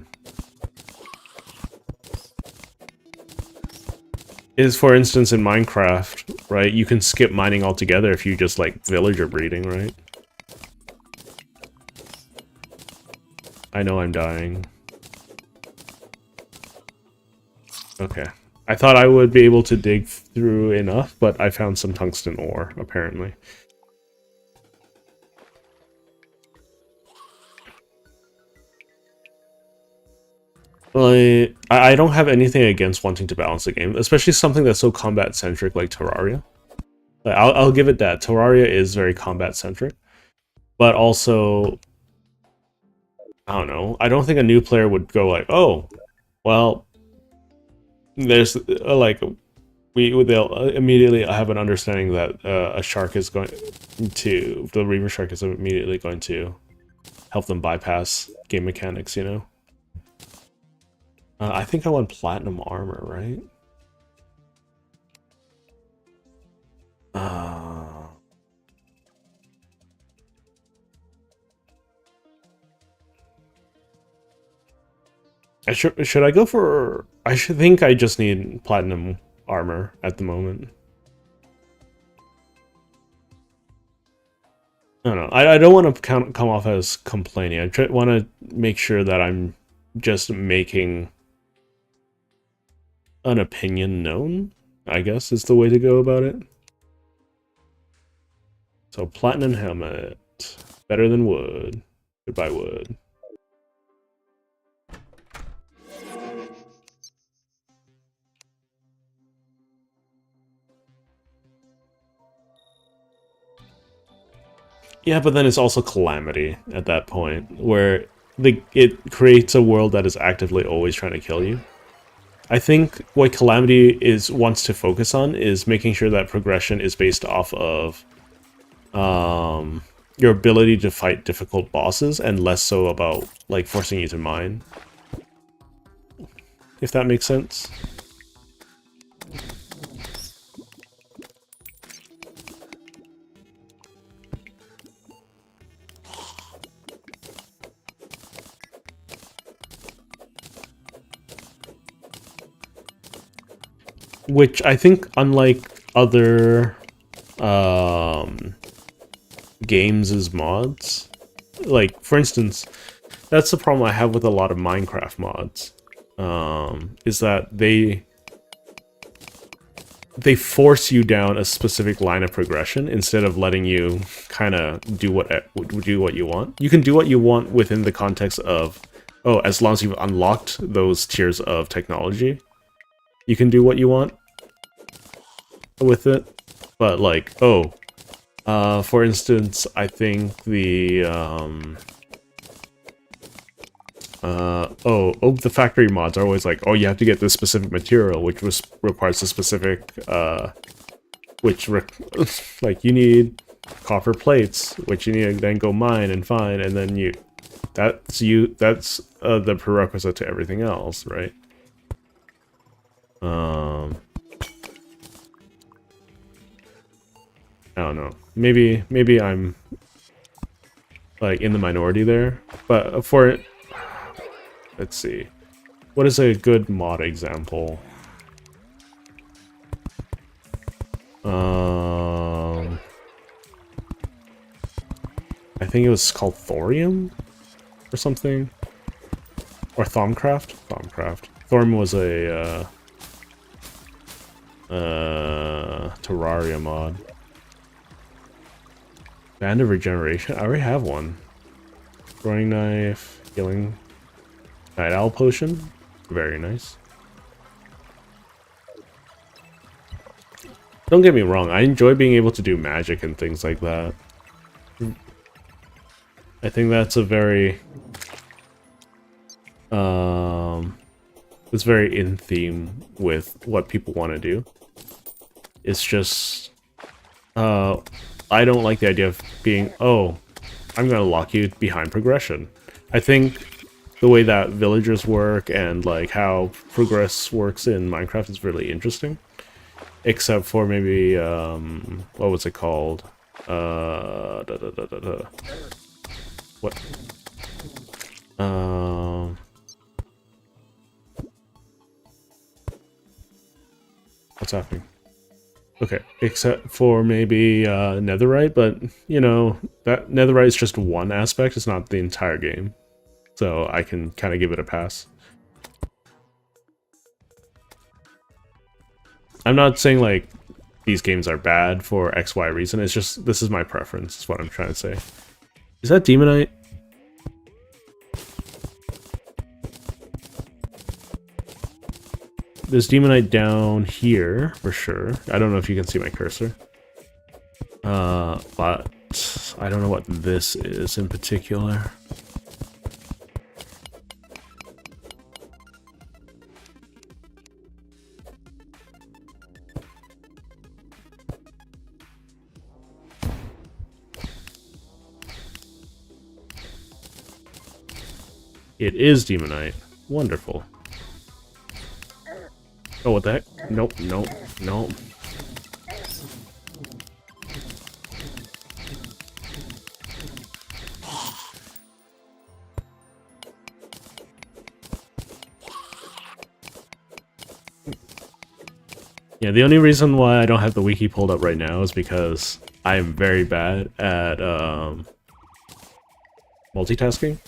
S1: Is, for instance, in Minecraft, right, you can skip mining altogether if you just, like, villager breeding, right? I know I'm dying. Okay. I thought I would be able to dig through enough, but I found some tungsten ore, apparently. Like, I don't have anything against wanting to balance the game, especially something that's so combat-centric like Terraria. Like, I'll give it that. Terraria is very combat-centric, but also, I don't know. I don't think a new player would go like, oh, well, there's like they'll immediately have an understanding that a shark is going to the Reaver Shark is immediately going to help them bypass game mechanics, you know. I think I want platinum armor, right? Uh, should I go for? I should think I just need platinum armor at the moment. I don't know. I don't want to come off as complaining. I want to make sure that I'm just making an opinion known, I guess is the way to go about it. So platinum helmet, better than wood. Goodbye wood. Yeah, but then it's also calamity at that point, where it creates a world that is actively always trying to kill you. I think what calamity wants to focus on is making sure that progression is based off of your ability to fight difficult bosses, and less so about like forcing you to mine. If that makes sense. Which I think, unlike other games' mods, like for instance, that's the problem I have with a lot of Minecraft mods, is that they force you down a specific line of progression instead of letting you kind of do what you want. You can do what you want within the context of, oh, as long as you've unlocked those tiers of technology, you can do what you want with it. But like, oh, for instance, I think the the factory mods are always like, oh, you have to get this specific material, which requires a specific like you need copper plates, which you need to then go mine and find, and then that's the prerequisite to everything else, right? I don't know. Maybe I'm like in the minority there, but let's see, what is a good mod example? I think it was called Thorium or something, or Thaumcraft. Thorium was a Terraria mod. Band of Regeneration? I already have one. Throwing Knife, Healing, Night Owl Potion. Very nice. Don't get me wrong, I enjoy being able to do magic and things like that. I think that's a very... it's very in theme with what people want to do. It's just... I don't like the idea of being, oh, I'm going to lock you behind progression. I think the way that villagers work and like how progress works in Minecraft is really interesting. Except for maybe, what was it called? What? What's happening? Okay, except for maybe Netherite, but, you know, that Netherite is just one aspect, it's not the entire game. So I can kind of give it a pass. I'm not saying, like, these games are bad for XY reason, it's just, this is my preference, is what I'm trying to say. Is that Demonite? There's Demonite down here, for sure. I don't know if you can see my cursor. But I don't know what this is in particular. It is Demonite. Wonderful. Oh, what the heck? Nope, nope, nope. Yeah, the only reason why I don't have the wiki pulled up right now is because I am very bad at multitasking.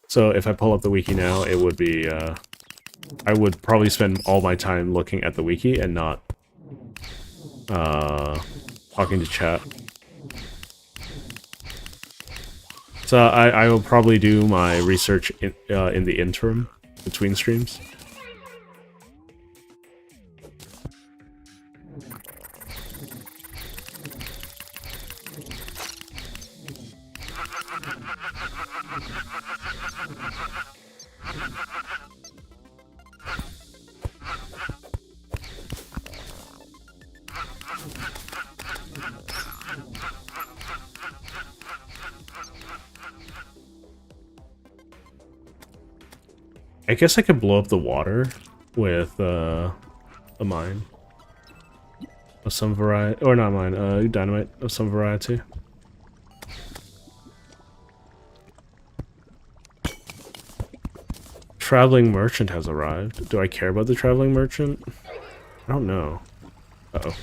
S1: So if I pull up the wiki now, it would be, I would probably spend all my time looking at the wiki and not talking to chat. So I will probably do my research in the interim between streams. I guess I could blow up the water with a mine of some variety, or not mine, dynamite of some variety. Traveling merchant has arrived. Do I care about the traveling merchant? I don't know. Uh-oh.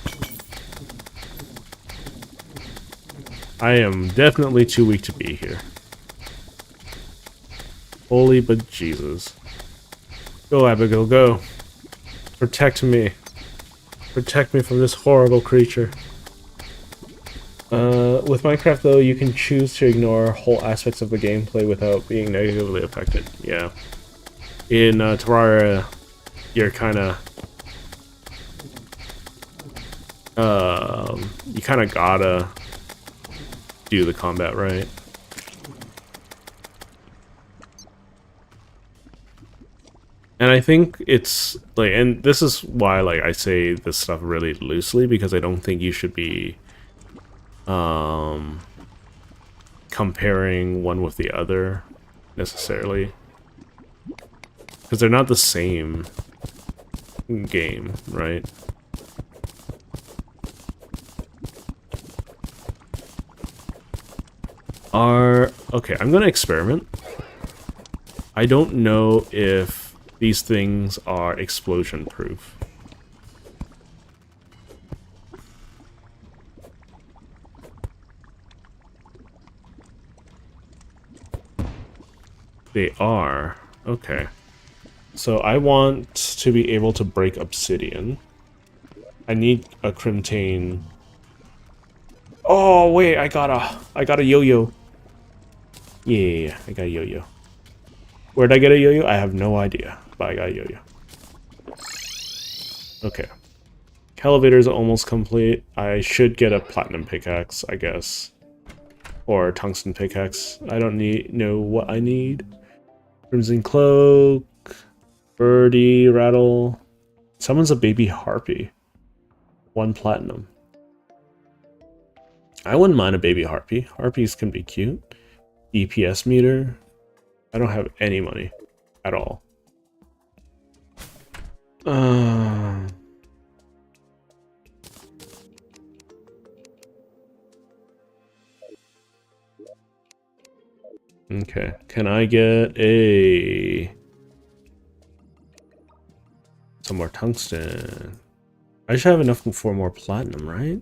S1: I am definitely too weak to be here. Holy but Jesus. Go, Abigail, go. Protect me. Protect me from this horrible creature. With Minecraft, though, you can choose to ignore whole aspects of the gameplay without being negatively affected. Yeah. In Terraria, you're kind of... you kind of gotta do the combat right. And I think it's like, and this is why like I say this stuff really loosely, because I don't think you should be comparing one with the other necessarily, because they're not the same game, right? Okay, I'm gonna experiment. I don't know if these things are explosion proof. They are. Okay. So I want to be able to break obsidian. I need a crimtane. Oh wait, I got a yo-yo. Yeah, I got a yo-yo. Where'd I get a yo-yo? I have no idea, but I got a yo-yo. Okay. Elevator is almost complete. I should get a platinum pickaxe, I guess. Or tungsten pickaxe. I don't know what I need. Crimson cloak. Birdie, rattle. Someone's a baby harpy. 1 platinum. I wouldn't mind a baby harpy. Harpies can be cute. EPS meter. I don't have any money at all. Okay. Can I get some more tungsten? I should have enough for more platinum, right?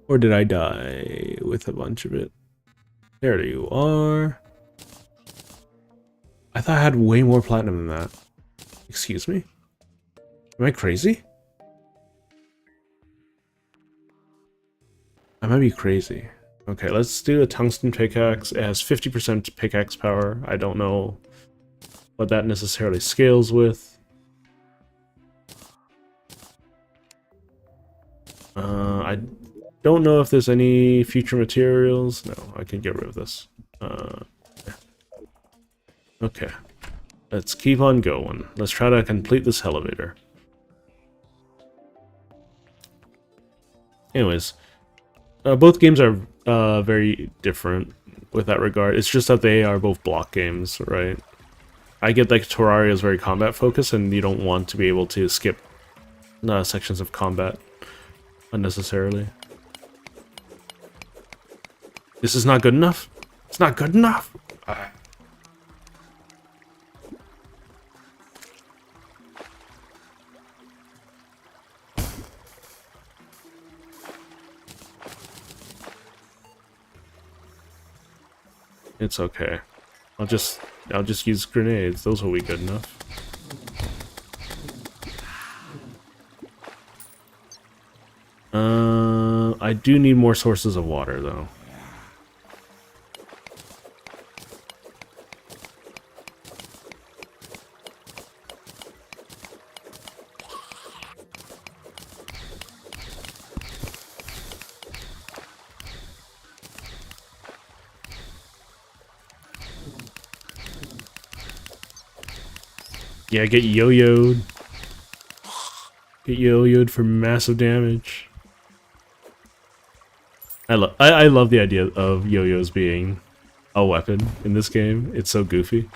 S1: Or did I die with a bunch of it? There you are. I thought I had way more platinum than that. Excuse me? Am I crazy? I might be crazy. Okay, let's do a tungsten pickaxe. It has 50% pickaxe power. I don't know what that necessarily scales with. I don't know if there's any future materials. No, I can get rid of this. Okay. Let's keep on going. Let's try to complete this elevator. Anyways, both games are very different with that regard. It's just that they are both block games, right? I get like Terraria is very combat focused, and you don't want to be able to skip sections of combat unnecessarily. This is not good enough. It's not good enough. It's okay. I'll just use grenades. Those will be good enough. I do need more sources of water though. Yeah, get yo-yoed. Get yo-yoed for massive damage. I love the idea of yo-yos being a weapon in this game. It's so goofy.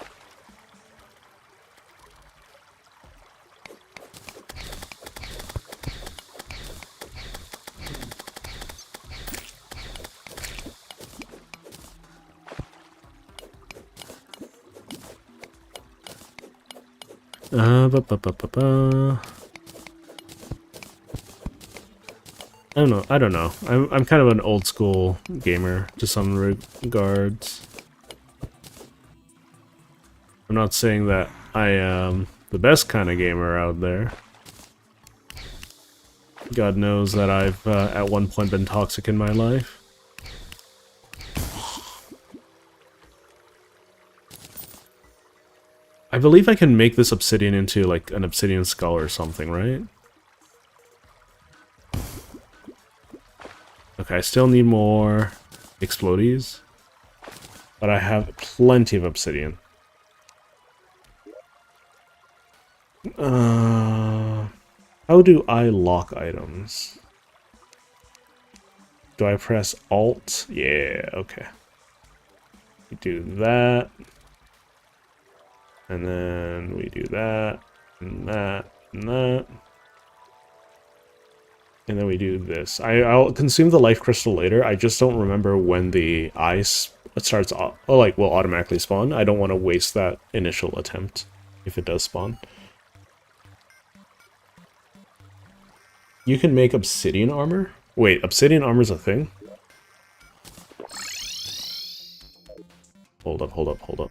S1: I don't know. I'm kind of an old school gamer to some regards. I'm not saying that I am the best kind of gamer out there. God knows that I've at one point been toxic in my life. I believe I can make this obsidian into like an obsidian skull or something, right? Okay, I still need more explodies, but I have plenty of obsidian. How do I lock items? Do I press Alt? Yeah, okay. We do that. And then we do that, and that, and that. And then we do this. I'll consume the life crystal later. I just don't remember when the ice starts, will automatically spawn. I don't want to waste that initial attempt if it does spawn. You can make obsidian armor? Wait, obsidian armor's a thing? Hold up, hold up, hold up.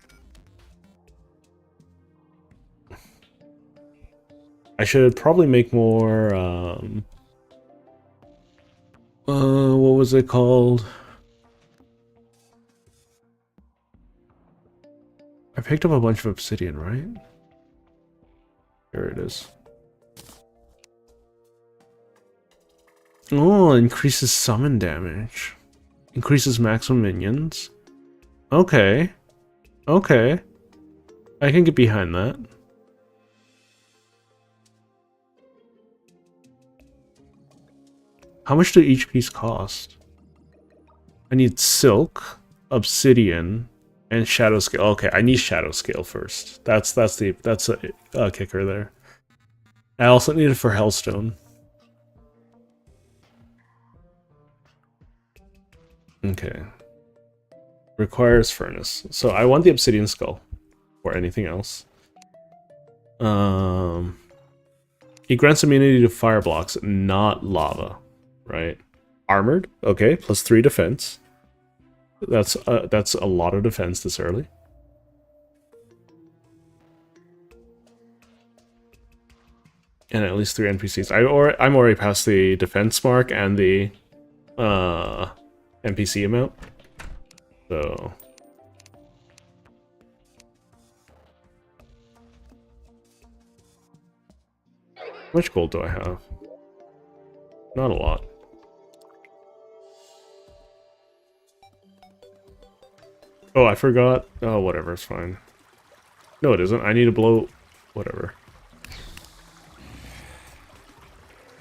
S1: I should probably make more, what was it called? I picked up a bunch of obsidian, right? Here it is. Oh, increases summon damage. Increases maximum minions. Okay. Okay. I can get behind that. How much do each piece cost? I need silk, obsidian, and shadow scale. Okay, I need shadow scale first. That's a kicker there. I also need it for hellstone. Okay. Requires furnace. So I want the obsidian skull or anything else. It grants immunity to fire blocks, not lava. Right, armored. Okay, +3 defense. That's a lot of defense this early. And at least 3 NPCs. I'm already past the defense mark and the NPC amount. So how much gold do I have? Not a lot. Oh, I forgot. Oh, whatever, it's fine. No, it isn't. I need to blow... Whatever.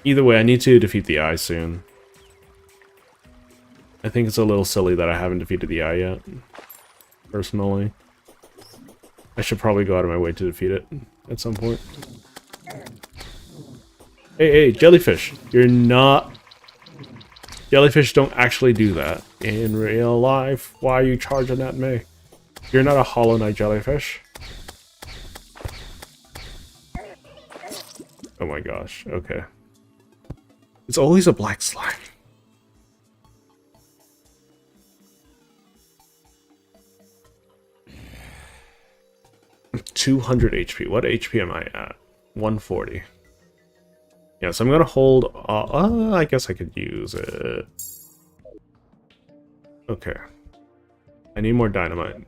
S1: Either way, I need to defeat the eye soon. I think it's a little silly that I haven't defeated the eye yet. Personally. I should probably go out of my way to defeat it at some point. Hey, jellyfish! You're not... Jellyfish don't actually do that in real life. Why are you charging at me? You're not a Hollow Knight jellyfish. Oh my gosh, okay. It's always a black slime. $200 HP. What HP am I at? 140. Yeah, so I'm gonna hold... I guess I could use it. Okay. I need more dynamite.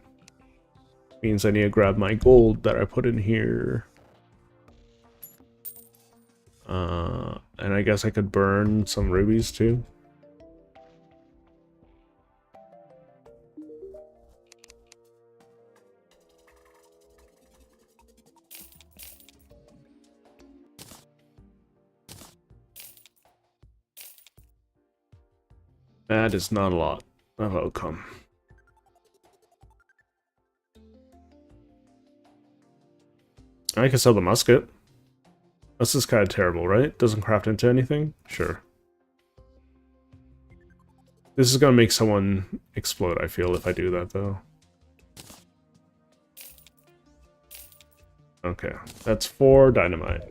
S1: Means I need to grab my gold that I put in here. And I guess I could burn some rubies too. That is not a lot of outcome. I can sell the musket. This is kind of terrible, right? Doesn't craft into anything? Sure. This is gonna make someone explode, I feel, if I do that, though. Okay, that's 4 dynamite.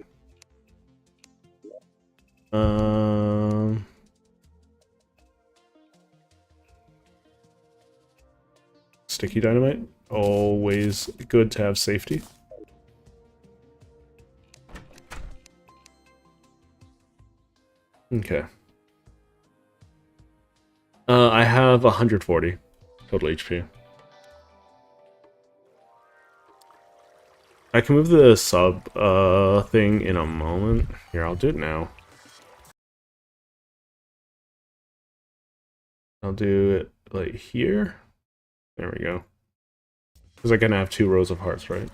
S1: Sticky dynamite. Always good to have safety. Okay. I have 140 total HP. I can move the sub thing in a moment. Here, I'll do it now. I'll do it like here. There we go. Because I can have 2 rows of hearts, right?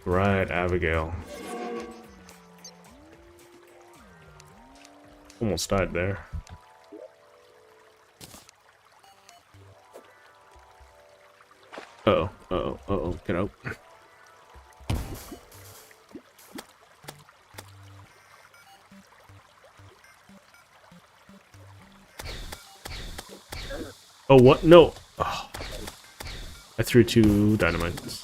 S1: Right, Abigail. Almost died there. Uh-oh, uh-oh, uh-oh, get out. Oh, what? No! Oh. I threw 2 dynamites.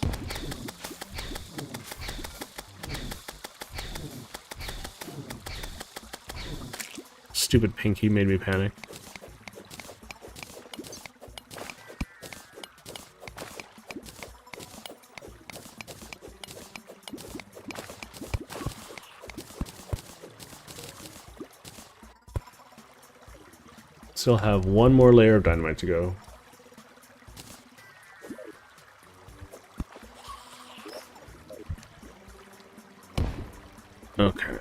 S1: Stupid Pinky made me panic. Still have 1 more layer of dynamite to go. Okay.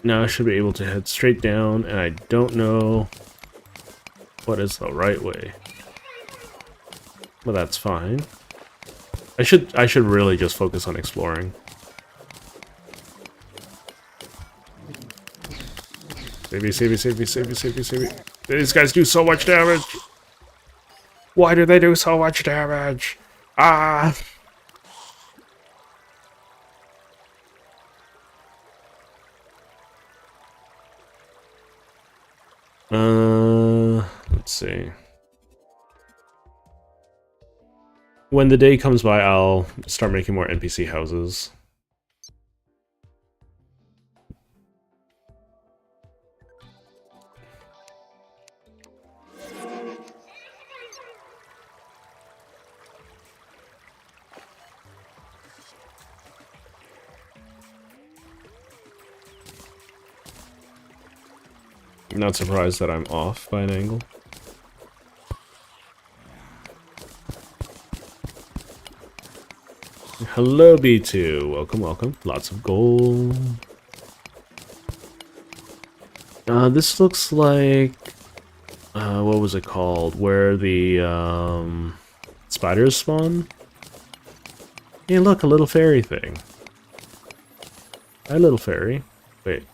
S1: Now I should be able to head straight down, and I don't know what is the right way. But that's fine. I should really just focus on exploring. Save me, save me, save me, save me, save me, save me. These guys do so much damage! Why do they do so much damage? Ah! Let's see. When the day comes by, I'll start making more NPC houses. I'm not surprised that I'm off by an angle. Hello, B2. Welcome, welcome. Lots of gold. This looks like... what was it called? Where the, spiders spawn? Hey, look, a little fairy thing. Hi, little fairy. Wait.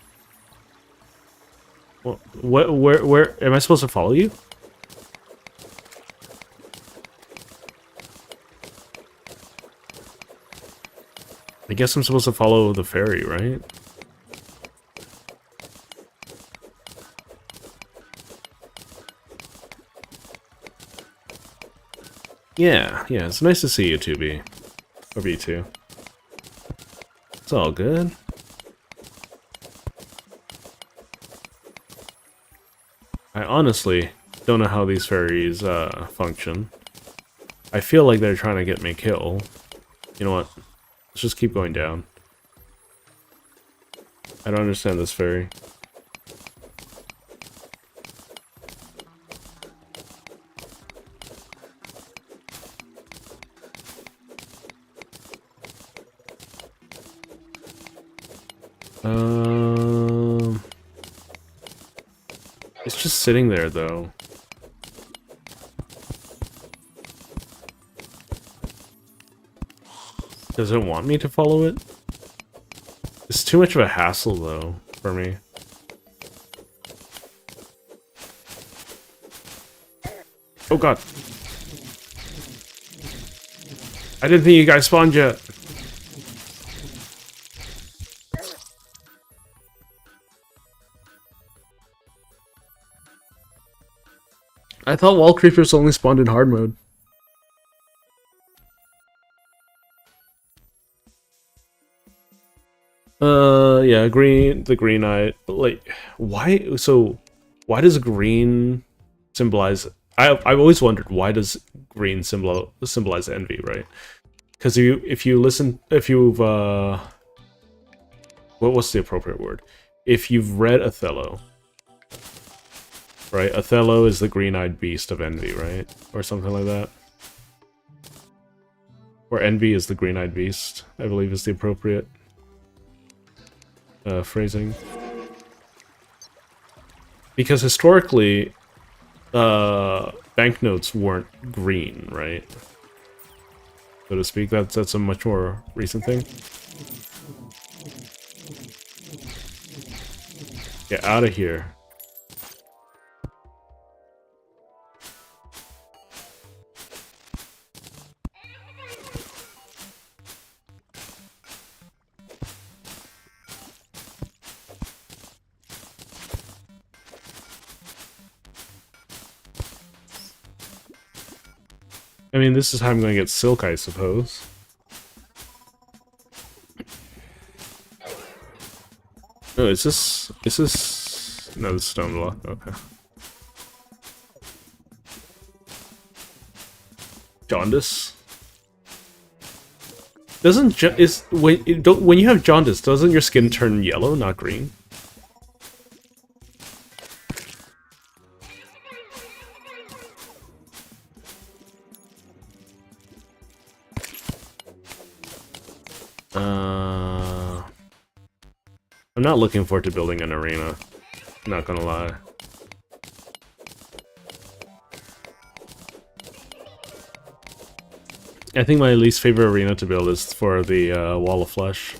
S1: What, where, am I supposed to follow you? I guess I'm supposed to follow the ferry, right? Yeah, it's nice to see you, 2B. Or B2. It's all good. I honestly don't know how these ferries function. I feel like they're trying to get me killed. You know what? Let's just keep going down. I don't understand this ferry. It's just sitting there, though. Does it want me to follow it? It's too much of a hassle, though, for me. Oh god. I didn't think you guys spawned yet. I thought wall creepers only spawned in hard mode. Yeah, the green eye. Like, why? So, why does green symbolize? I've always wondered, why does green symbolize envy, right? Because if you've what's the appropriate word? If you've read Othello, right? Othello is the green-eyed beast of envy, right? Or something like that. Or envy is the green-eyed beast, I believe is the appropriate phrasing. Because historically, banknotes weren't green, right? So to speak, that's a much more recent thing. Get out of here. I mean, this is how I'm going to get silk, I suppose. Oh, is this... No, this is stone block, okay. Jaundice? When you have jaundice, doesn't your skin turn yellow, not green? I'm not looking forward to building an arena. Not gonna lie. I think my least favorite arena to build is for the Wall of Flesh.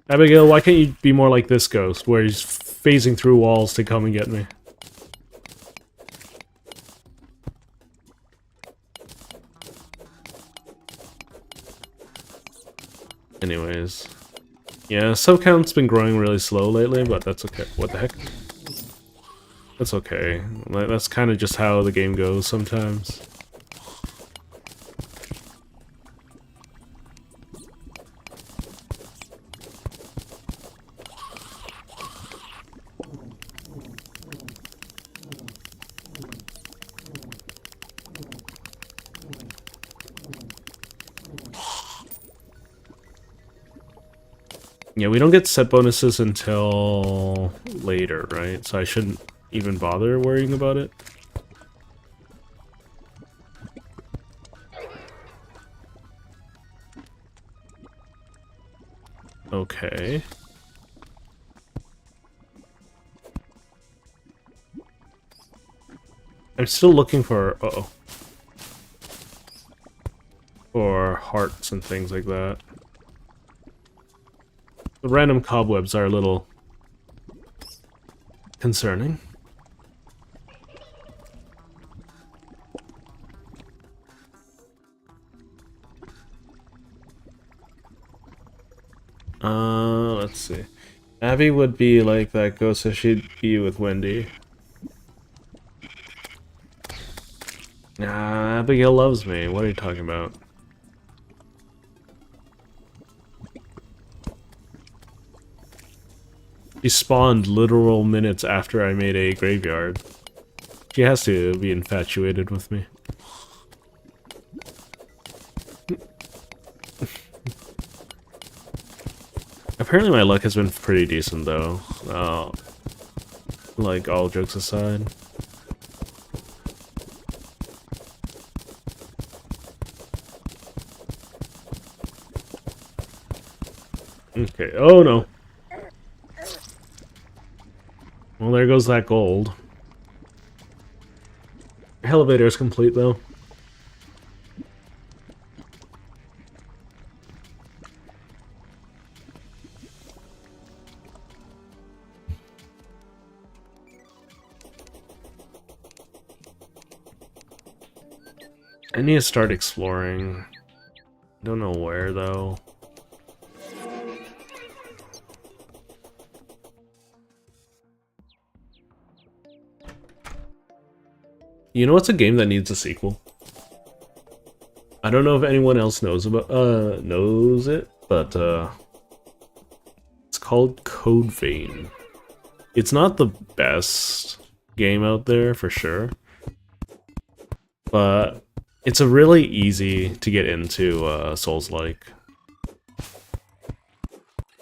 S1: Abigail, why can't you be more like this ghost, where he's phasing through walls to come and get me? Anyways. Yeah, sub count's been growing really slow lately, but that's okay. What the heck? That's okay. That's kind of just how the game goes sometimes. Yeah, we don't get set bonuses until later, right? So I shouldn't even bother worrying about it. Okay. I'm still looking for... Uh-oh. For hearts and things like that. The random cobwebs are a little concerning. see. Abby would be like that ghost if she'd be with Wendy. Nah, Abigail loves me. What are you talking about? She spawned literal minutes after I made a graveyard. She has to be infatuated with me. Apparently my luck has been pretty decent though. Like, all jokes aside. Okay, oh no. Well, there goes that gold. Elevator is complete though. I need to start exploring. Don't know where though. You know what's a game that needs a sequel? I don't know if anyone else knows it, but it's called Code Vein. It's not the best game out there for sure, but it's a really easy to get into Souls-like.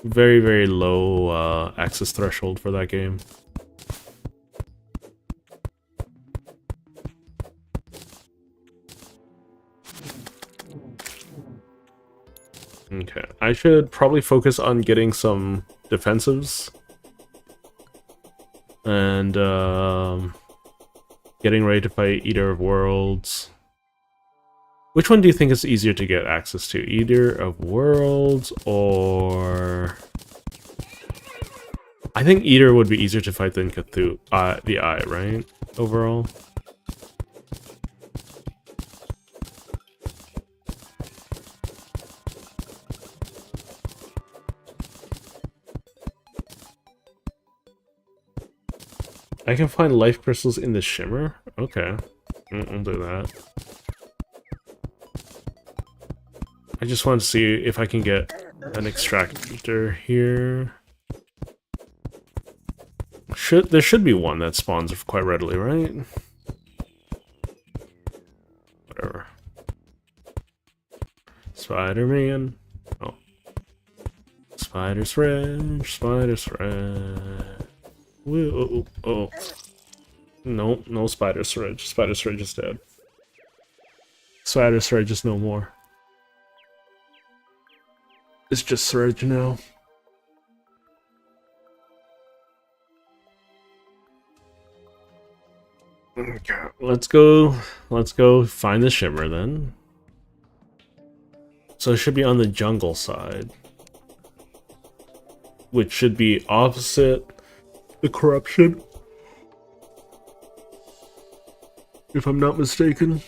S1: Very, very low access threshold for that game. Okay, I should probably focus on getting some defensives. And getting ready to fight Eater of Worlds. Which one do you think is easier to get access to? Eater of Worlds or... I think Eater would be easier to fight than Cthulhu, the Eye, right? Overall. I can find life crystals in the shimmer? Okay. I'll do that. I just want to see if I can get an extractor here. There should be one that spawns quite readily, right? Whatever. Spider-Man. Oh. Spider's red. Spider's red. Whoa, oh. No, no Spider Surge. Spider Surge is dead. Spider Surge is no more. It's just Surge now. Okay, let's go find the shimmer then. So it should be on the jungle side, which should be opposite the corruption, if I'm not mistaken.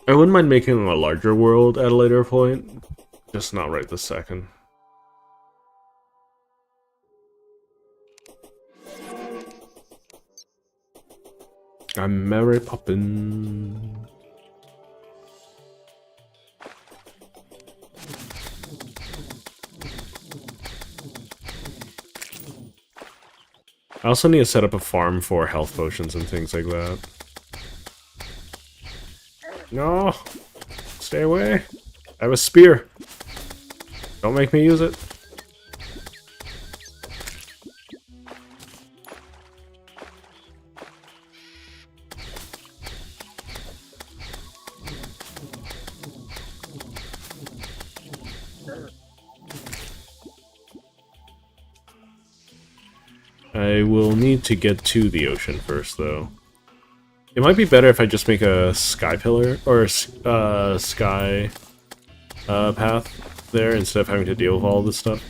S1: I wouldn't mind making a larger world at a later point, just not right this second. I'm Mary Poppins. I also need to set up a farm for health potions and things like that. No! Stay away! I have a spear! Don't make me use it. I will need to get to the ocean first, though. It might be better if I just make a sky pillar, or sky path there, instead of having to deal with all this stuff.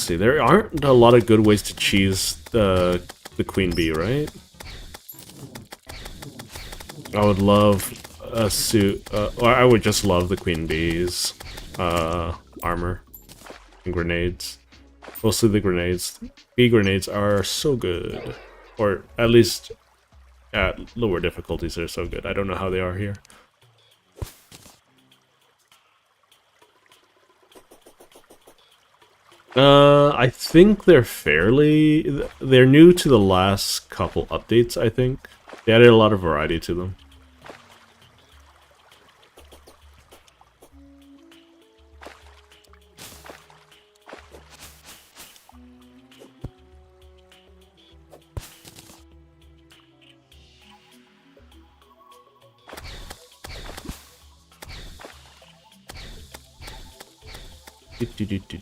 S1: let's see. There aren't a lot of good ways to cheese the queen bee, right? I would love a suit. Or I would just love the queen bee's armor and grenades. Mostly the grenades. Bee grenades are so good, or at least at lower difficulties, they're so good. I don't know how they are here. I think they're new to the last couple updates, I think. They added a lot of variety to them.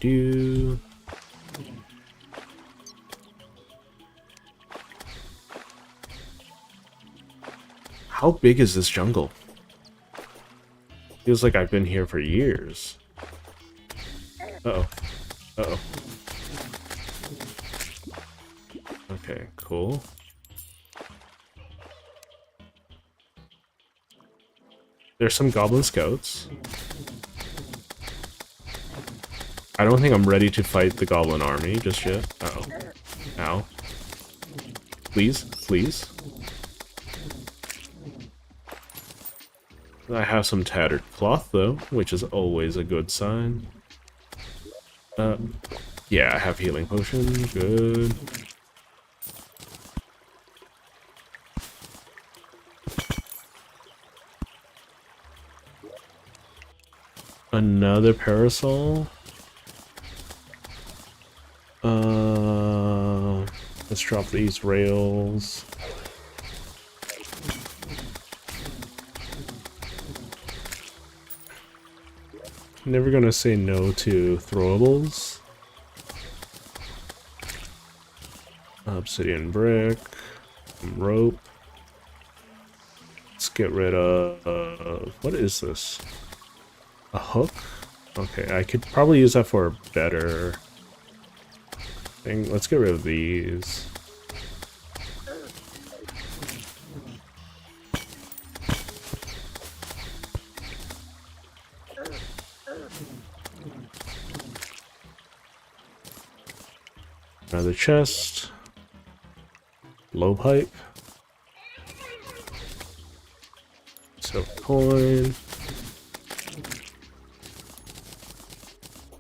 S1: Do. How big is this jungle? Feels like I've been here for years. Uh-oh. Uh-oh. Okay, cool. There's some goblin scouts. I don't think I'm ready to fight the goblin army just yet. Uh-oh. Ow. Please, please. I have some tattered cloth, though, which is always a good sign. Yeah, I have healing potion. Good. Another parasol. Let's drop these rails. Never gonna say no to throwables. Obsidian brick, rope. Let's get rid of what is this? A hook? Okay, I could probably use that for a better thing. Let's get rid of these. Another chest. Blowpipe. Silver coin.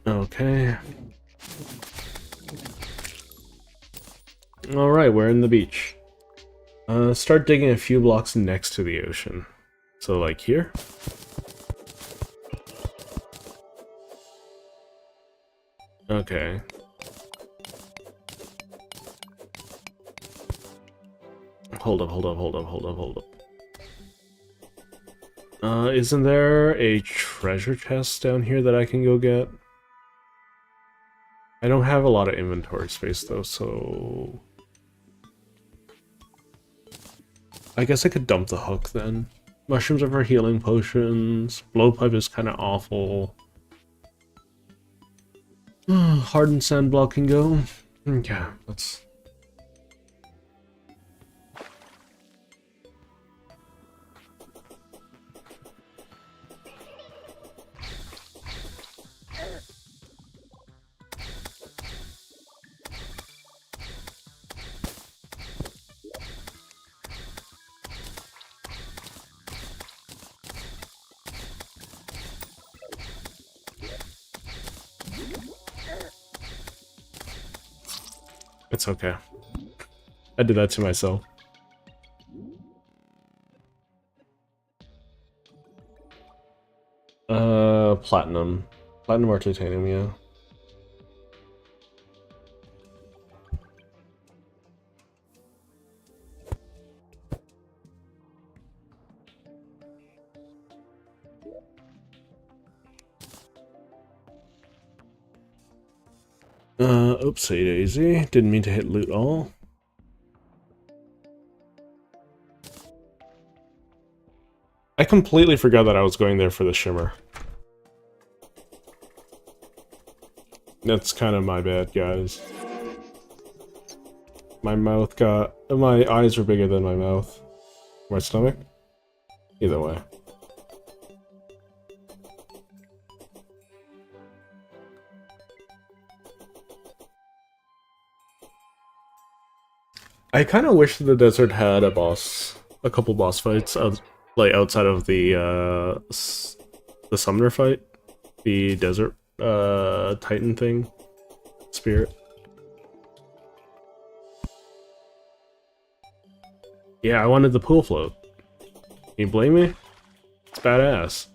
S1: Okay. Alright, we're in the beach. Start digging a few blocks next to the ocean. So, like here. Okay. Hold up. Isn't there a treasure chest down here that I can go get? I don't have a lot of inventory space though, so... I guess I could dump the hook then. Mushrooms are for healing potions. Blowpipe is kind of awful. Hardened sand block can go. Yeah, let's... It's okay. I did that to myself. Platinum. Platinum or titanium, yeah. Oopsie daisy. Didn't mean to hit loot all. I completely forgot that I was going there for the shimmer. That's kind of my bad, guys. My mouth got... My eyes were bigger than my mouth. My stomach? Either way. I kind of wish the desert had a couple boss fights, like outside of the summoner fight, the desert titan thing, spirit. Yeah, I wanted the pool float. Can you blame me? It's badass.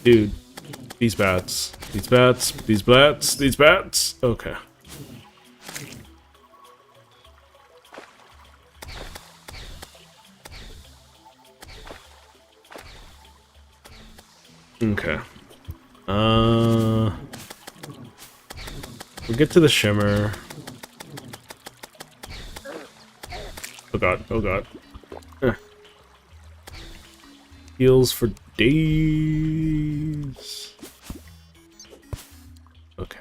S1: Dude, these bats. These bats. These bats. These bats. Okay. Okay. We'll get to the shimmer. Oh god, oh god. Heals for days. Okay.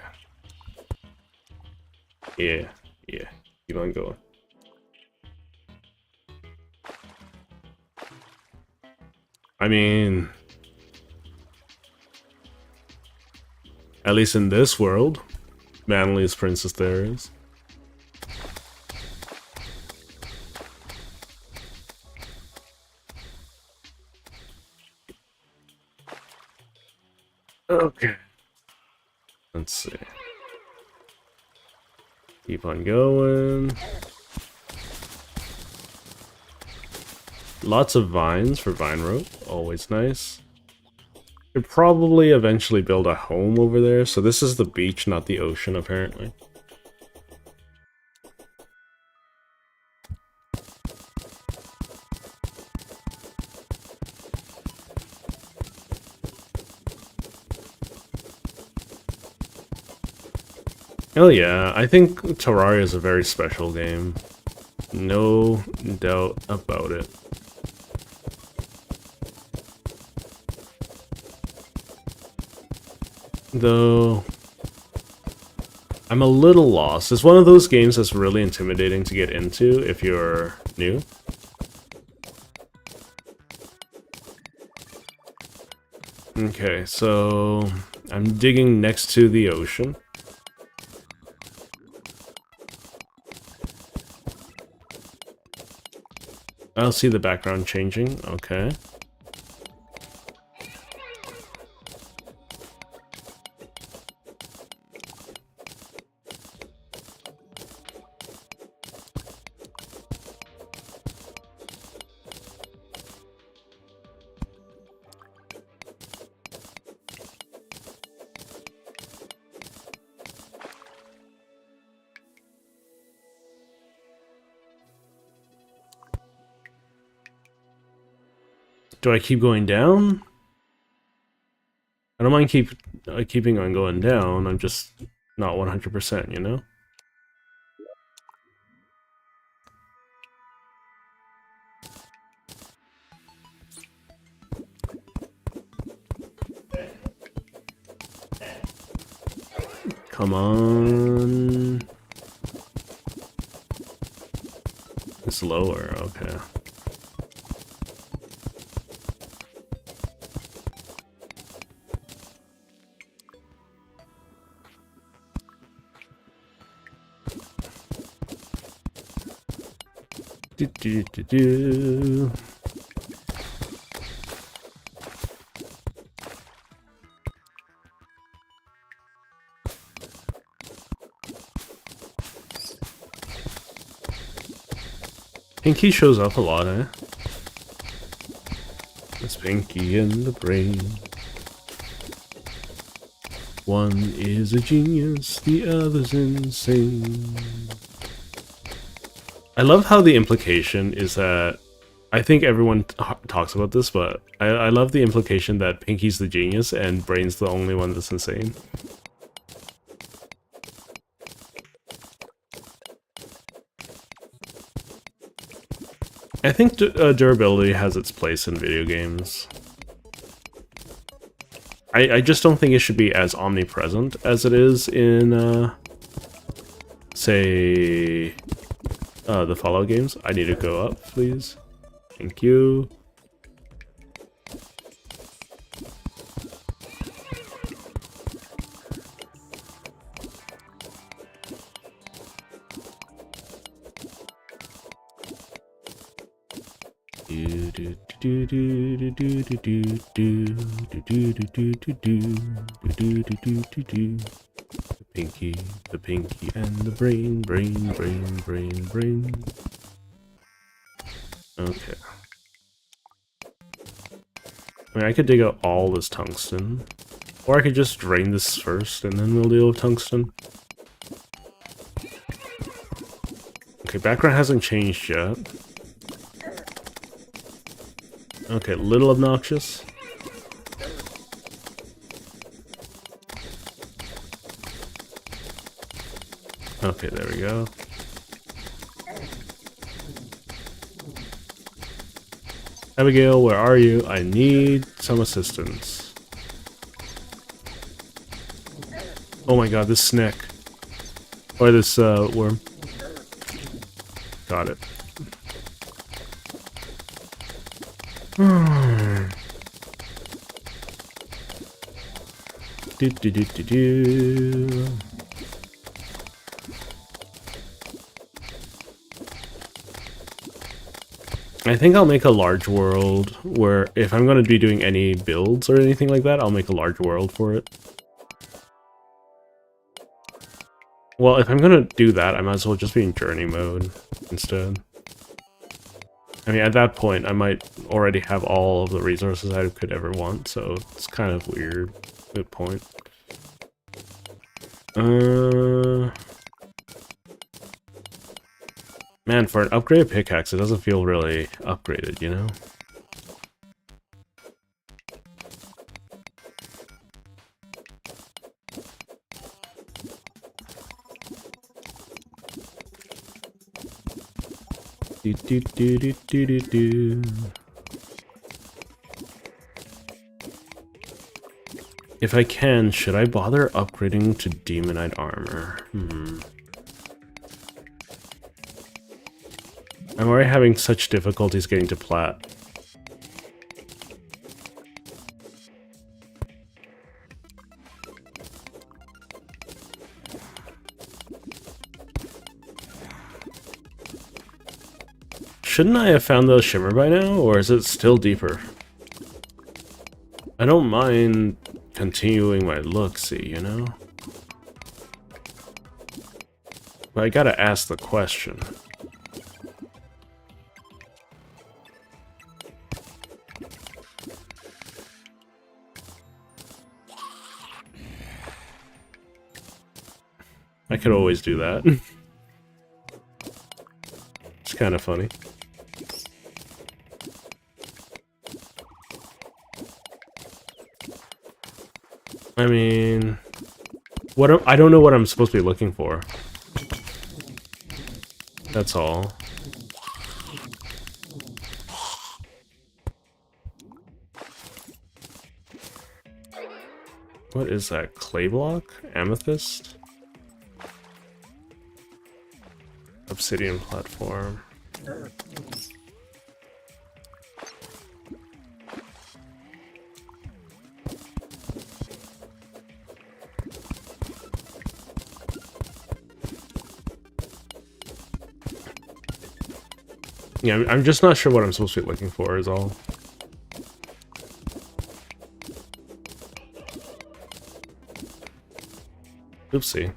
S1: Yeah, yeah. Keep on going. I mean... At least in this world, manliest princess there is. Okay. Let's see. Keep on going. Lots of vines for vine rope, always nice. Could probably eventually build a home over there. So this is the beach, not the ocean, apparently. Oh yeah, I think Terraria is a very special game. No doubt about it. Though, I'm a little lost. It's one of those games that's really intimidating to get into if you're new. Okay, so I'm digging next to the ocean. I'll see the background changing, okay. Do I keep going down? I don't mind keeping on going down, I'm just not 100%, you know? Come on. It's lower, okay. Do, do, do, do. Pinky shows up a lot, eh? It's Pinky in the brain. One is a genius, the other's insane. I love how the implication is that I think everyone talks about this, but I love the implication that Pinky's the genius and Brain's the only one that's insane. I think durability has its place in video games. I just don't think it should be as omnipresent as it is in, say, the Fallout games. I need to go up, please. Thank you. The pinky, and the brain. Okay. I mean, I could dig out all this tungsten. Or I could just drain this first, and then we'll deal with tungsten. Okay, background hasn't changed yet. Okay, little obnoxious. Okay, there we go. Abigail, where are you? I need some assistance. Oh my god, this snake. Or this, worm. Got it. Do. I think I'll make a large world where if I'm going to be doing any builds or anything like that, I'll make a large world for it. Well, if I'm going to do that, I might as well just be in journey mode instead. I mean, at that point, I might already have all of the resources I could ever want, so it's kind of weird. Good point. Man, for an upgraded pickaxe, it doesn't feel really upgraded, you know? Do. If I can, should I bother upgrading to Demonite armor? I'm already having such difficulties getting to plat. Shouldn't I have found the shimmer by now, or is it still deeper? I don't mind continuing my look-see, you know? But I gotta ask the question. I could always do that. It's kind of funny. I mean, I don't know what I'm supposed to be looking for. That's all. What is that? Clay block? Amethyst? Obsidian platform. Yeah, I'm just not sure what I'm supposed to be looking for is all. Oopsie.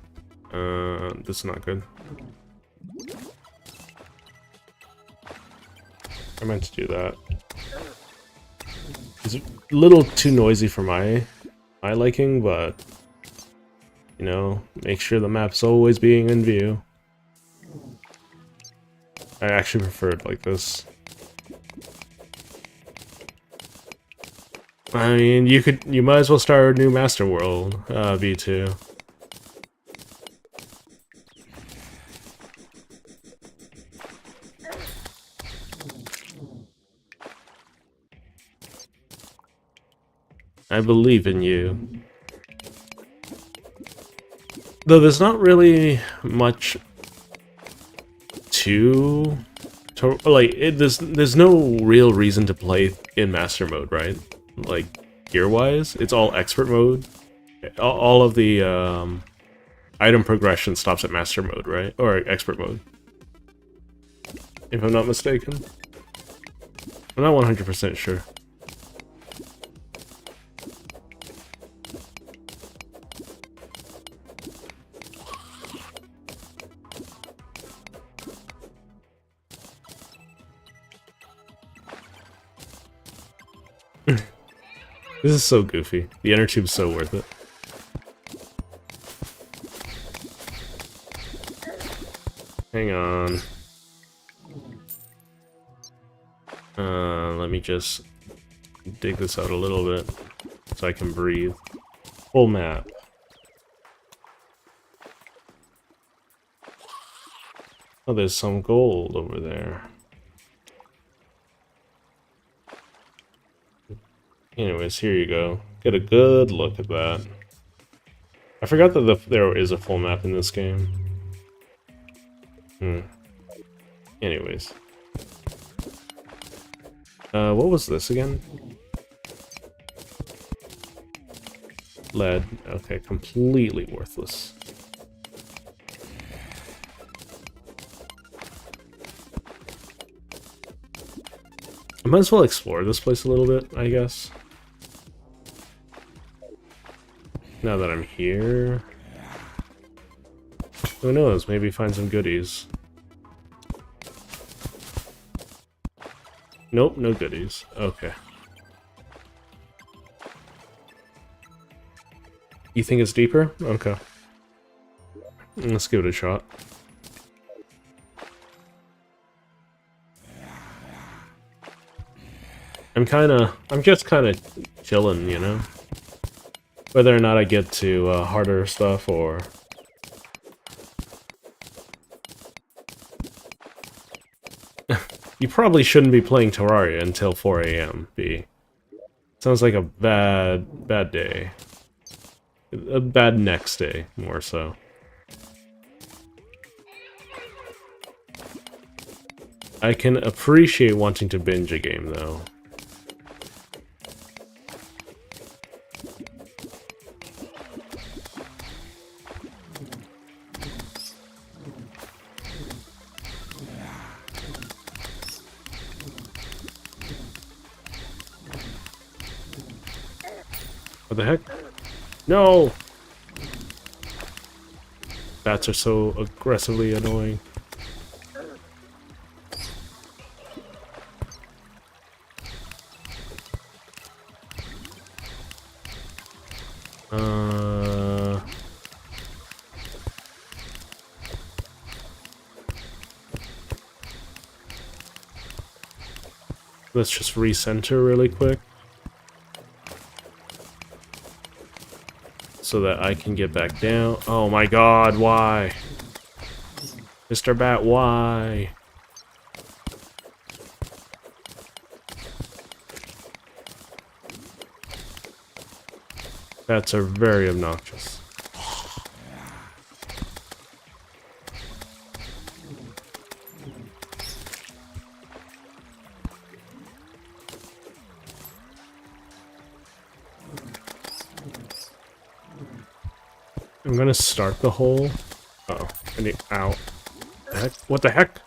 S1: This is not good. I meant to do that. It's a little too noisy for my liking, but you know, make sure the map's always being in view. I actually prefer it like this. I mean, you might as well start a new Master World, V2. I believe in you. Though there's not really much to like there's no real reason to play in master mode, right? Like gear wise, it's all expert mode. All of the item progression stops at master mode, right? Or expert mode, if I'm not mistaken. I'm not 100% sure. This is so goofy. The inner tube's so worth it. Hang on. Let me just dig this out a little bit so I can breathe. Full map. Oh, there's some gold over there. Anyways, here you go. Get a good look at that. I forgot that there is a full map in this game. Anyways. What was this again? Lead. Okay, completely worthless. I might as well explore this place a little bit, I guess. Now that I'm here. Who knows, maybe find some goodies. Nope, no goodies. Okay. You think it's deeper? Okay. Let's give it a shot. I'm just kinda chilling, you know? Whether or not I get to harder stuff or... You probably shouldn't be playing Terraria until 4 AM, B. Sounds like a bad day. A bad next day, more so. I can appreciate wanting to binge a game, though. What the heck? No! Bats are so aggressively annoying. Let's just recenter really quick. So that I can get back down. Oh my god, why? Mr. Bat, why? Bats are very obnoxious. I'm gonna start the hole. Uh-oh. I need... Ow. The heck? What the heck?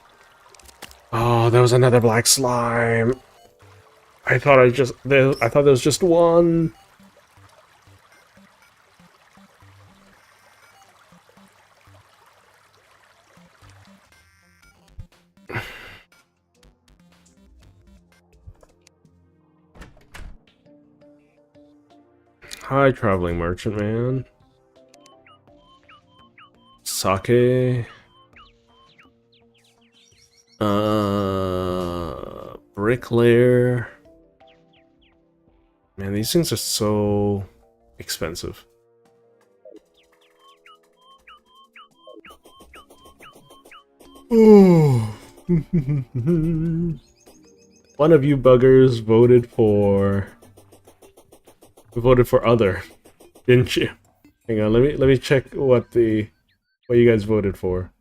S1: Oh, there was another black slime. I thought I thought there was just one. Hi, traveling merchant man. Sake. Bricklayer. Man, these things are so expensive. Oh. One of you buggers voted for other, didn't you? Hang on, let me check what you guys voted for.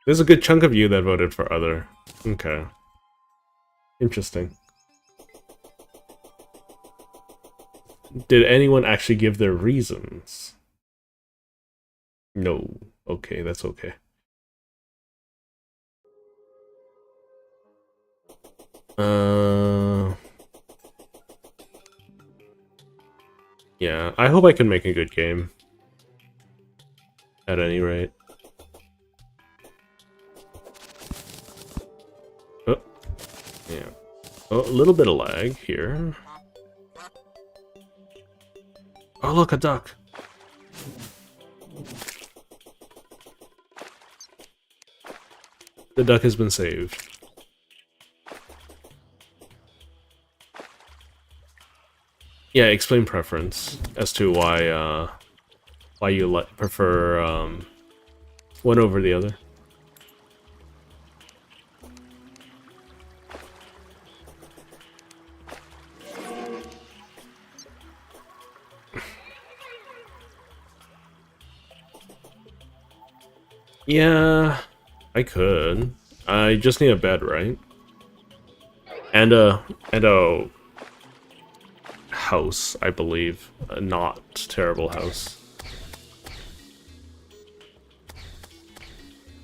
S1: There's a good chunk of you that voted for other. Okay. Interesting. Did anyone actually give their reasons? No. Okay, that's okay. Yeah, I hope I can make a good game. At any rate. Oh, yeah. Oh, a little bit of lag here. Oh, look, a duck. The duck has been saved. Yeah, explain preference as to why you prefer one over the other. Yeah, I could. I just need a bed, right? And a house, I believe. A not terrible house.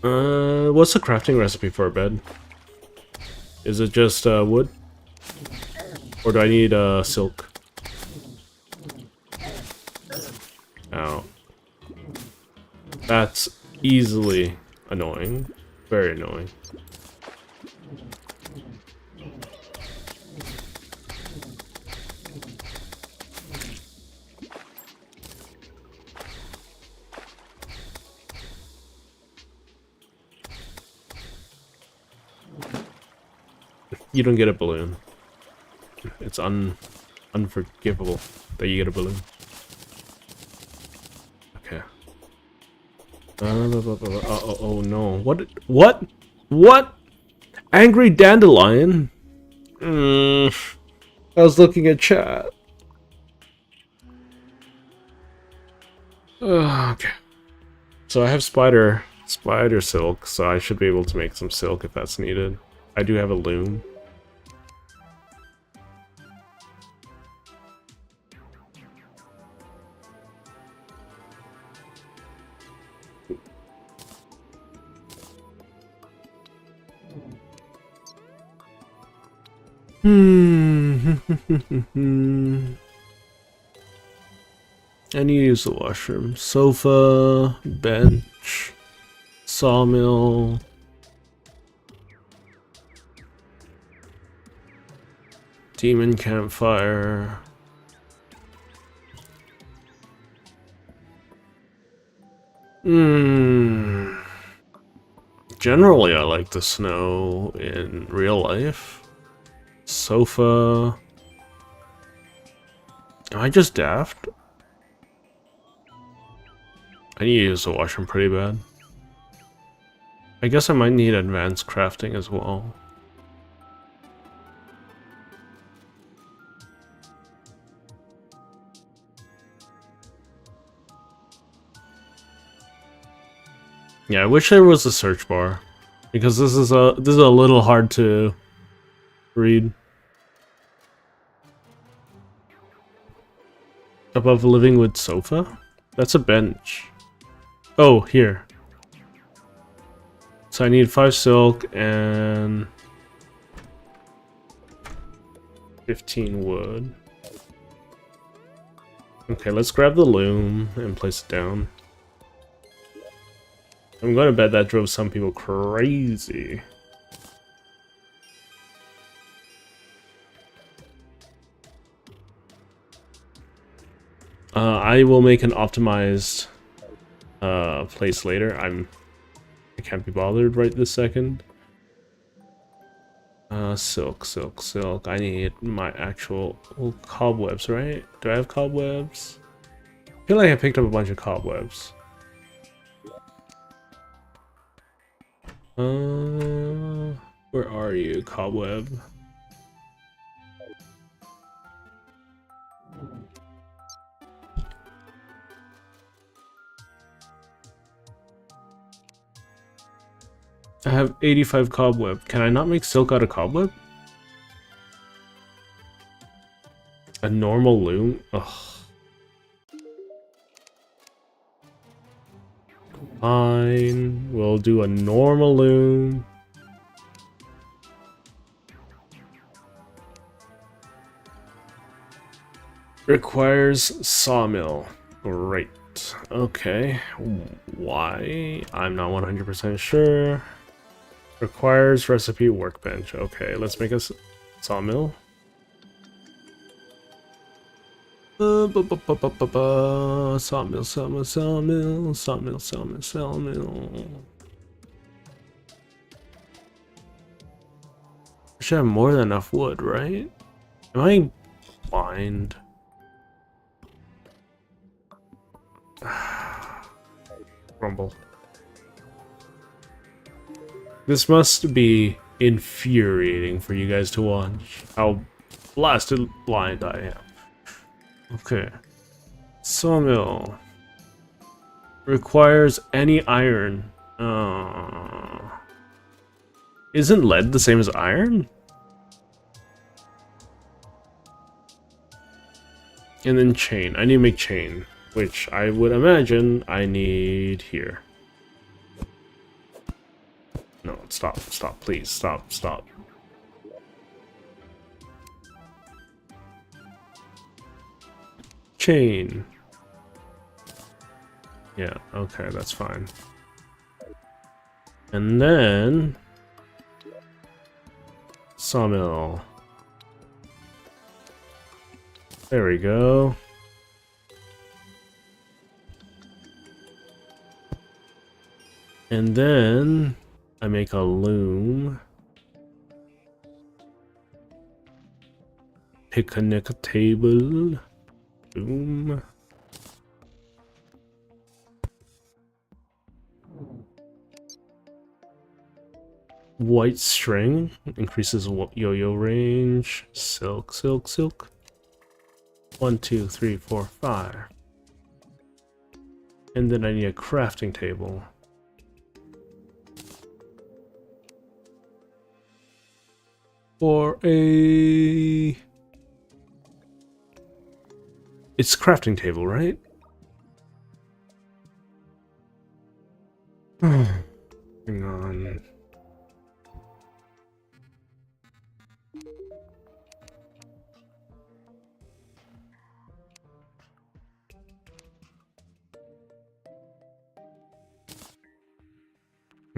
S1: What's the crafting recipe for a bed? Is it just wood? Or do I need silk? Ow. That's easily annoying. Very annoying. You don't get a balloon. It's unforgivable that you get a balloon. Okay. Oh no. What? Angry dandelion? I was looking at chat. Okay. So I have spider silk, so I should be able to make some silk if that's needed. I do have a loom. I need to use the washroom. Sofa, bench, sawmill. Demon campfire. Generally, I like the snow in real life. Sofa. Am I just daft? I need to use the washroom pretty bad. I guess I might need advanced crafting as well. Yeah, I wish there was a search bar, because this is a little hard to read. Above living wood sofa? That's a bench. Oh, here. So I need 5 silk and 15 wood. Okay, let's grab the loom and place it down. I'm going to bet that drove some people crazy. I will make an optimized place later. I can't be bothered right this second. Silk, silk, silk. I need my actual cobwebs, right? Do I have cobwebs? I feel like I picked up a bunch of cobwebs. Where are you, cobweb? I have 85 cobweb. Can I not make silk out of cobweb? A normal loom? Ugh. Fine. We'll do a normal loom. Requires sawmill. Great. Okay. Why? I'm not 100% sure. Requires recipe workbench. Okay, let's make a sawmill. Sawmill, sawmill, sawmill, sawmill, sawmill, sawmill. I should have more than enough wood, right? Am I blind? Rumble. This must be infuriating for you guys to watch. How blasted blind I am. Okay. Sawmill. Requires any iron. Isn't lead the same as iron? And then chain. I need to make chain, which I would imagine I need here. No, stop, stop, please, stop, stop. Chain. Yeah, okay, that's fine. And then sawmill. There we go. And then I make a loom. Picnic table. Loom. White string increases yo-yo range. Silk, silk, silk. 1, 2, 3, 4, 5. And then I need a crafting table. For a... It's crafting table, right? Hang on.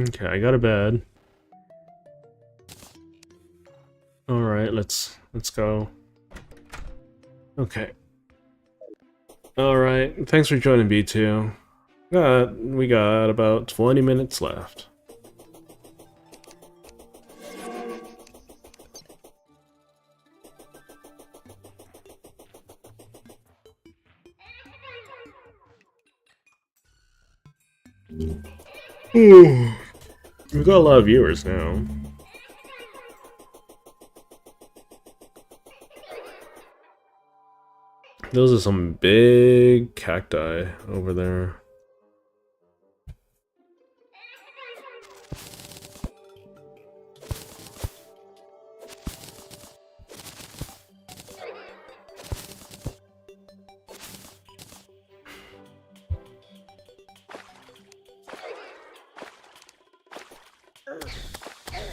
S1: Okay, I got a bed. All right, let's go. Okay. All right, thanks for joining B2. We got about 20 minutes left. We've got a lot of viewers now. Those are some big cacti over there.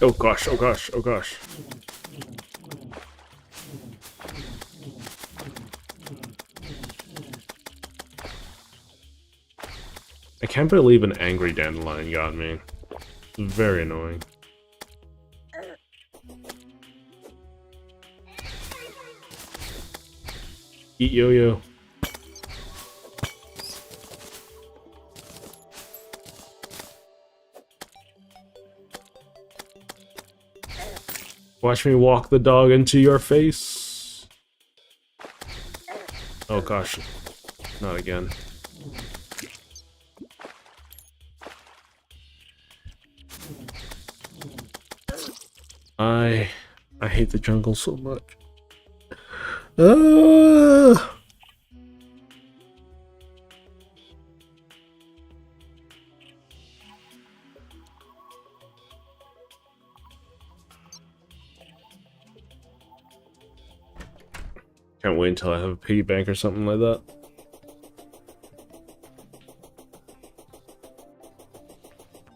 S1: Oh gosh, oh gosh, oh gosh. I can't believe an angry dandelion got me. It's very annoying. Eat yo-yo. Watch me walk the dog into your face. Oh gosh. Not again. I hate the jungle so much. Can't wait until I have a piggy bank or something like that.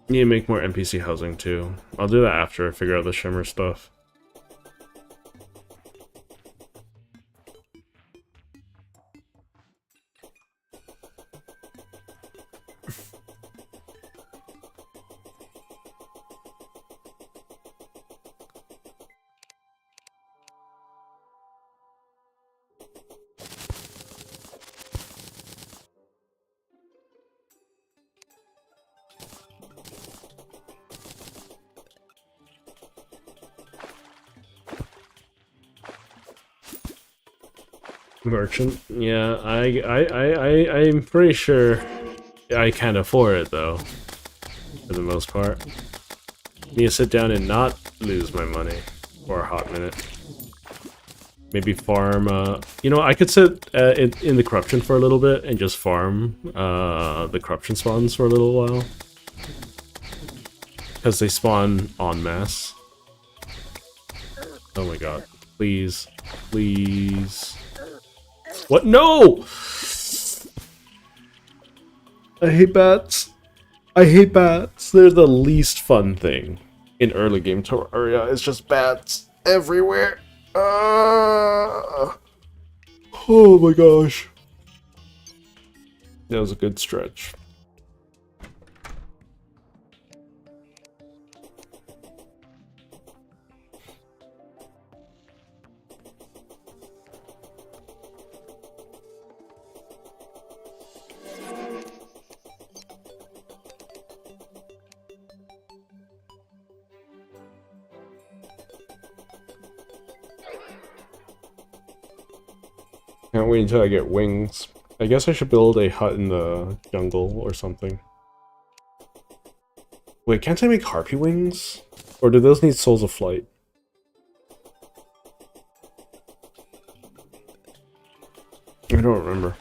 S1: Need to make more NPC housing too. I'll do that after I figure out the shimmer stuff. Merchant? Yeah, I'm pretty sure I can't afford it though, for the most part. Need to sit down and not lose my money for a hot minute. Maybe farm, you know, I could sit in the corruption for a little bit and just farm the corruption spawns for a little while. Because they spawn en masse. Oh my god. Please. Please. What? No! I hate bats. I hate bats. They're the least fun thing in early game Terraria. It's just bats everywhere. Oh my gosh. That was a good stretch. Can't wait until I get wings. I guess I should build a hut in the jungle or something. Wait, can't I make harpy wings? Or do those need souls of flight? I don't remember.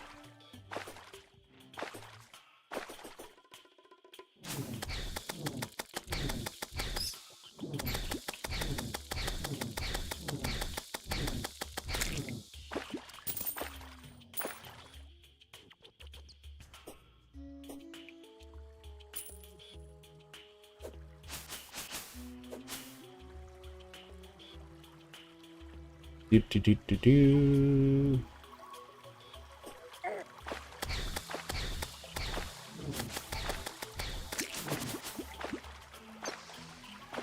S1: Do.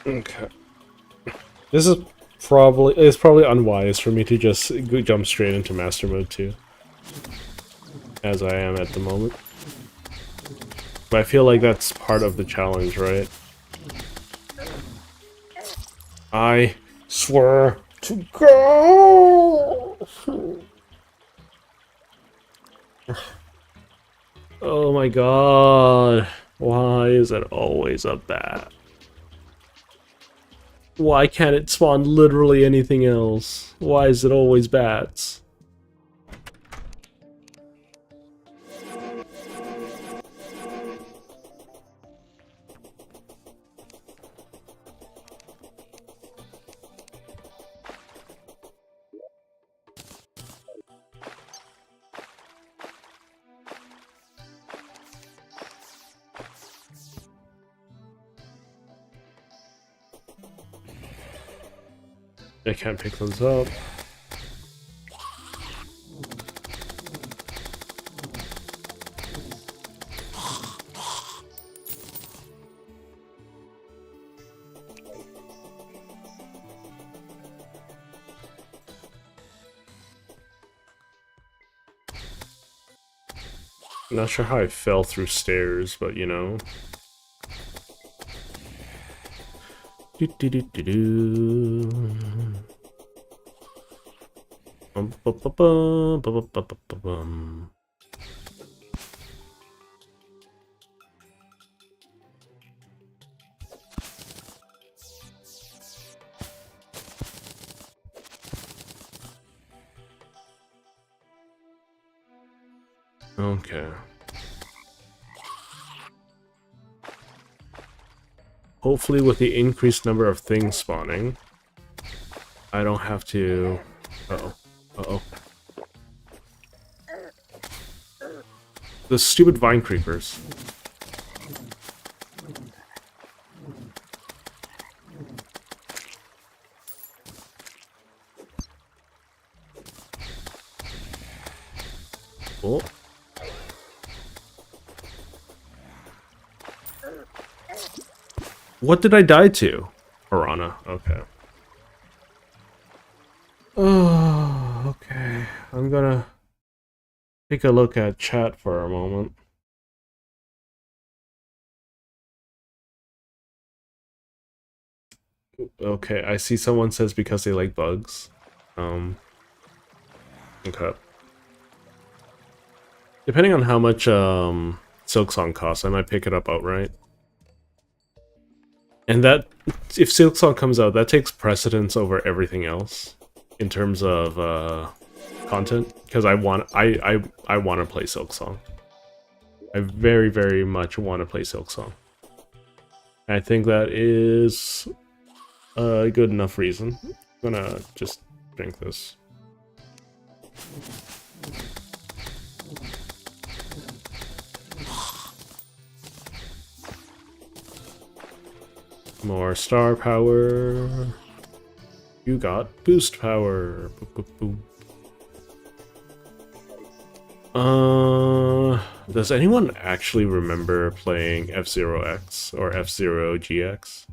S1: Okay. This is it's probably unwise for me to just jump straight into master mode too, as I am at the moment. But I feel like that's part of the challenge, right? I swear to go. Oh my god. Why is it always a bat? Why can't it spawn literally anything else? Why is it always bats? I can't pick those up. I'm not sure how I fell through stairs, but you know. Do, do, do, do, do. Bum, bum, bum, bum, bum, bum, bum, bum. Okay. Hopefully with the increased number of things spawning, I don't have to... Uh-oh. Uh-oh. The stupid vine creepers. Oh. What did I die to? Piranha. Okay. Oh, okay. I'm gonna take a look at chat for a moment. Okay, I see someone says because they like bugs. Okay. Depending on how much Silksong costs, I might pick it up outright. And that, if Silksong comes out, that takes precedence over everything else in terms of content, because I want to play Silksong. I very, very much want to play Silksong. I think that is a good enough reason. I'm gonna just drink this. More star power. You got boost power. Boop, boop, boop. Does anyone actually remember playing F-Zero X or F-Zero GX?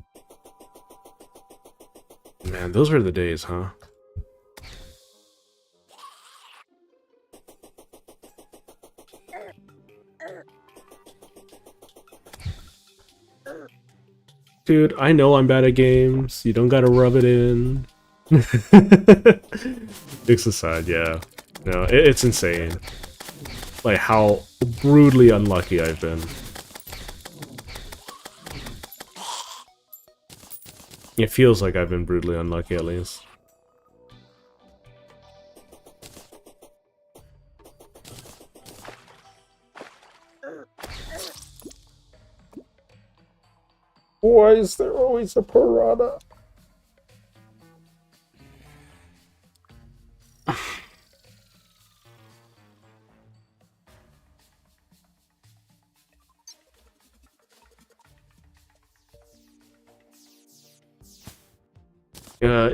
S1: Man, those were the days, huh? Dude, I know I'm bad at games. You don't gotta rub it in. Jokes aside, yeah. No, it's insane. Like, how brutally unlucky I've been. It feels like I've been brutally unlucky, at least. Why is there always a piranha?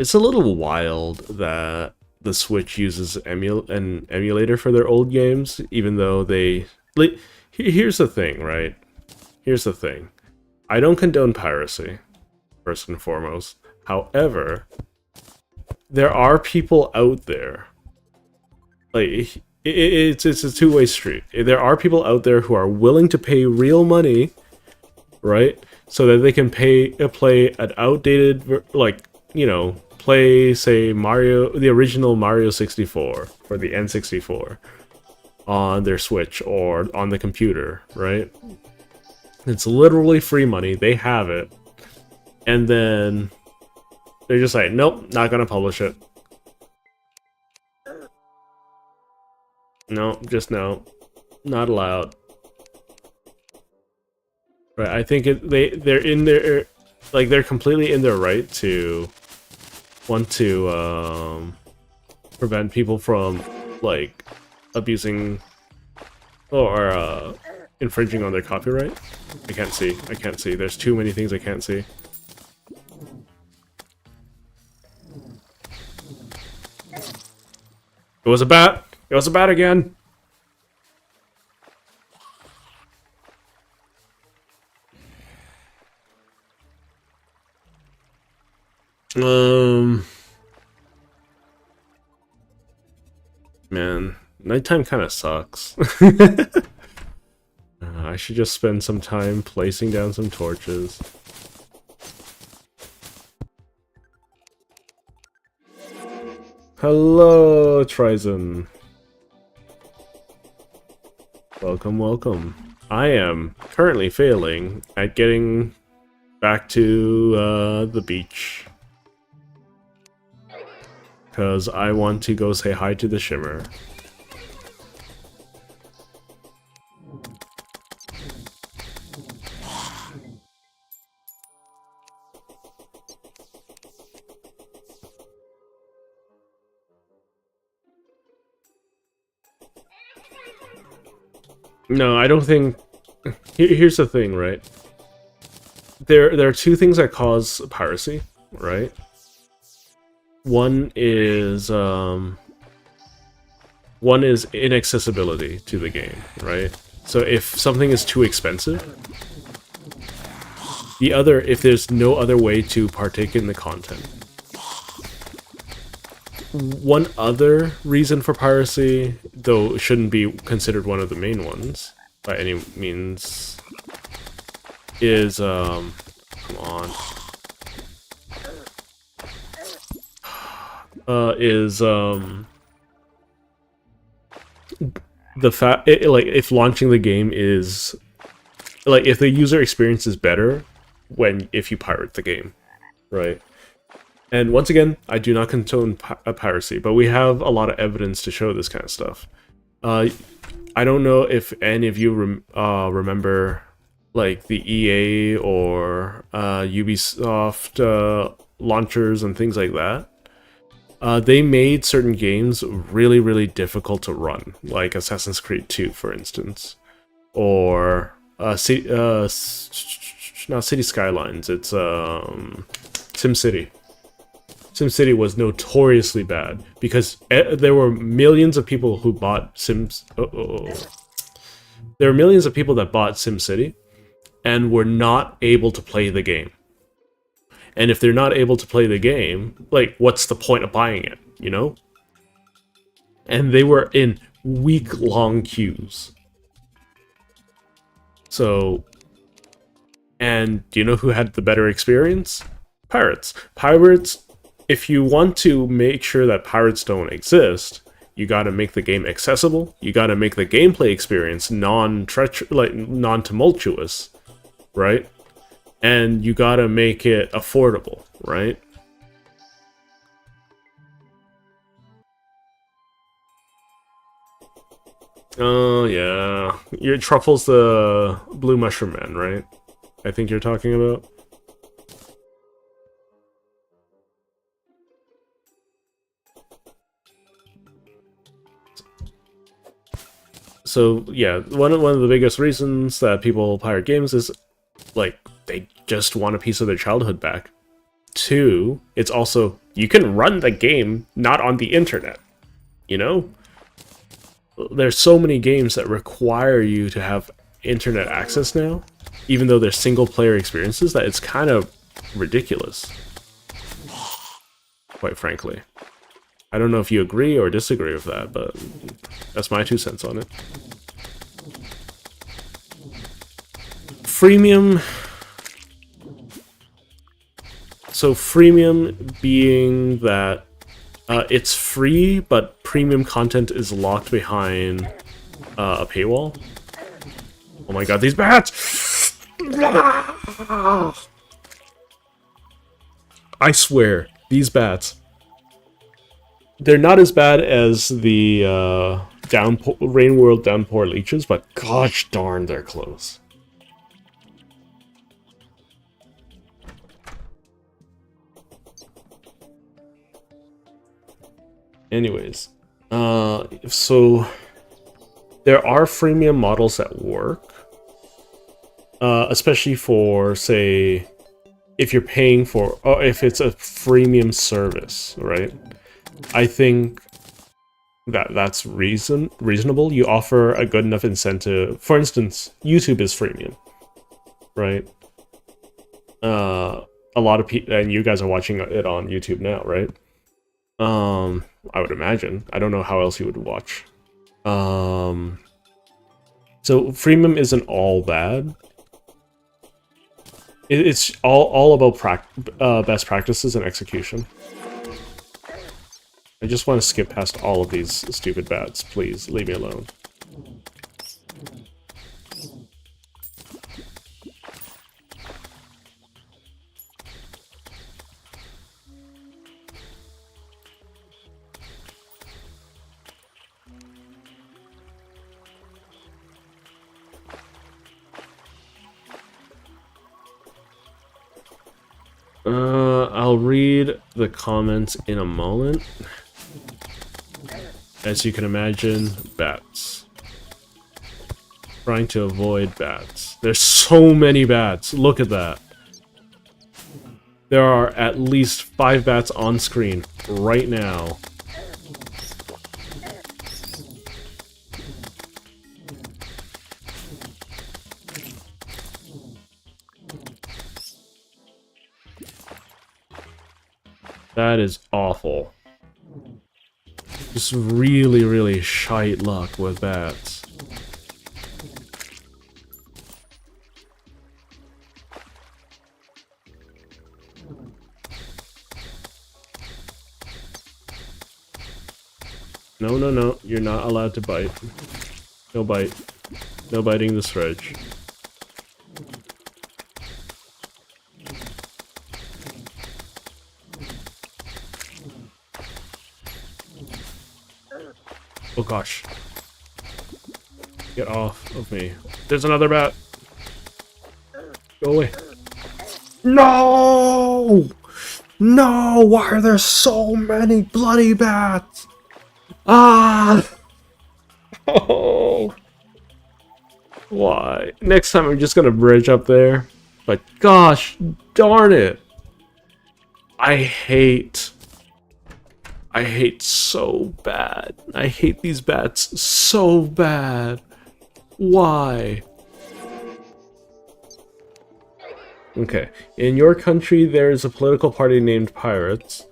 S1: It's a little wild that the Switch uses an emulator for their old games, even though they... Like, here's the thing, right? Here's the thing. I don't condone piracy, first and foremost. However, there are people out there. Like, it's a two-way street. There are people out there who are willing to pay real money, right? So that they can play an outdated, like, you know, play, say, the original Mario 64 for the N64 on their Switch or on the computer, right? It's literally free money. They have it. And then they're just like, nope, not gonna publish it. No, just no. Not allowed. Right, I think they're in their... Like, they're completely in their right to want to prevent people from, like, abusing or infringing on their copyright. I can't see. There's too many things I can't see. It was a bat! It was a bat again! Man, nighttime kind of sucks. I should just spend some time placing down some torches. Hello, Trizen. Welcome, welcome. I am currently failing at getting back to the beach. Because I want to go say hi to the Shimmer. No, I don't think... Here's the thing, right? There are two things that cause piracy, right? One is inaccessibility to the game, right? So if something is too expensive, the other, if there's no other way to partake in the content. One other reason for piracy, though it shouldn't be considered one of the main ones by any means, is come on. The fact, like, if launching the game is, like, if the user experience is better if you pirate the game, right? And once again, I do not condone piracy, but we have a lot of evidence to show this kind of stuff. I don't know if any of you remember, like, the EA or Ubisoft launchers and things like that. They made certain games really, really difficult to run, like Assassin's Creed 2, for instance, or not City Skylines. It's SimCity. SimCity was notoriously bad because there were millions of people who bought Sims. There were millions of people that bought SimCity and were not able to play the game. And if they're not able to play the game, like, what's the point of buying it, you know? And they were in week-long queues. So, and do you know who had the better experience? Pirates. Pirates, if you want to make sure that pirates don't exist, you gotta make the game accessible, you gotta make the gameplay experience non-tumultuous, right? And you gotta make it affordable, right? Oh, yeah. Your Truffle's the Blue Mushroom Man, right? I think you're talking about. So, yeah, one of the biggest reasons that people pirate games is, like, they just want a piece of their childhood back. Two, it's also, you can run the game not on the internet, you know? There's so many games that require you to have internet access now, even though they're single-player experiences, that it's kind of ridiculous, quite frankly. I don't know if you agree or disagree with that, but that's my 2 cents on it. Freemium. So freemium being that it's free, but premium content is locked behind a paywall. Oh my god, these bats! I swear, these bats. They're not as bad as the Rain World Downpour leeches, but gosh darn, they're close. Anyways, so there are freemium models that work, especially for, say, if you're paying for, or if it's a freemium service, right? I think that's reasonable. You offer a good enough incentive. For instance, YouTube is freemium, right? A lot of people, and you guys are watching it on YouTube now, right? I would imagine. I don't know how else you would watch. So freemium isn't all bad. It's all about best practices and execution. I just want to skip past all of these stupid bats. Please, leave me alone. I'll read the comments in a moment. As you can imagine, bats. Trying to avoid bats. There's so many bats. Look at that. There are at least 5 bats on screen right now. That is awful. Just really, really shite luck with bats. No, no, no. You're not allowed to bite. No bite. No biting the sledge. Oh gosh. Get off of me. There's another bat. Go away. No! No! Why are there so many bloody bats? Ah! Oh! Why? Next time I'm just gonna bridge up there. But gosh darn it! I hate so bad. I hate these bats so bad. Why? Okay. In your country, there is a political party named Pirates.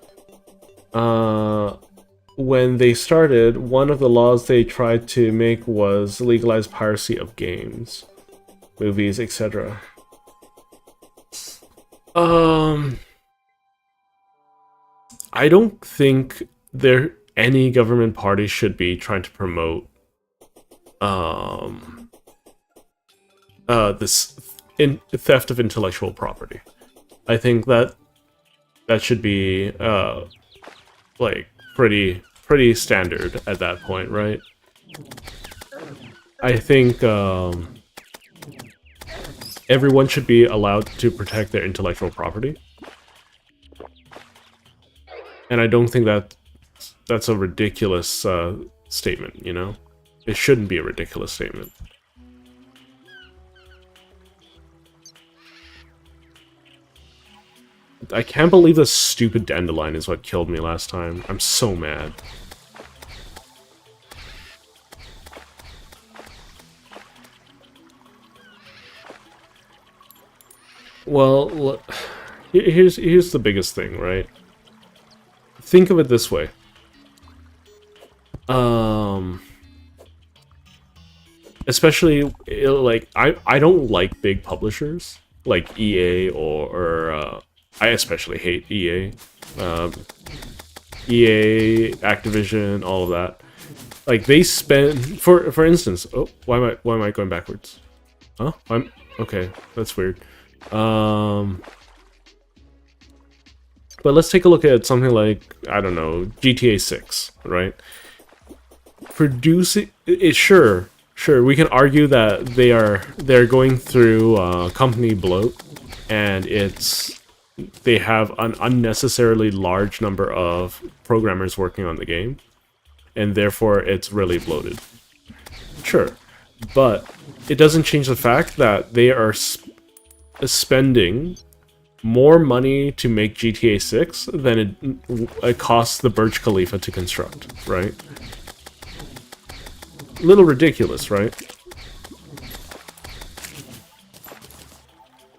S1: When they started, one of the laws they tried to make was legalize piracy of games, movies, etc. I don't think any government party should be trying to promote this theft of intellectual property. I think that should be like pretty standard at that point, right? I think everyone should be allowed to protect their intellectual property. And I don't think that's a ridiculous statement, you know? It shouldn't be a ridiculous statement. I can't believe the stupid dandelion is what killed me last time. I'm so mad. Well, here's the biggest thing, right? Think of it this way. Especially, like, I don't like big publishers, like EA or I especially hate EA. EA, Activision, all of that. Like, they spend, for instance, oh, why am I going backwards? Huh? Okay, that's weird. But let's take a look at something like, I don't know, GTA 6, right? Producing it, sure, we can argue that they're going through company bloat, and they have an unnecessarily large number of programmers working on the game, and therefore it's really bloated. Sure, but it doesn't change the fact that they are spending more money to make GTA 6 than it costs the Burj Khalifa to construct, right? Little ridiculous, right?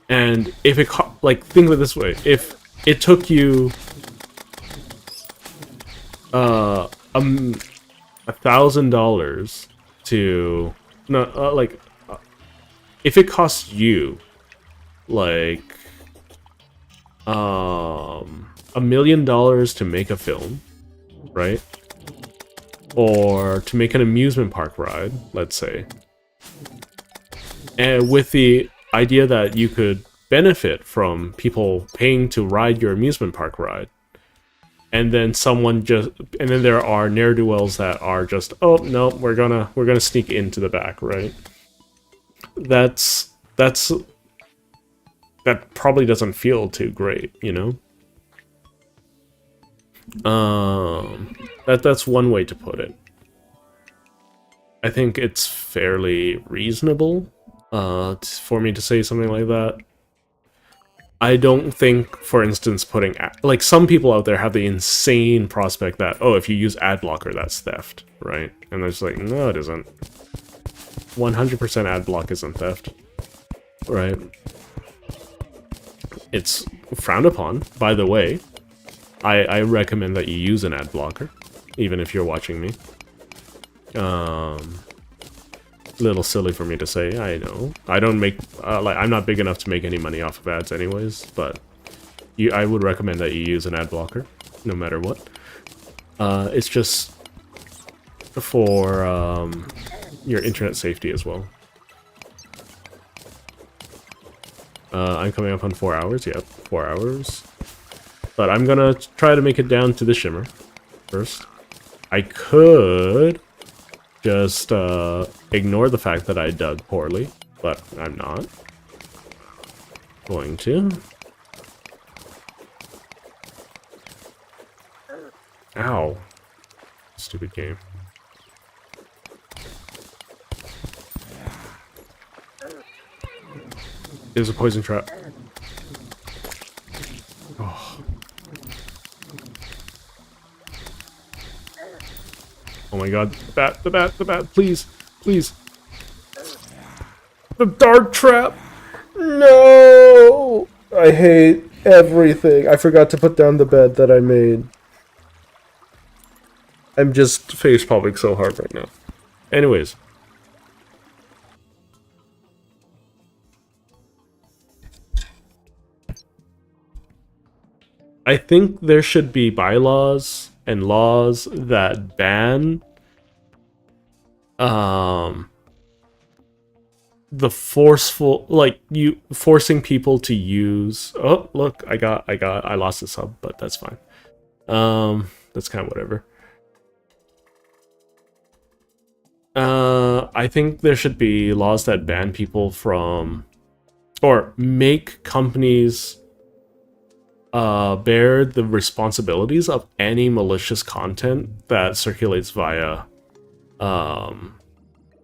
S1: And if it like, think of it this way: if it took you $1,000 to if it costs you like $1 million to make a film, right? Or to make an amusement park ride, let's say. And with the idea that you could benefit from people paying to ride your amusement park ride. And then then there are ne'er-do-wells that are just, oh no, we're gonna sneak into the back, right? That probably doesn't feel too great, you know? That's one way to put it. I think it's fairly reasonable for me to say something like that. I don't think, for instance, like, some people out there have the insane prospect that, oh, if you use ad blocker, that's theft, right? And it's like, no, it isn't. 100% ad block isn't theft, right? It's frowned upon, by the way. I recommend that you use an ad blocker, even if you're watching me. Little silly for me to say, I know. I don't make, I'm not big enough to make any money off of ads anyways, but I would recommend that you use an ad blocker, no matter what. It's just for your internet safety as well. I'm coming up on 4 hours, yep, 4 hours. But I'm gonna try to make it down to the shimmer first. I could just ignore the fact that I dug poorly, but I'm not going to. Ow. Stupid game. There's a poison trap. Oh. Oh my god, the bat, please, please. The dart trap! No! I hate everything. I forgot to put down the bed that I made. I'm just facepalming so hard right now. Anyways. I think there should be bylaws and laws that ban the forceful, like, you forcing people to use. Oh, look, I lost a sub, but that's fine. That's kind of whatever. I think there should be laws that ban people from, or make companies bear the responsibilities of any malicious content that circulates via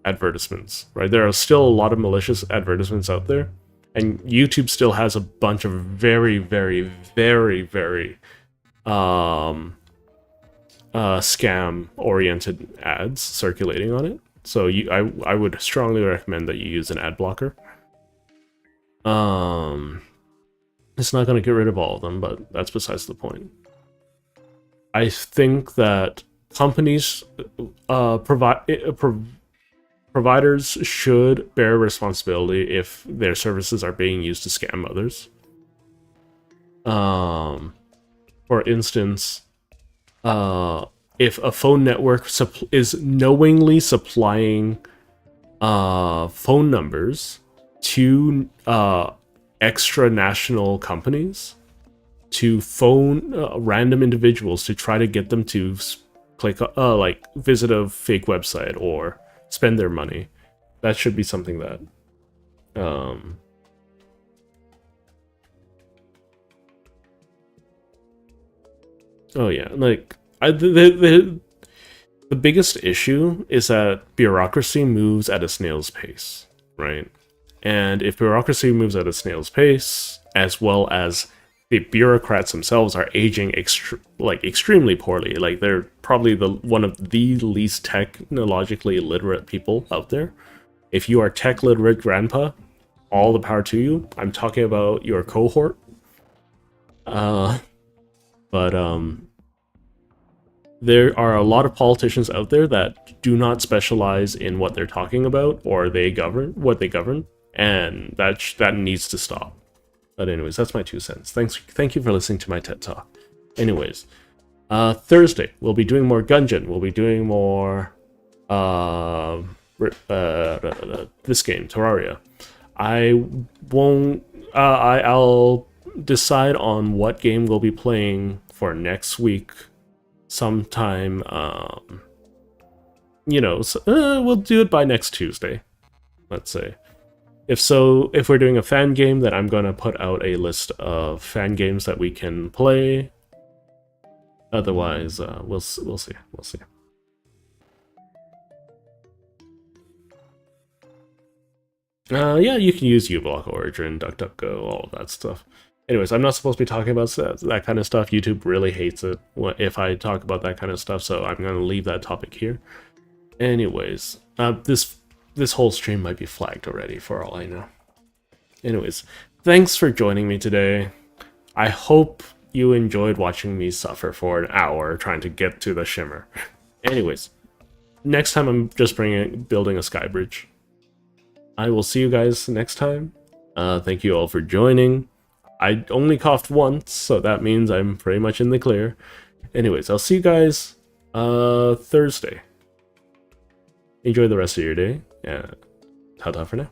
S1: advertisements, right? There are still a lot of malicious advertisements out there, and YouTube still has a bunch of very, very, very, very scam-oriented ads circulating on it. So I would strongly recommend that you use an ad blocker. It's not going to get rid of all of them, but that's besides the point. I think that companies, providers should bear responsibility if their services are being used to scam others. For instance, if a phone network is knowingly supplying phone numbers to extra national companies to phone random individuals to try to get them to click, like, visit a fake website or spend their money, that should be something that oh yeah, like, the biggest issue is that bureaucracy moves at a snail's pace, right? And if bureaucracy moves at a snail's pace, as well as the bureaucrats themselves are aging extremely poorly, like, they're probably one of the least technologically literate people out there. If you are tech literate grandpa, all the power to you. I'm talking about your cohort. There are a lot of politicians out there that do not specialize in what they're talking about, or what they govern, and that needs to stop. But anyways, that's my 2 cents. Thank you for listening to my TED Talk. Anyways, Thursday, we'll be doing more Gungeon. We'll be doing more this game, Terraria. I won't. I'll decide on what game we'll be playing for next week, sometime. We'll do it by next Tuesday. Let's say. If we're doing a fan game, then I'm gonna put out a list of fan games that we can play. Otherwise, we'll see. We'll see. Yeah, you can use uBlock Origin, DuckDuckGo, all of that stuff. Anyways, I'm not supposed to be talking about that kind of stuff. YouTube really hates it if I talk about that kind of stuff, so I'm going to leave that topic here. Anyways, this whole stream might be flagged already, for all I know. Anyways, thanks for joining me today. I hope you enjoyed watching me suffer for an hour trying to get to the Shimmer. Anyways, next time I'm just building a sky bridge. I will see you guys next time. Thank you all for joining. I only coughed once, so that means I'm pretty much in the clear. Anyways, I'll see you guys Thursday. Enjoy the rest of your day. Yeah, ta-ta for now.